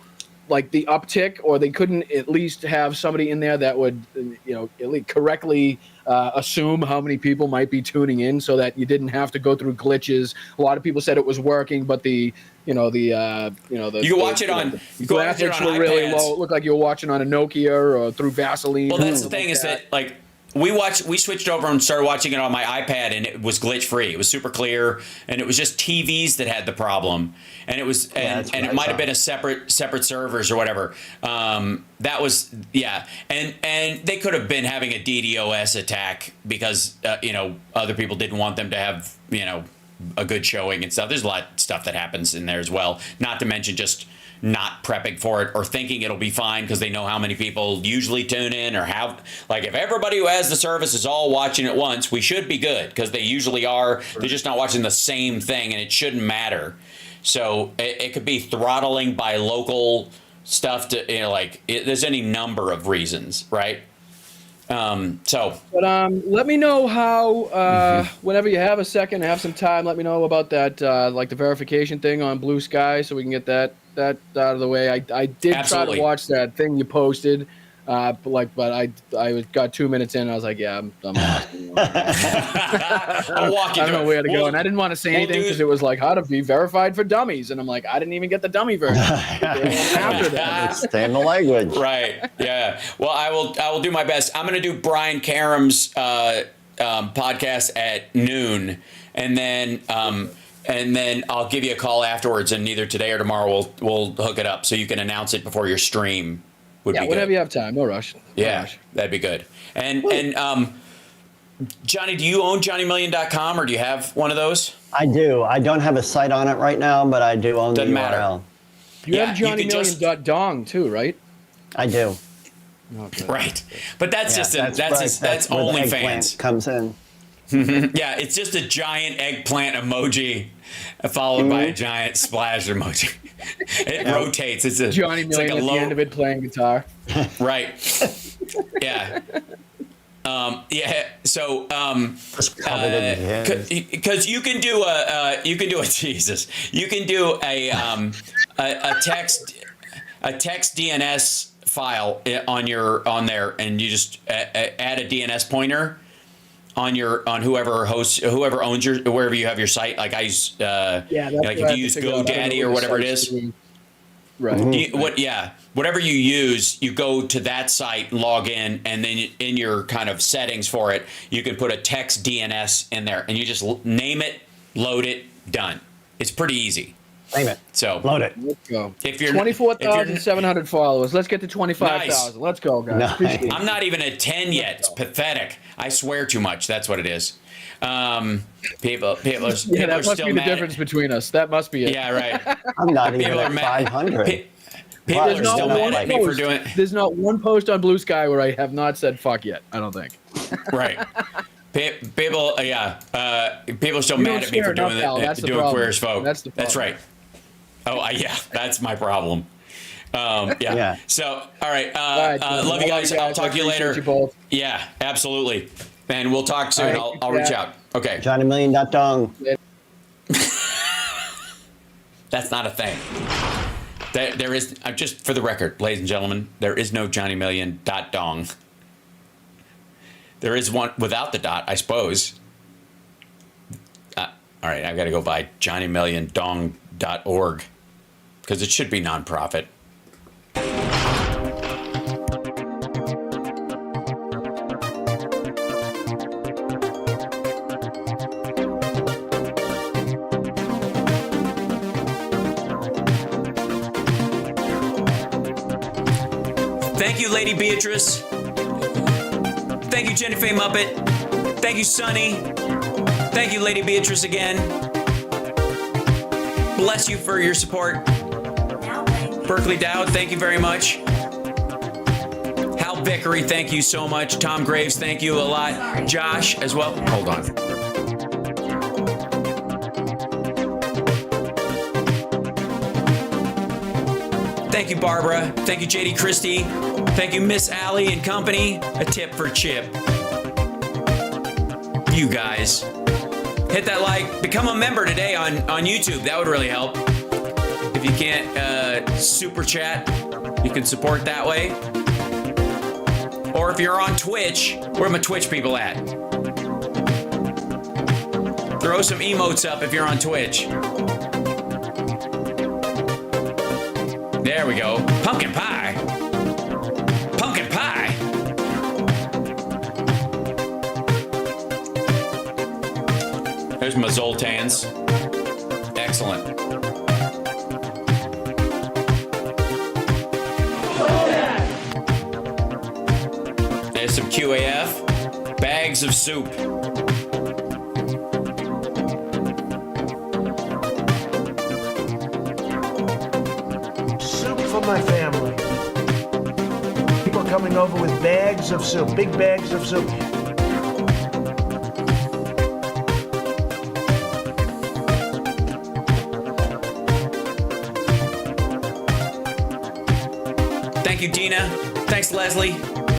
like the uptick, or they couldn't at least have somebody in there that would, at least correctly assume how many people might be tuning in, so that you didn't have to go through glitches. A lot of people said it was working, but the you can watch it on. The graphics were really low. It looked like you were watching on a Nokia or through Vaseline. Well, that's the thing is that like. We switched over and started watching it on my iPad, and it was glitch free. It was super clear, and it was just TVs that had the problem, and it was and it might have been a separate servers or whatever. That was and they could have been having a DDoS attack because other people didn't want them to have a good showing and stuff. There's a lot of stuff that happens in there as well. Not to mention just not prepping for it or thinking it'll be fine because they know how many people usually tune in or have, like, if everybody who has the service is all watching at once, we should be good because they usually are. They're just not watching the same thing, and it shouldn't matter. So it could be throttling by local stuff to, there's any number of reasons, right? But let me know how whenever you have a second, have some time, let me know about that like the verification thing on Blue Sky, so we can get that out of the way. I did try to watch that thing you posted, but I got 2 minutes in and I was like, yeah, I'm lost. I'll walk you I don't know where to go, and I didn't want to say anything because it was like how to be verified for dummies, and I'm like, I didn't even get the dummy version after that. Stay in the language, right? Yeah. Well, I will do my best. I'm going to do Brian Karem's podcast at noon, and then and then I'll give you a call afterwards, and either today or tomorrow we'll hook it up so you can announce it before your stream. Would be good. Whenever you have time, no rush. That'd be good. And Johnny, do you own JohnnyMillion.com, or do you have one of those? I do. I don't have a site on it right now, but I do own the URL. You have JohnnyMillion.dong too, right? I do. Okay. Right, but that's OnlyFans comes in. Yeah, it's just a giant eggplant emoji followed by a giant splash emoji. It rotates. It's Johnny Million like at the end of it playing guitar. Right. Yeah. So, because you can do a text DNS file on there, and you just add a DNS pointer on whoever owns wherever you have your site. Like I use like if you use GoDaddy or whatever it is. Right. Whatever you use, you go to that site, log in, and then in your kind of settings for it, you can put a text DNS in there, and you just name it, load it, done. It's pretty easy. Name it. So load it. Let's go. If you're 24,700 followers, let's get to 25,000. Nice. Let's go, guys. Nice. I'm not even at 10 yet. It's pathetic. I swear too much. That's what it is. People are that must still be the mad difference between us. That must be it. Yeah, right. I'm not even People are at mad. 500. People are still mad at me for doing it. There's not one post on Blue Sky where I have not said fuck yet. I don't think. Right. People are still mad at me for doing it. Doing queer as folk. That's the problem. That's right. Oh, yeah. That's my problem. Yeah. So, all right. Love you guys. I'll talk to you later. Yeah, absolutely. And we'll talk soon. Right, I'll reach out. Okay. JohnnyMillion.dong. That's not a thing. There is, just for the record, ladies and gentlemen, there is no JohnnyMillion.dong. There is one without the dot, I suppose. All right, I've got to go by JohnnyMillion.dong.org because it should be nonprofit. Thank you, Lady Beatrice. Thank you, Jenny Faye Muppet. Thank you, Sonny. Thank you, Lady Beatrice, again. Bless you for your support. Berkeley Dowd, thank you very much. Hal Vickery, thank you so much. Tom Graves, thank you a lot. Josh, as well. Hold on. Thank you, Barbara. Thank you, JD Christie. Thank you, Miss Allie and company. A tip for Chip. You guys. Hit that like. Become a member today on YouTube. That would really help. If you can't super chat, you can support that way. Or if you're on Twitch, where are my Twitch people at? Throw some emotes up if you're on Twitch. There we go. Pumpkin pie. Pumpkin pie. There's my Zoltans. Excellent. There's some QAF. Bags of soup. For my family. People coming over with bags of soup, big bags of soup. Thank you, Dina. Thanks, Leslie.